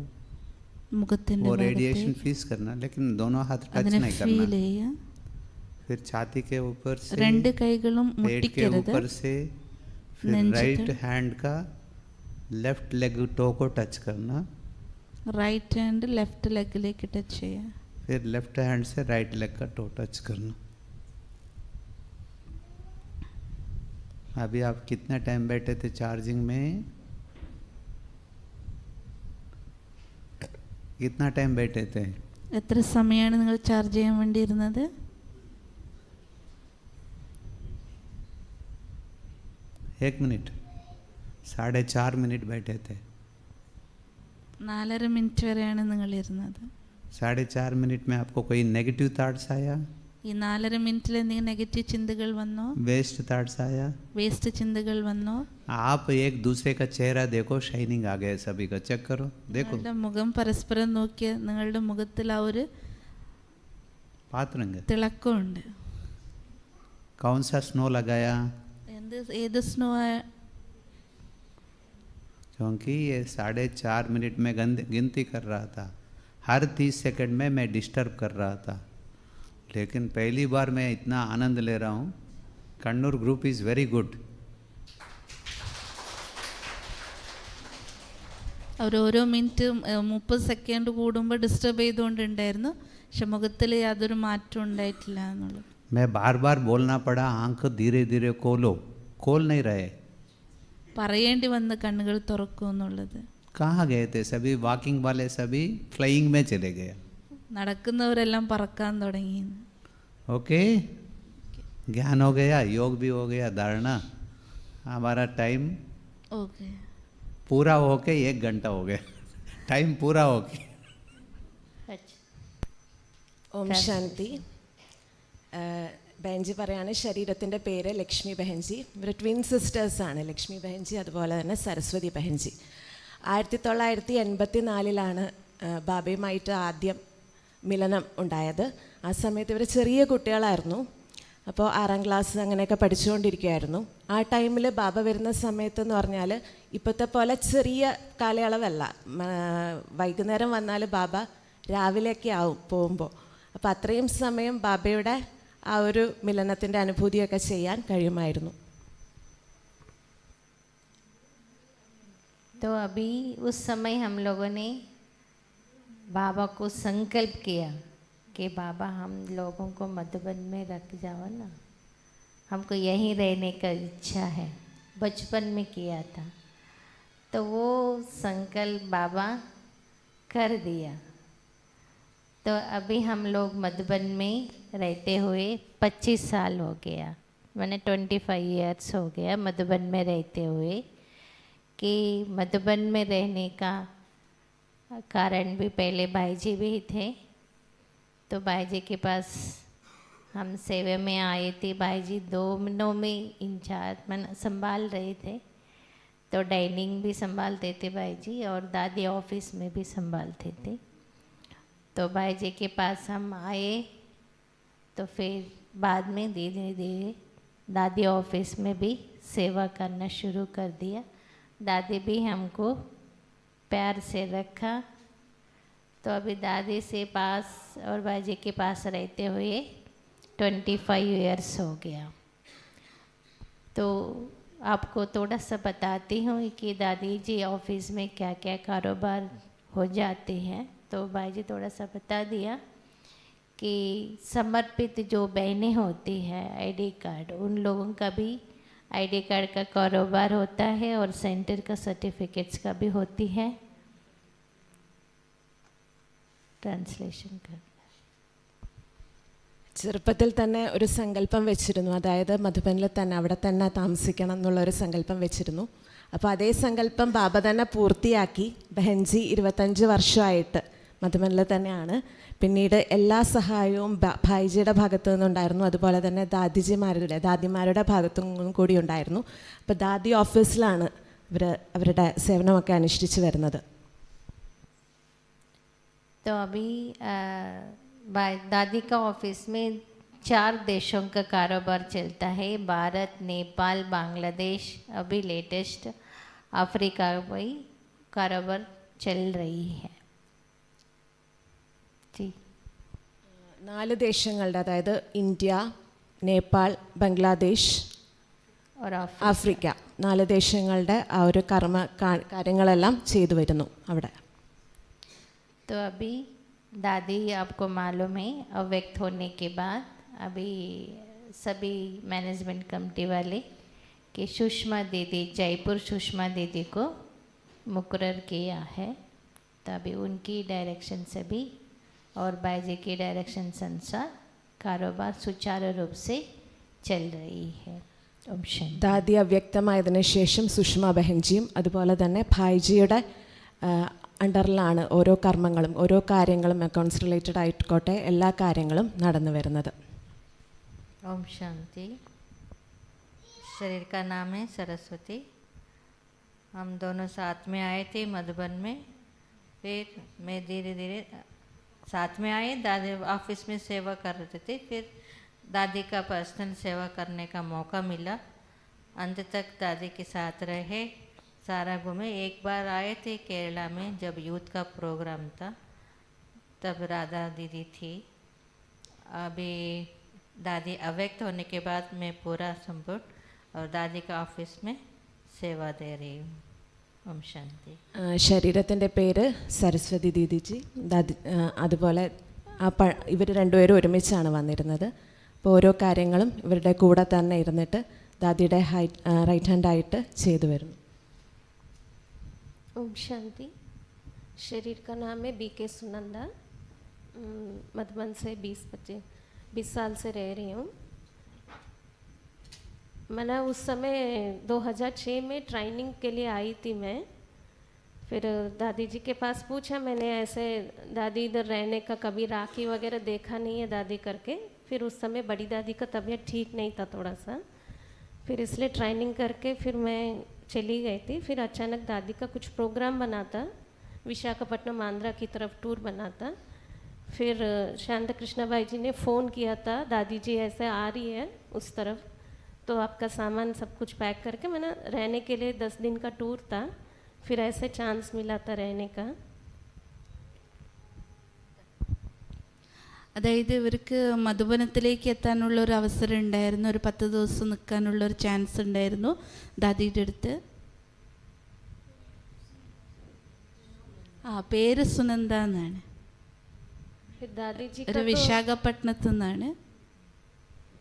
മുഖത്തിൻ്റെ वो ഭാഗത്ത് रेडिएशन फीस करना, लेकिन दोनों हाथ टच അതിനെ नहीं ഫീൽ करना. ചെയ്യുക. फिर छाती के ऊपर से, രണ്ട് കൈകളും पेट के മുട്ടിക്കരുത്. ऊपर से, फिर നെഞ്ചത്ത്. राइट हैंड का लेफ्ट लेग टो को टच करना, റൈറ്റ് ഹാൻഡ് ലെഫ്റ്റ് ലെഗിലേക്ക് ടച്ച് ചെയ്യുക. फिर लेफ्ट हैंड से राइट लेग का टो टच करना. अभी आप कितना टाइम बैठे थे चार्जिंग में? कितना टाइम बैठे थे? എത്ര സമയമാണ് നിങ്ങൾ ചാർജ് ചെയ്യാൻ വേണ്ടി ഇരുന്നത്? 1 मिनट, 4.5 मिनट बैठे थे. 4.5 മിനിറ്റ് വരെയാണ് നിങ്ങൾ ഇരുന്നത്. 4.5 मिनट में आपको कोई नेगेटिव थॉट्स आया? ഈ 4.5 മിനിറ്റിൽ എന്തെങ്കിലും നെഗറ്റീവ് ചിന്തകൾ വന്നോ? वेस्ट थॉट्स आया? വേസ്റ്റ് ചിന്തകൾ വന്നോ? आप एक दूसरे का चेहरा देखो, शाइनिंग आ गया सभी का, चेक करो, देखो. നിങ്ങളുടെ മുഖം പരസ്പരം നോക്കിയ നിങ്ങളുടെ മുഖത്തിൽ ആ ഒരു पात्रंग തിളക്കമുണ്ട്. कौन सा स्नो लगाया? ഏത് സ്നോ? क्योंकि ये 4.5 मिनट में गिनती कर रहा था, हर 30 सेकंड में मैं डिस्टर्ब कर रहा था, लेकिन पहली बार मैं इतना आनंद ले रहा हूँ. Kannur group is very good. അവർ ഓരോ മിനിറ്റ് 30 സെക്കൻഡ് കൂടുമ്പോൾ ഡിസ്റ്റർബ് ചെയ്തുകൊണ്ടുണ്ടായിരുന്നു. പക്ഷെ മുഖത്തിൽ യാതൊരു മാറ്റം ഉണ്ടായിട്ടില്ല എന്നുള്ളത്. मैं बार बार बोलना पड़ा, आंख धीरे धीरे खोलो, खोल नहीं रहे. പറയേണ്ടി വന്ന കണ്ണുകൾ തുറക്കും എന്നുള്ളത്. कहाँ गए थे सभी? वॉकिंग वाले सभी फ्लाइंग में चले गए. നടക്കുന്നവരെല്ലാം പറക്കാൻ തുടങ്ങി. ओके, ज्ञान हो गया, योग भी हो गया, धारणा. हमारा टाइम ഓക്കെ. पूरा होके 1 घंटा हो गया. टाइम पूरा होके. ഓം ശാന്തി. ബഹൻജി പറയാണ് ശരീരത്തിൻ്റെ പേര് ലക്ഷ്മി ബഹൻജി. ഇവർ ട്വിൻ സിസ്റ്റേഴ്സാണ്, ലക്ഷ്മി ബഹൻജി അതുപോലെ തന്നെ സരസ്വതി ബഹൻജി. 1984 ബാബയുമായിട്ട് ആദ്യം മിലനം ഉണ്ടായത്. ആ സമയത്ത് ഇവർ ചെറിയ കുട്ടികളായിരുന്നു. അപ്പോൾ 6ാം ക്ലാസ് അങ്ങനെയൊക്കെ പഠിച്ചുകൊണ്ടിരിക്കുകയായിരുന്നു. ആ ടൈമിൽ ബാബ വരുന്ന സമയത്തെന്ന് പറഞ്ഞാൽ ഇപ്പോഴത്തെ പോലെ ചെറിയ കാലയളവല്ല. വൈകുന്നേരം വന്നാൽ ബാബ രാവിലെയൊക്കെ ആവും പോകുമ്പോൾ. അപ്പോൾ അത്രയും സമയം ബാബയുടെ ആ ഒരു മിലനത്തിൻ്റെ അനുഭൂതിയൊക്കെ ചെയ്യാൻ കഴിയുമായിരുന്നു. तो अभी उस समय हम लोगों ने बाबा को संकल्प किया कि बाबा हम लोगों को मधुबन में रख जाओ ना, हमको यहीं रहने का इच्छा है. बचपन में किया था तो वो संकल्प बाबा कर दिया. तो अभी हम लोग मधुबन में रहते हुए 25 साल हो गया, मैंने 25 ईयर्स हो गया मधुबन में रहते हुए. कि मधुबन में रहने का कारण भी पहले भाई जी भी थे, तो भाई जी के पास हम सेवा में आए थे. भाई जी 2 महीनों में इंचार्ज संभाल रहे थे, तो डाइनिंग भी संभालते थे भाई जी और दादी ऑफिस में भी संभालते थे. तो भाई जी के पास हम आए तो फिर बाद में धीरे धीरे दादी ऑफिस में भी सेवा करना शुरू कर दिया. दादी भी हमको प्यार से रखा. तो अभी दादी से पास और भाई के पास रहते हुए 25 ईयर्स हो गया. तो आपको थोड़ा सा बताती हूँ कि दादी जी ऑफिस में क्या क्या कारोबार हो जाते हैं. तो भाई जी थोड़ा सा बता दिया कि समर्पित जो बहनें होती हैं आईडी कार्ड, उन लोगों का भी आईडी कार्ड का कारोबार होता है और सेंटर का सर्टिफिकेट्स का भी होती है. ट्रांसलेशन कर. ചെറുപ്പത്തിൽ തന്നെ ഒരു സങ്കല്പം വെച്ചിരുന്നു, അതായത് മധുബനിൽ തന്നെ അവിടെ തന്നെ താമസിക്കണം എന്നുള്ളൊരു സങ്കല്പം വെച്ചിരുന്നു. അപ്പോൾ അതേ സങ്കല്പം ബാബ തന്നെ പൂർത്തിയാക്കി. ബഹൻജി 25 വർഷമായിട്ട് മധുബനിൽ തന്നെയാണ്. പിന്നീട് എല്ലാ സഹായവും ഭായിജിയുടെ ഭാഗത്തു നിന്നുണ്ടായിരുന്നു, അതുപോലെ തന്നെ ദാദിമാരുടെ ഭാഗത്തും കൂടി ഉണ്ടായിരുന്നു. അപ്പോൾ ദാദി ഓഫീസിലാണ് ഇവർ അവരുടെ സേവനമൊക്കെ അനുഷ്ഠിച്ച് വരുന്നത്. तो अभी दादी का ऑफिस में 4 देशों का कारोबार चलता है, भारत, नेपाल, बांग्लादेश, अभी लेटेस्ट अफ्रीका वही कारोबार चल रही है जी. 4 ദേശങ്ങളുടെ, അതായത് ഇന്ത്യ, നേപ്പാൾ, ബംഗ്ലാദേശ്, और ആഫ്രിക്ക, 4 ദേശങ്ങളുടെ ആ ഒരു കാര്യങ്ങളെല്ലാം ചെയ്തു വരുന്നു അവിടെ. तो अभी दादी आपको मालूम है अव्यक्त होने के बाद अभी सभी मैनेजमेंट कमेटी वाले कि सुषमा दीदी, जयपुर सुषमा दीदी को मुकर्रर किया है. तो अभी उनकी डायरेक्शन से भी और बाईजी की डायरेक्शन से अनुसार कारोबार सुचारू रूप से चल रही है. ओम शांति. ദാദി അവ്യക്തമായതിനു ശേഷം സുഷമ ബഹൻജിയും അതുപോലെ തന്നെ ഭായിജിയുടെ അണ്ടറിലാണ് ഓരോ കർമ്മങ്ങളും ഓരോ കാര്യങ്ങളും അക്കൗണ്ട്സ് റിലേറ്റഡ് ആയിക്കോട്ടെ എല്ലാ കാര്യങ്ങളും നടന്നു വരുന്നത്. ओम शांति. शरीर का नाम है सरस्वती. हम दोनों साथ में आए थे मधुबन में. फिर मैं धीरे धीरे साथ में आए, दादी ऑफिस में सेवा कर रहे थे. फिर दादी का पर्सनल सेवा करने का मौका मिला. अंत तक दादी के साथ रहे, सारा घूमे. एक बार आए थे केरला में जब यूथ का प्रोग्राम था, तब राधा दीदी थी. अभी दादी अव्यक्त होने के बाद मैं पूरा संपूर्ण और दादी का ऑफिस में सेवा दे रही हूँ. ओम शांति. ശരീരത്തിൻ്റെ പേര് സരസ്വതി ദീദിജി. ദാദി അതുപോലെ ഇവർ രണ്ടുപേരും ഒരുമിച്ചാണ് വന്നിരുന്നത്. അപ്പോൾ ഓരോ കാര്യങ്ങളും ഇവരുടെ കൂടെ തന്നെ ഇരുന്നിട്ട് ദാദിയുടെ റൈറ്റ് ഹാൻഡായിട്ട് ചെയ്തു വരുന്നു. ओम शांति. शरीर का नाम है BK सुनंदा. मधुबन से 20 साल से रह रही हूँ. मैंने उस समय 2006 में ट्रेनिंग के लिए आई थी मैं. फिर दादी जी के पास पूछा मैंने, ऐसे दादी इधर रहने का कभी राखी वगैरह देखा नहीं है दादी करके. फिर उस समय बड़ी दादी का तबीयत ठीक नहीं था थोड़ा सा, फिर इसलिए ट्रेनिंग करके फिर मैं चली गई थी. फिर अचानक दादी का कुछ प्रोग्राम बना था, विशाखापट्टनम आंध्रा की तरफ टूर बना था. फिर शांत कृष्णा भाई जी ने फ़ोन किया था, दादी जी ऐसे आ रही है उस तरफ, तो आपका सामान सब कुछ पैक करके, मैंने रहने के लिए 10 दिन का टूर था. फिर ऐसे चांस मिला था रहने का. അതായത് ഇവർക്ക് മധുബനത്തിലേക്ക് എത്താനുള്ള ഒരു അവസരം ഉണ്ടായിരുന്നു. ഒരു 10 ദിവസം നിൽക്കാനുള്ള ഒരു ചാൻസ് ഉണ്ടായിരുന്നു ദാദിയുടെ അടുത്ത്. പേര് സുനന്ദ എന്നാണ്. फिर दादी जी ഒരു വിശാഖപട്ടണത്തു निന്നാണ്.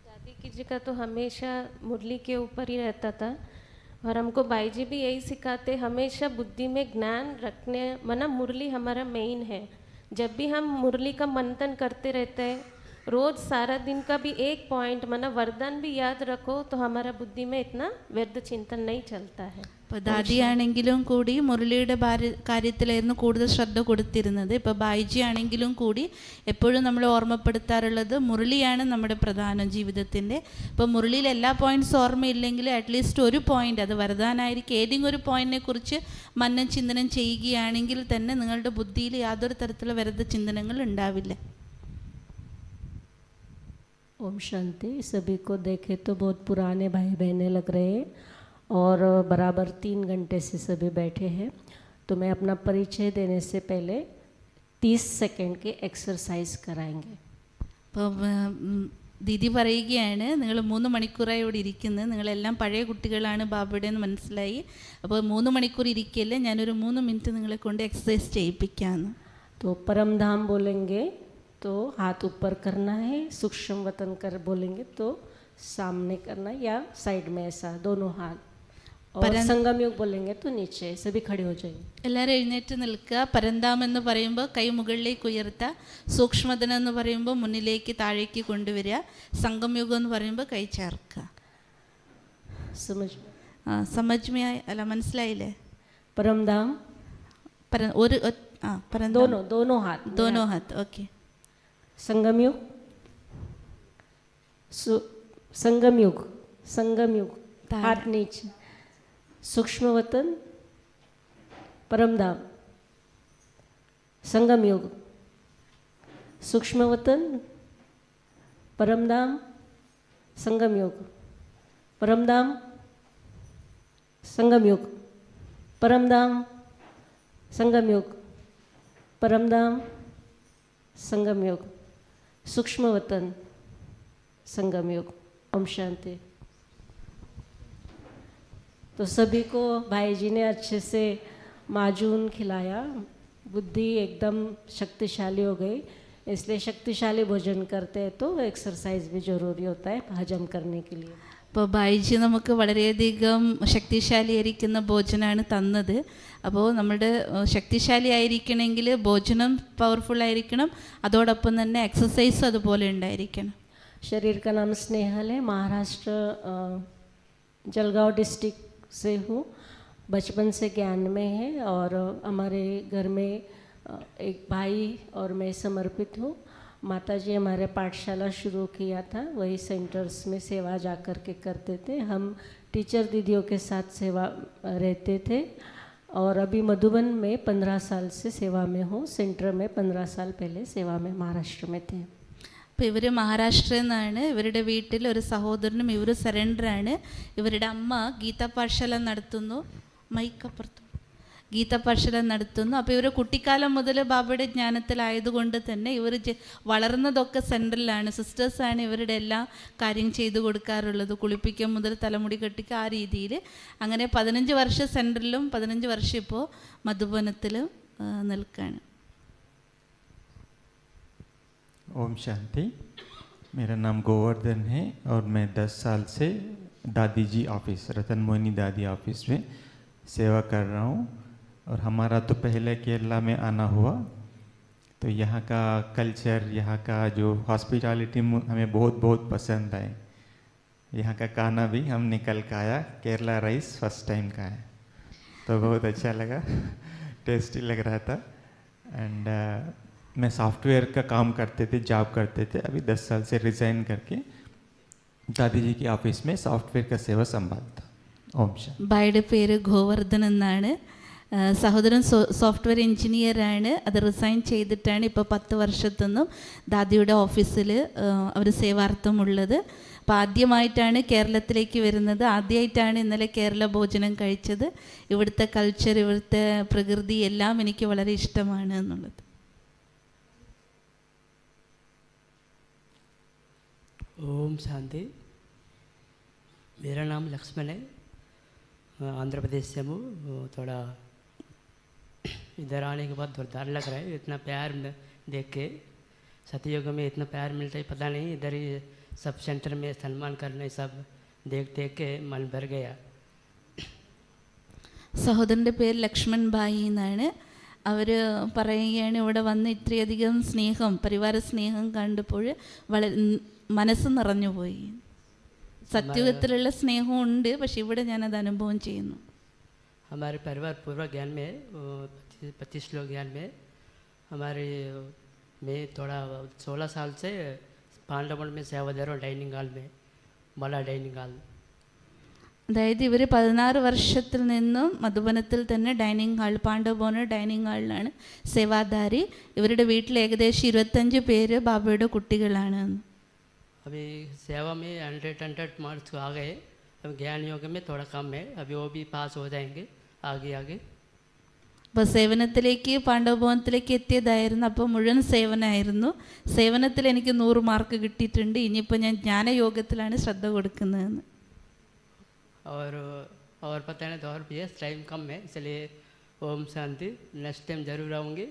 दादी जी का तो हमेशा मुरली के ऊपर ही रहता था. और हमको बाई जी भी यही सिखाते, हमेशा बुद्धि में ज्ञान रखने, मना मुरली हमारा मेन है. जब भी हम मुरली का मंथन करते रहते हैं, रोज़ सारा दिन का भी एक पॉइंट मना वरदान भी याद रखो, तो हमारा बुद्धि में इतना व्यर्थ चिंतन नहीं चलता है. ഇപ്പോൾ ദാദിയാണെങ്കിലും കൂടി മുരളിയുടെ കാര്യത്തിലായിരുന്നു കൂടുതൽ ശ്രദ്ധ കൊടുത്തിരുന്നത്. ഇപ്പോൾ ബായിജി ആണെങ്കിലും കൂടി എപ്പോഴും നമ്മൾ ഓർമ്മപ്പെടുത്താറുള്ളത് മുരളിയാണ് നമ്മുടെ പ്രധാന ജീവിതത്തിൻ്റെ. ഇപ്പോൾ മുരളിയിൽ എല്ലാ പോയിൻറ്റ്സ് ഓർമ്മയില്ലെങ്കിൽ അറ്റ്ലീസ്റ്റ് ഒരു പോയിൻ്റ്, അത് വരദാനായിരിക്കും, ഏതെങ്കിലും ഒരു പോയിൻറ്റിനെ കുറിച്ച് മനനം ചിന്തനം ചെയ്യുകയാണെങ്കിൽ തന്നെ നിങ്ങളുടെ ബുദ്ധിയിൽ യാതൊരു തരത്തിലുള്ള വ്യർത്ഥ ചിന്തനങ്ങൾ ഉണ്ടാവില്ല. ओम शांति. सभी को देखे तो बहुत पुराने भाई बहनें लग रहे हैं और बराबर 3 घंटे से सभी बैठे हैं. तो मैं अपना परिचय देने से पहले 30 सेकंड के एक्सरसाइज कराएंगे. അപ്പോൾ ദീദി പറയുകയാണ്, നിങ്ങൾ 3 മണിക്കൂറായി ഇവിടെ ഇരിക്കുന്നത്, നിങ്ങളെല്ലാം പഴയ കുട്ടികളാണ് ബാബയുടെ എന്ന് മനസ്സിലായി. അപ്പോൾ 3 മണിക്കൂർ ഇരിക്കില്ല, ഞാനൊരു 3 മിനിറ്റ് നിങ്ങളെ കൊണ്ട് എക്സസൈസ് ചെയ്യിപ്പിക്കാമെന്ന്. तो परम धाम बोलेंगे तो हाथ ऊपर करना है, सूक्ष्म वतन कर बोलेंगे तो सामने करना या साइड में ऐसा दोनों हाथ, और संगम योग बोलेंगे तो नीचे. सभी खड़े हो जाएंगे. എല്ലാവരും എഴുന്നേറ്റ് നിൽക്കുക. പരന്താം എന്ന് പറയുമ്പോൾ കൈ മുകളിലേക്ക് ഉയർത്തുക. സൂക്ഷ്മതനം എന്ന് പറയുമ്പോൾ മുന്നിലേക്ക് താഴേക്ക് കൊണ്ടുവരിക. സംഗമയുഗം എന്ന് പറയുമ്പോൾ കൈ ചേർക്കുക. സമജ്മയായി അല്ല, മനസ്സിലായില്ലേ? परम धाम ഒരു दोनों हाथ. ഓക്കെ. संगम योग हाथ नीचे. सूक्ष्म वतन, परम धाम, संगम योग, सूक्ष्म वतन, परमधाम, संगम योग, परमधाम, संगम योग, परमधाम, संगम योग, परमधाम, संगम योग, सूक्ष्म वतन, संगम योग। ओम शांति। तो सभी को भाई जी ने अच्छे से माजून खिलाया, बुद्धि एकदम शक्तिशाली हो गई। इसलिए शक्तिशाली भोजन करते हैं तो एक्सरसाइज भी ज़रूरी होता है हजम करने के लिए। അപ്പോൾ ബൈജി നമുക്ക് വളരെയധികം ശക്തിശാലിയായിരിക്കുന്ന ഭോജനമാണ് തന്നത്. അപ്പോൾ നമ്മുടെ ശക്തിശാലിയായിരിക്കണമെങ്കിൽ ഭോജനം പവർഫുൾ ആയിരിക്കണം, അതോടൊപ്പം തന്നെ എക്സസൈസ് അതുപോലെ ഉണ്ടായിരിക്കണം. शरीर का नाम स्नेहल है, महाराष्ट्र जलगांव डिस्ट्रिक्ट से हूँ। बचपन से ज्ञान में है और हमारे घर में एक भाई और मैं समर्पित हूँ। माताजी हमारे पाठशाला शुरू किया था, वही सेंटर्स में सेवा जा कर के करते थे। हम टीचर दीदियों के साथ सेवा रहते थे और अभी मधुबन में 15 साल से सेवा में हूँ। सेंटर में 15 साल पहले सेवा में महाराष्ट्र में थे। അപ്പോൾ ഇവർ മഹാരാഷ്ട്രയിൽ നിന്നാണ്. ഇവരുടെ വീട്ടിൽ ഒരു സഹോദരനും ഇവർ സറണ്ടറാണ്. ഇവരുടെ അമ്മ ഗീതാ പാഠശാല നടത്തുന്നു, മൈക്കപ്പുറത്ത് ഗീതാ പാഠശാല നടത്തുന്നു. അപ്പോൾ ഇവർ കുട്ടിക്കാലം മുതൽ ബാബയുടെ ജ്ഞാനത്തിലായതുകൊണ്ട് തന്നെ ഇവർ വളർന്നതൊക്കെ സെൻറ്ററിലാണ്. സിസ്റ്റേഴ്സാണ് ഇവരുടെ എല്ലാ കാര്യം ചെയ്തു കൊടുക്കാറുള്ളത്, കുളിപ്പിക്കുക മുതൽ തലമുടി കെട്ടിക്കുക ആ രീതിയിൽ. അങ്ങനെ 15 വർഷം സെൻറ്ററിലും 15 വർഷം ഇപ്പോൾ മധുബനത്തിലും നിൽക്കുകയാണ്. ओम शांति। मेरा नाम गोवर्धन है और मैं 10 साल से दादी जी ऑफिस, रतन मोहिनी दादी ऑफिस में सेवा कर रहा हूँ। और हमारा तो पहले केरला में आना हुआ, तो यहाँ का कल्चर, यहाँ का जो हॉस्पिटैलिटी हमें बहुत बहुत पसंद आए। यहाँ का खाना भी हम निकल के आया, केरला राइस फर्स्ट टाइम का है, तो बहुत अच्छा लगा, टेस्टी लग रहा था। एंड मैं सॉफ्टवेयर का काम करते थे, जॉब करते थे। अभी 10 साल से रिज़ाइन करके दादी जी की ऑफिस में सॉफ्टवेयर का सेवा संभालता। ओम शांति। ഭായിയുടെ പേര് ഗോവർദ്ധൻ എന്നാണ്. സഹോദരൻ സോഫ്റ്റ്വെയർ എഞ്ചിനീയറാണ്. അത് റിസൈൻ ചെയ്തിട്ടാണ് ഇപ്പോൾ 10 വർഷത്തൊന്നും ദാദിയുടെ ഓഫീസിൽ അവർ സേവാർത്ഥമുള്ളത്. അപ്പോൾ ആദ്യമായിട്ടാണ് കേരളത്തിലേക്ക് വരുന്നത്. ആദ്യമായിട്ടാണ് ഇന്നലെ കേരള ഭോജനം കഴിച്ചത്. ഇവിടുത്തെ കൾച്ചർ, ഇവിടുത്തെ പ്രകൃതി എല്ലാം എനിക്ക് വളരെ ഇഷ്ടമാണ് എന്നുള്ളത്. ओम शांति। मेरा नाम लक्ष्मण है, आंध्र प्रदेश से हूँ। थोड़ा इधर आने के बाद थोड़ा डर लग रहा है, इतना प्यार देख के। सतयुग में इतना प्यार मिलता है पता नहीं। इधर ही सब सेंटर में सम्मान करने सब देख देख के मन भर गया। സഹോദരൻ്റെ പേര് ലക്ഷ്മൺ ഭായി എന്നാണ്. അവർ പറയുകയാണ് ഇവിടെ വന്ന് ഇത്രയധികം സ്നേഹം, പരിവാര സ്നേഹം കണ്ടപ്പോൾ വളരെ മനസ്സ് നിറഞ്ഞുപോയി. സത്യുഗത്തിലുള്ള സ്നേഹം ഉണ്ട്, പക്ഷെ ഇവിടെ ഞാനത് അനുഭവം ചെയ്യുന്നു. हमारे परिवार पूर्व ज्ञान में 25 लोग ज्ञान में हमारे मैं थोड़ा 16 साल से पांडवन में सेवा दे रहा हूँ, डाइनिंग हॉल में, बड़ा डाइनिंग हॉल। അതായത് ഇവർ 16 വർഷത്തിൽ നിന്നും മധുബനത്തിൽ തന്നെ ഡൈനിങ് ഹാൾ, പാണ്ഡവഭവന ഡൈനിങ് ഹാളിലാണ് സേവാധാരി. ഇവരുടെ വീട്ടിൽ ഏകദേശം 25 പേര് ബാബയുടെ കുട്ടികളാണ്. अभी सेवा में 100 मार्क्स आ गए। अभी ज्ञान योग में थोड़ा कम है, अभी वो भी पास हो जाएंगे आगे आगे। അപ്പോൾ സേവനത്തിലേക്ക് പാണ്ഡവഭവനത്തിലേക്ക് എത്തിയതായിരുന്നു. അപ്പോൾ മുഴുവൻ സേവനമായിരുന്നു. സേവനത്തിൽ എനിക്ക് 100 മാർക്ക് കിട്ടിയിട്ടുണ്ട്. ഇനിയിപ്പോൾ ഞാൻ ജ്ഞാനയോഗത്തിലാണ് ശ്രദ്ധ കൊടുക്കുന്നതെന്ന്. और पता नहीं तो और भी है, टाइम कम है, इसलिए ओम शांति। नेक्स्ट टाइम जरूर आऊँगी,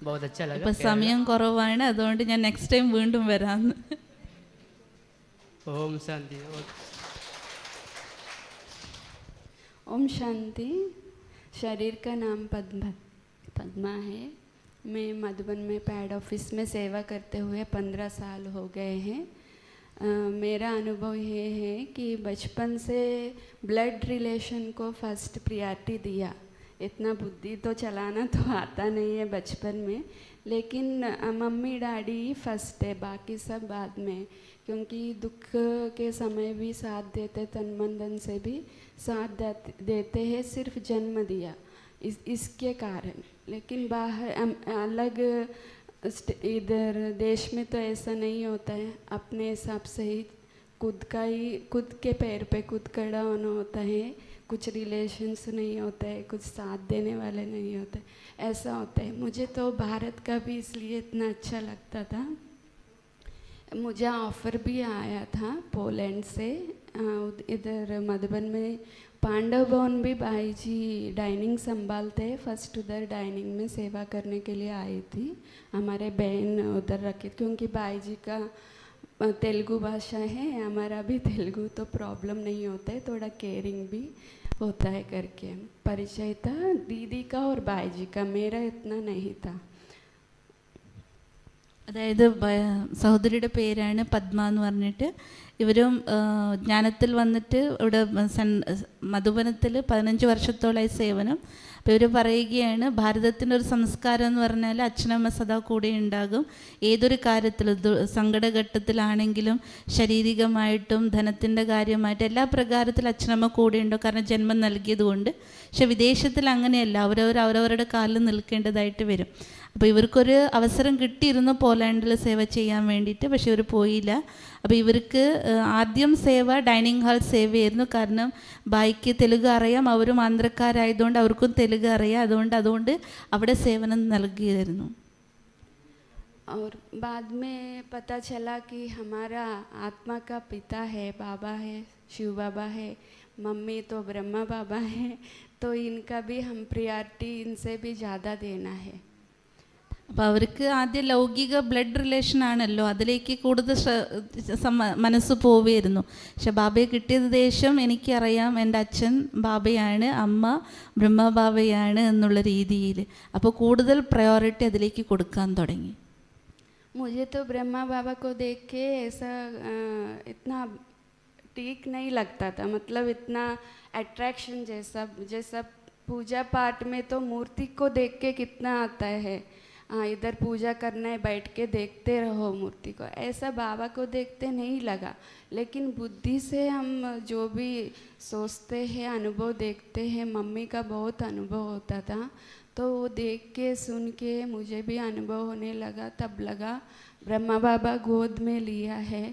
बहुत अच्छा लगा। ഇപ്പോൾ സമയം കുറവാണ്, അതുകൊണ്ട് ഞാൻ നെക്സ്റ്റ് ടൈം വീണ്ടും വരാമെന്ന്. ओम शांति। ओम शांति। शरीर का नाम पद्मा है। मैं मधुबन में पैड ऑफिस में सेवा करते हुए 15 साल हो गए हैं। मेरा अनुभव ये है कि बचपन से ब्लड रिलेशन को फर्स्ट प्रियॉरिटी दिया। इतना बुद्धि तो चलाना तो आता नहीं है बचपन में, लेकिन मम्मी डैडी फर्स्ट है, बाकी सब बाद में। क्योंकि दुख के समय भी साथ देते, तन मन धन से भी साथ देते हैं, सिर्फ जन्म दिया इसके कारण। लेकिन बाहर अलग इधर देश में तो ऐसा नहीं होता है, अपने हिसाब से ही खुद के पैर पे खुद खड़ा होना होता है। कुछ रिलेशंस नहीं होता है, कुछ साथ देने वाले नहीं होते, ऐसा होता है। मुझे तो भारत का भी इसलिए इतना अच्छा लगता था। मुझे ऑफ़र भी आया था पोलैंड से, इधर मधुबन में पांडव भवन भी भाई जी डाइनिंग संभालते हैं। फर्स्ट उधर डाइनिंग में सेवा करने के लिए आई थी, हमारे बहन उधर रखे, क्योंकि भाई जी का तेलुगु भाषा है, हमारा भी तेलुगु, तो प्रॉब्लम नहीं होता है, थोड़ा केयरिंग भी होता है करके परिचय था दीदी का और भाई जी का, मेरा इतना नहीं था। അതായത് സഹോദരിയുടെ പേരാണ് പത്മ എന്ന് പറഞ്ഞിട്ട്. ഇവരും ജ്ഞാനത്തിൽ വന്നിട്ട് ഇവിടെ മധുബനത്തിൽ 15 വർഷത്തോളമായി സേവനം. അപ്പോൾ ഇവർ പറയുകയാണ്, ഭാരതത്തിൻ്റെ ഒരു സംസ്കാരം എന്ന് പറഞ്ഞാൽ അച്ഛനമ്മ സദാ കൂടെ ഉണ്ടാകും. ഏതൊരു കാര്യത്തിൽ സങ്കടഘട്ടത്തിലാണെങ്കിലും ശാരീരികമായിട്ടും ധനത്തിൻ്റെ കാര്യമായിട്ട് എല്ലാ പ്രകാരത്തിലും അച്ഛനമ്മ കൂടെ ഉണ്ടാകും, കാരണം ജന്മം നൽകിയത് കൊണ്ട്. പക്ഷെ വിദേശത്തിൽ അങ്ങനെയല്ല, അവരവരുടെ കാലിൽ നിൽക്കേണ്ടതായിട്ട് വരും. അപ്പോൾ ഇവർക്കൊരു അവസരം കിട്ടിയിരുന്നു പോലാൻഡിൽ സേവ ചെയ്യാൻ വേണ്ടിയിട്ട്, പക്ഷെ ഇവർ പോയില്ല. അപ്പോൾ ഇവർക്ക് ആദ്യം സേവ ഡൈനിങ് ഹാൾ സേവയായിരുന്നു, കാരണം ബായിക്ക് തെലുങ്ക് അറിയാം, അവരും ആന്ധ്രക്കാരായതുകൊണ്ട് അവർക്കും തെലുങ്ക് അറിയാം, അതുകൊണ്ട് അവിടെ സേവനം നൽകിയിരുന്നു. और बाद में पता चला कि हमारा आत्मा का पिता है, बाबा है, शिव बाबा है, मम्मी तो ब्रह्मा बाबा है, तो इनका भी हम प्रियॉरिटी इनसे भी ज़्यादा देना है. അപ്പോൾ അവർക്ക് ആദ്യം ലൗകിക ബ്ലഡ് റിലേഷൻ ആണല്ലോ, അതിലേക്ക് കൂടുതൽ മനസ്സ് പോവുമായിരുന്നു. പക്ഷെ ബാബയെ കിട്ടിയത് ദേശം എനിക്കറിയാം എൻ്റെ അച്ഛൻ ബാബയാണ്, അമ്മ ബ്രഹ്മ ബാബയാണ് എന്നുള്ള രീതിയിൽ, അപ്പോൾ കൂടുതൽ പ്രയോറിറ്റി അതിലേക്ക് കൊടുക്കാൻ തുടങ്ങി. मुझे तो ब्रह्मा बाबा को देख के ऐसा इतना ठीक नहीं लगता था, मतलब इतना अट्रैक्शन जैसा पूजा पाठ में तो मूर्ति को देख के कितना आता है, हाँ इधर पूजा करना है, बैठ के देखते रहो मूर्ति को, ऐसा बाबा को देखते नहीं लगा. लेकिन बुद्धि से हम जो भी सोचते हैं, अनुभव देखते हैं, मम्मी का बहुत अनुभव होता था, तो वो देख के सुन के मुझे भी अनुभव होने लगा. तब लगा ब्रह्मा बाबा गोद में लिया है,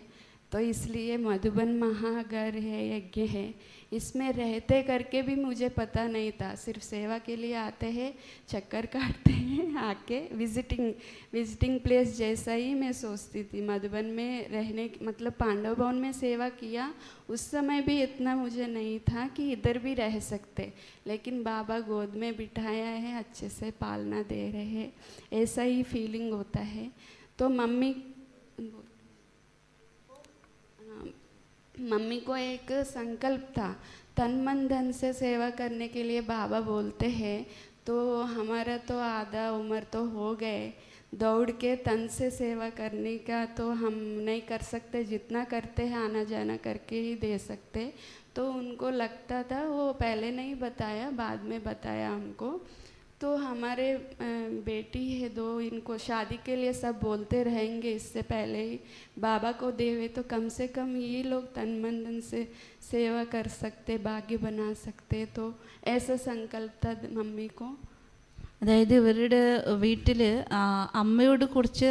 तो इसलिए मधुबन महागर है, यज्ञ है, इसमें रहते करके भी मुझे पता नहीं था. सिर्फ सेवा के लिए आते हैं, चक्कर काटते हैं, आके विजिटिंग प्लेस जैसा ही मैं सोचती थी. मधुबन में रहने मतलब पांडव भवन में सेवा किया, उस समय भी इतना मुझे नहीं था कि इधर भी रह सकते, लेकिन बाबा गोद में बिठाया है, अच्छे से पालना दे रहे हैं, ऐसा ही फीलिंग होता है. तो मम्मी को एक संकल्प था, तन मन धन से सेवा करने के लिए बाबा बोलते हैं, तो हमारा तो आधा उम्र तो हो गए, दौड़ के तन से सेवा करने का तो हम नहीं कर सकते, जितना करते हैं आना जाना करके ही दे सकते. तो उनको लगता था, वो पहले नहीं बताया, बाद में बताया हमको. तो हमारे बेटी है 2, इनको शादी के लिए सब बोलते रहेंगे, इससे पहले ही बाबा को देवे तो कम से कम ये लोग तन मन धन से सेवा कर सकते, भाग्य बना सकते. तो ऐसा संकल्प था मम्मी को. അതായത് ഇവരുടെ വീട്ടിൽ അമ്മയോട് കുറച്ച്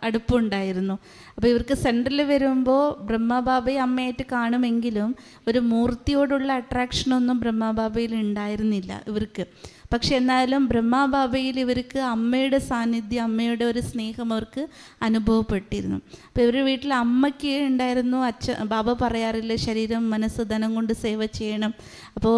അടുപ്പുണ്ടായിരുന്നു. അപ്പോൾ ഇവർക്ക് സെൻറ്ററിൽ വരുമ്പോൾ ബ്രഹ്മബാബയെ അമ്മയായിട്ട് കാണുമെങ്കിലും ഒരു മൂർത്തിയോടുള്ള അട്രാക്ഷനൊന്നും ബ്രഹ്മബാബയിൽ ഉണ്ടായിരുന്നില്ല ഇവർക്ക്. പക്ഷെ എന്നാലും ബ്രഹ്മബാബയിൽ ഇവർക്ക് അമ്മയുടെ സാന്നിധ്യം, അമ്മയുടെ ഒരു സ്നേഹം അവർക്ക് അനുഭവപ്പെട്ടിരുന്നു. അപ്പോൾ ഇവരുടെ വീട്ടിൽ അമ്മയ്ക്ക് ഉണ്ടായിരുന്നു, ബാബ പറയാറില്ല ശരീരം മനസ്സ് ധനം കൊണ്ട് സേവ ചെയ്യണം. അപ്പോൾ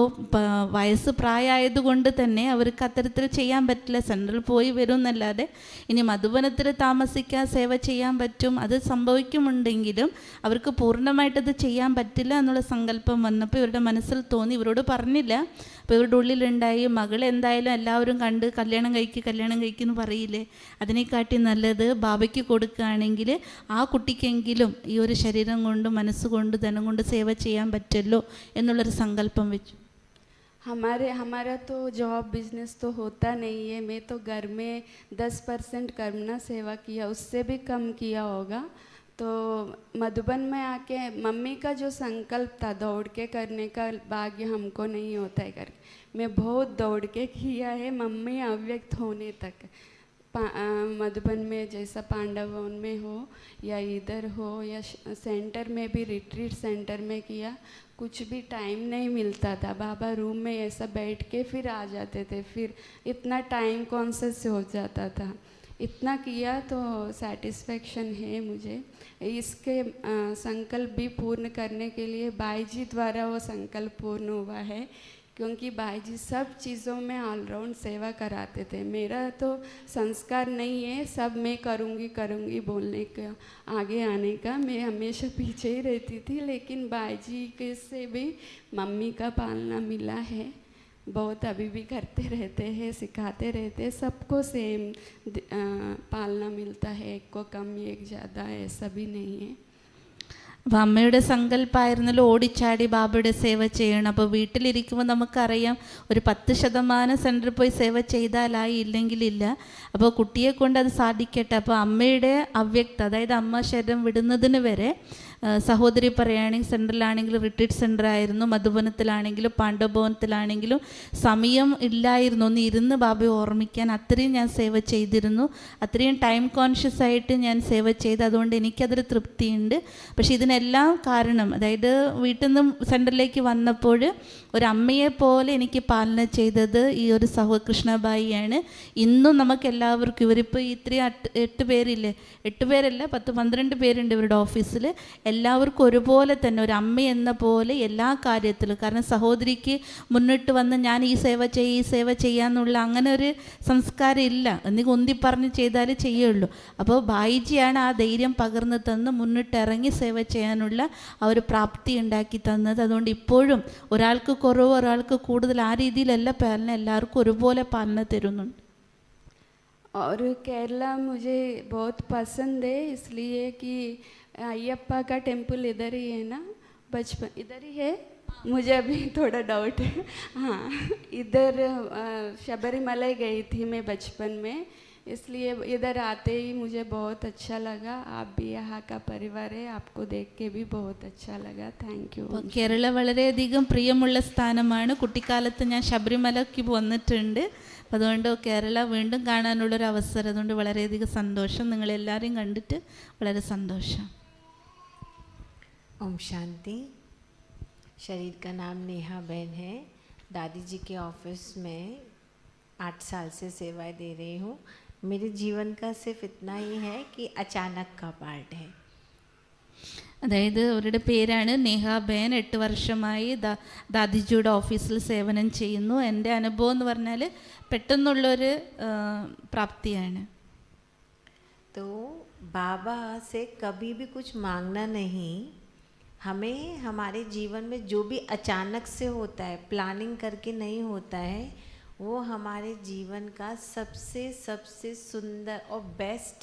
വയസ്സ് പ്രായമായതുകൊണ്ട് തന്നെ അവർക്ക് അത്തരത്തിൽ ചെയ്യാൻ പറ്റില്ല, സെൻട്രൽ പോയി വരും എന്നല്ലാതെ. ഇനി മധുബനത്തിൽ താമസിക്കാൻ സേവ ചെയ്യാൻ പറ്റും, അത് സംഭവിക്കുമുണ്ടെങ്കിലും അവർക്ക് പൂർണ്ണമായിട്ടത് ചെയ്യാൻ പറ്റില്ല എന്നുള്ള സങ്കല്പം വന്നപ്പോൾ ഇവരുടെ മനസ്സിൽ തോന്നി, ഇവരോട് പറഞ്ഞില്ല. അപ്പോൾ ഇവരുടെ ഉള്ളിലുണ്ടായി, മകളെ എന്തായാലും എല്ലാവരും കണ്ട് കല്യാണം കഴിക്കുന്നു പറയില്ലേ, അതിനെക്കാട്ടി നല്ലത് ബാബയ്ക്ക് കൊടുക്കുകയാണെങ്കിൽ ആ കുട്ടിക്കെങ്കിലും ഈ ഒരു ശരീരം കൊണ്ട് മനസ്സുകൊണ്ട് ധനം കൊണ്ട് സേവ ചെയ്യാൻ പറ്റുമല്ലോ എന്നുള്ളൊരു സങ്കല്പം വെച്ചു. हमारा तो जॉब बिजनेस तो होता नहीं है, मैं तो घर में 10% कर्मना सेवा किया, उससे भी कम किया होगा. तो मधुबन में आके मम्मी का जो संकल्प था दौड़ के करने का भाग्य हमको नहीं होता है करके, मैं बहुत दौड़ के किया है, मम्मी अव्यक्त होने तक. मधुबन में जैसा पांडव भवन में हो या इधर हो या सेंटर में भी, रिट्रीट सेंटर में किया, कुछ भी टाइम नहीं मिलता था। बाबा रूम में ऐसा बैठ के फिर आ जाते थे, फिर इतना टाइम कॉन्शियस हो जाता था। इतना किया तो सेटिस्फेक्शन है मुझे। इसके संकल्प भी पूर्ण करने के लिए बाई जी द्वारा वो संकल्प पूर्ण हुआ है, क्योंकि बाई जी सब चीज़ों में ऑलराउंड सेवा कराते थे। मेरा तो संस्कार नहीं है सब मैं करूँगी बोलने का, आगे आने का। मैं हमेशा पीछे ही रहती थी, लेकिन बाई जी के से भी मम्मी का पालना मिला है बहुत। अभी भी करते रहते हैं, सिखाते रहते हैं, सबको सेम पालना मिलता है, एक को कम एक ज़्यादा ऐसा भी नहीं है। അപ്പോൾ അമ്മയുടെ സങ്കല്പമായിരുന്നല്ലോ ഓടിച്ചാടി ബാബയുടെ സേവ ചെയ്യണം. അപ്പോൾ വീട്ടിലിരിക്കുമ്പോൾ നമുക്കറിയാം ഒരു 10% സെൻറ്ററിൽ പോയി സേവ ചെയ്താലായി, ഇല്ലെങ്കിലില്ല. അപ്പോൾ കുട്ടിയെ കൊണ്ട് അത് സാധിക്കട്ടെ. അപ്പോൾ അമ്മയുടെ അവ്യക്ത, അതായത് അമ്മ ശരീരം വിടുന്നതിന് വരെ സഹോദരി പറയുകയാണെങ്കിൽ സെൻറ്ററിലാണെങ്കിലും റിട്രീറ്റ് സെൻറ്റർ ആയിരുന്നു, മധുബനത്തിലാണെങ്കിലും പാണ്ഡവഭവനത്തിലാണെങ്കിലും സമയം ഇല്ലായിരുന്നു ഒന്ന് ഇരുന്ന് ബാബയെ ഓർമ്മിക്കാൻ. അത്രയും ഞാൻ സേവ ചെയ്തിരുന്നു, അത്രയും ടൈം കോൺഷ്യസ് ആയിട്ട് ഞാൻ സേവ ചെയ്ത്. അതുകൊണ്ട് എനിക്കതൊരു തൃപ്തിയുണ്ട്. പക്ഷേ ഇതിനെല്ലാം കാരണം, അതായത് വീട്ടിൽ നിന്നും സെൻറ്ററിലേക്ക് വന്നപ്പോൾ ഒരു അമ്മയെപ്പോലെ എനിക്ക് പാലന ചെയ്തത് ഈ ഒരു കൃഷ്ണബായിയാണ്. ഇന്നും നമുക്ക് എല്ലാവർക്കും, ഇവരിപ്പോൾ ഇത്രയും 8 പേരില്ലേ, 8 പേരല്ല 10-12 പേരുണ്ട് ഇവരുടെ ഓഫീസിൽ. എല്ലാവർക്കും ഒരുപോലെ തന്നെ ഒരു അമ്മ എന്ന പോലെ എല്ലാ കാര്യത്തിലും. കാരണം സഹോദരിക്ക് മുന്നിട്ട് വന്ന് ഞാൻ ഈ സേവ ചെയ്യാന്നുള്ള അങ്ങനെ ഒരു സംസ്കാരം ഇല്ല. എന്തെങ്കിലും ഉന്തി പറഞ്ഞ് ചെയ്താലേ ചെയ്യുള്ളൂ. അപ്പോൾ ബായിജിയാണ് ആ ധൈര്യം പകർന്നു തന്ന് മുന്നിട്ടിറങ്ങി സേവ ചെയ്യാനുള്ള ആ ഒരു പ്രാപ്തി ഉണ്ടാക്കി തന്നത്. അതുകൊണ്ട് ഇപ്പോഴും ഒരാൾക്ക് കുറവ് ഒരാൾക്ക് കൂടുതൽ ആ രീതിയിലല്ല പാലന, എല്ലാവർക്കും ഒരുപോലെ പാലന തരുന്നുണ്ട്. और केरला मुझे बहुत पसंद है, इसलिए कि अयप्पा का टेम्पल इधर ही है ना, बचपन इधर ही है। मुझे अभी थोड़ा डाउट है। हाँ, इधर शबरीमला गई थी मैं बचपन में, इसलिए इधर आते ही मुझे बहुत अच्छा लगा। आप भी यहाँ का परिवार है, आपको देख के भी बहुत अच्छा लगा। Thank you. കേരള വളരെയധികം പ്രിയമുള്ള സ്ഥാനമാണ്. കുട്ടിക്കാലത്ത് ഞാൻ ശബരിമലയ്ക്ക് വന്നിട്ടുണ്ട്. അതുകൊണ്ട് കേരള വീണ്ടും കാണാനുള്ളൊരു അവസരം, അതുകൊണ്ട് വളരെയധികം സന്തോഷം. നിങ്ങളെല്ലാവരെയും കണ്ടിട്ട് വളരെ സന്തോഷം. ओम शांति। शरीर का नाम नेहा बहन है। दादी जी के ऑफिस में 8 साल से सेवाएं दे रही हूँ। मेरे जीवन का सिर्फ इतना ही है कि अचानक का पार्ट है। അതായത് അവരുടെ പേരാണ് നേഹ ബേൻ. 8 വർഷമായി ദാദിജിയുടെ ഓഫീസിൽ സേവനം ചെയ്യുന്നു. എൻ്റെ അനുഭവം എന്ന് പറഞ്ഞാൽ പെട്ടെന്നുള്ളൊരു പ്രാപ്തിയാണ്. तो बाबा से कभी भी कुछ मांगना नहीं, हमें हमारे जीवन में जो भी अचानक से होता है, प्लानिंग करके नहीं होता है, वो हमारे जीवन का सबसे सुंदर और बेस्ट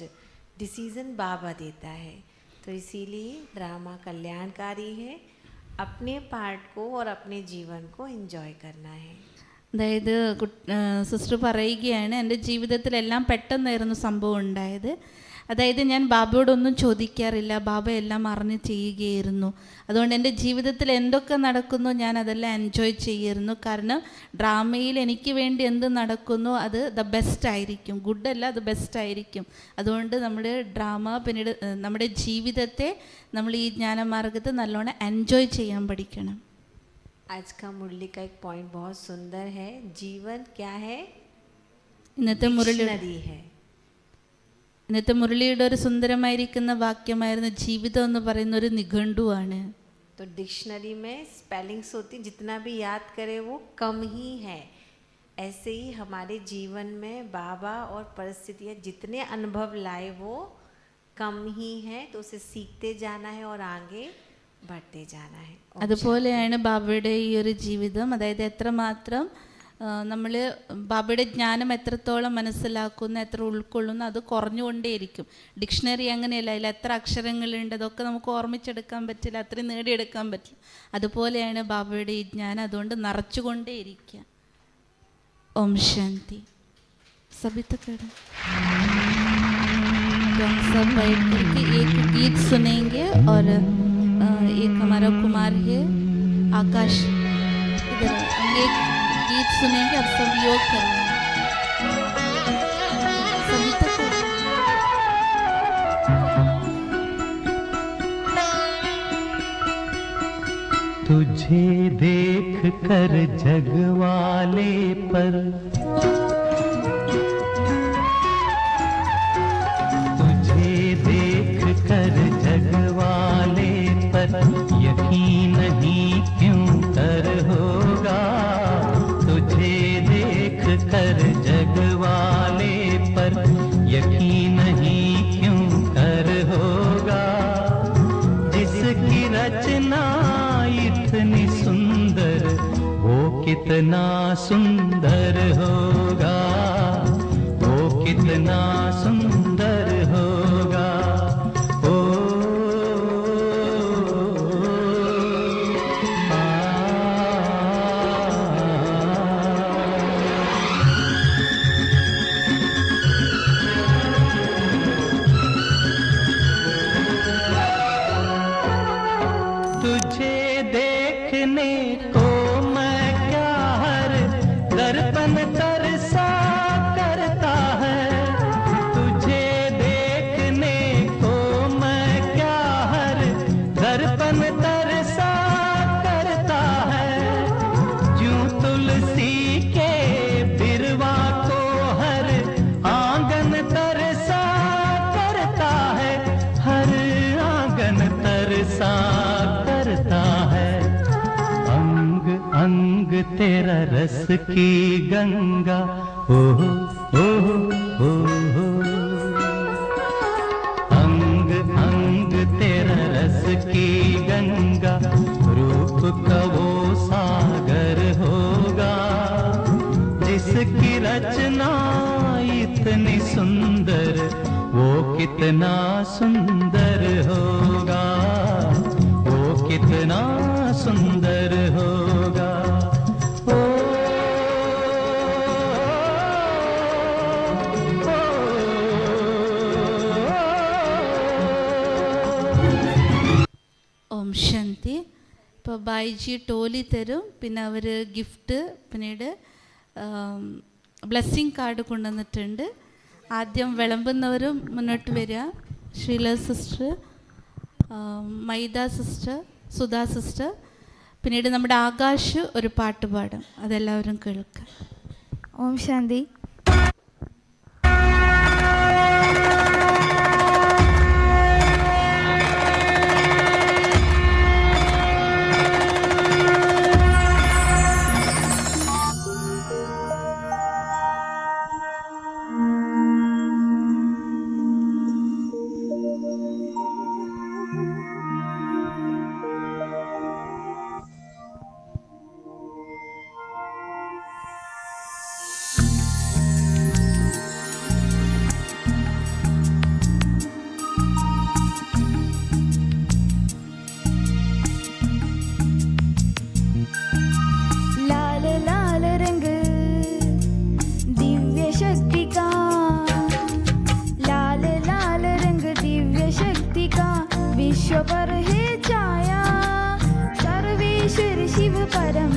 डिसीज़न बाबा देता है। तो इसीलिए ड्रामा कल्याणकारी है। अपने पार्ट को और अपने जीवन को एंजॉय करना है. അതായത് സിസ്റ്റർ പറയുകയാണ്, എൻ്റെ ജീവിതത്തിലെല്ലാം പെട്ടെന്നായിരുന്നു സംഭവം ഉണ്ടായത്. അതായത് ഞാൻ ബാബയോടൊന്നും ചോദിക്കാറില്ല, ബാബ എല്ലാം അറിഞ്ഞ് ചെയ്യുകയായിരുന്നു. അതുകൊണ്ട് എൻ്റെ ജീവിതത്തിൽ എന്തൊക്കെ നടക്കുന്നു ഞാൻ അതെല്ലാം എൻജോയ് ചെയ്യുമായിരുന്നു. കാരണം ഡ്രാമയിൽ എനിക്ക് വേണ്ടി എന്ത് നടക്കുന്നു അത് ദ ബെസ്റ്റ് ആയിരിക്കും, ഗുഡല്ല അത് ബെസ്റ്റ് ആയിരിക്കും. അതുകൊണ്ട് നമ്മുടെ ഡ്രാമ പിന്നീട് നമ്മുടെ ജീവിതത്തെ നമ്മൾ ഈ ജ്ഞാനമാർഗത്തെ നല്ലോണം എൻജോയ് ചെയ്യാൻ പഠിക്കണം. आज का मुरली का एक पॉइंट बहुत सुंदर है। जीवन क्या है? ഇന്നത്തെ മുരളിയുടെ ഒരു സുന്ദരമായിരിക്കുന്ന വാക്യമായിരുന്നു, ജീവിതം എന്ന് പറയുന്ന ഒരു നിഘണ്ടുവാണ്. तो डिक्शनरी में स्पेलिंग्स होती, जितना भी याद करे वो कम ही है। ऐसे ही हमारे जीवन में बाबा और परिस्थितियाँ जितने अनुभव लाए वो कम ही है, तो उसे सीखते जाना है और आगे बढ़ते जाना है. അതുപോലെയാണ് ബാബയുടെ ഈ ഒരു ജീവിതം. അതായത് എത്രമാത്രം നമ്മൾ ബാബയുടെ ജ്ഞാനം എത്രത്തോളം മനസ്സിലാക്കുന്നു, എത്ര ഉൾക്കൊള്ളുന്നു, അത് കുറഞ്ഞുകൊണ്ടേയിരിക്കും. ഡിക്ഷണറി അങ്ങനെയല്ല, അതിൽ എത്ര അക്ഷരങ്ങളുണ്ട് അതൊക്കെ നമുക്ക് ഓർമ്മിച്ചെടുക്കാൻ പറ്റില്ല, അത്രയും നേടിയെടുക്കാൻ പറ്റില്ല. അതുപോലെയാണ് ബാബയുടെ ഈ ജ്ഞാനം. അതുകൊണ്ട് നിറച്ചുകൊണ്ടേയിരിക്കുക. ഓം ശാന്തി. सभी तक सब बैठ करके एक गीत सुनेंगे और एक हमारा कुमार है आकाश, इधर हम एक गीत सुनेंगे, अब सब योग करेंगे. सभी तक तुझे देख कर जग वाले पर, तुझे देख कर जग वाले पर यकीन नहीं क्यों कर होगा, तुझे देख कर जग वाले पर यकीन नहीं क्यों कर होगा। जिसकी रचना इतनी सुंदर वो कितना सुंदर होगा, वो कितना सुंदर होगा। ओ तुझे देखने को मैं क्या हर दर्पण तरसा करता है, तुझे देखने को मैं क्या हर दर्पण तरसा करता है। ज्यों तुलसी के बिरवा को हर आंगन तरसा करता है, हर आंगन तरसा करता है। अंग अंग तेरा रस की गंगा, ओ हो हो हो। अंग अंग तेरा रस की गंगा, रूप का वो सागर होगा। जिसकी रचना इतनी सुंदर वो कितना सुंदर होगा, वो कितना सुंदर होगा। ओ, ഓം ശാന്തി. ഇപ്പോൾ ബായിജി ടോലി തരും, പിന്നെ അവർ ഗിഫ്റ്റ്, പിന്നീട് ബ്ലെസ്സിങ് കാർഡ് കൊണ്ടുവന്നിട്ടുണ്ട്. ആദ്യം വിളമ്പുന്നവരും മുന്നോട്ട് വരിക. ശ്രീല സിസ്റ്റർ, മൈദ സിസ്റ്റർ, സുധാ സിസ്റ്റർ, പിന്നീട് നമ്മുടെ ആകാശ് ഒരു പാട്ട് പാടും, അതെല്ലാവരും കേൾക്കാം. ഓം ശാന്തി. विश्व पर है छाया, सर्वेश्वर शिव परम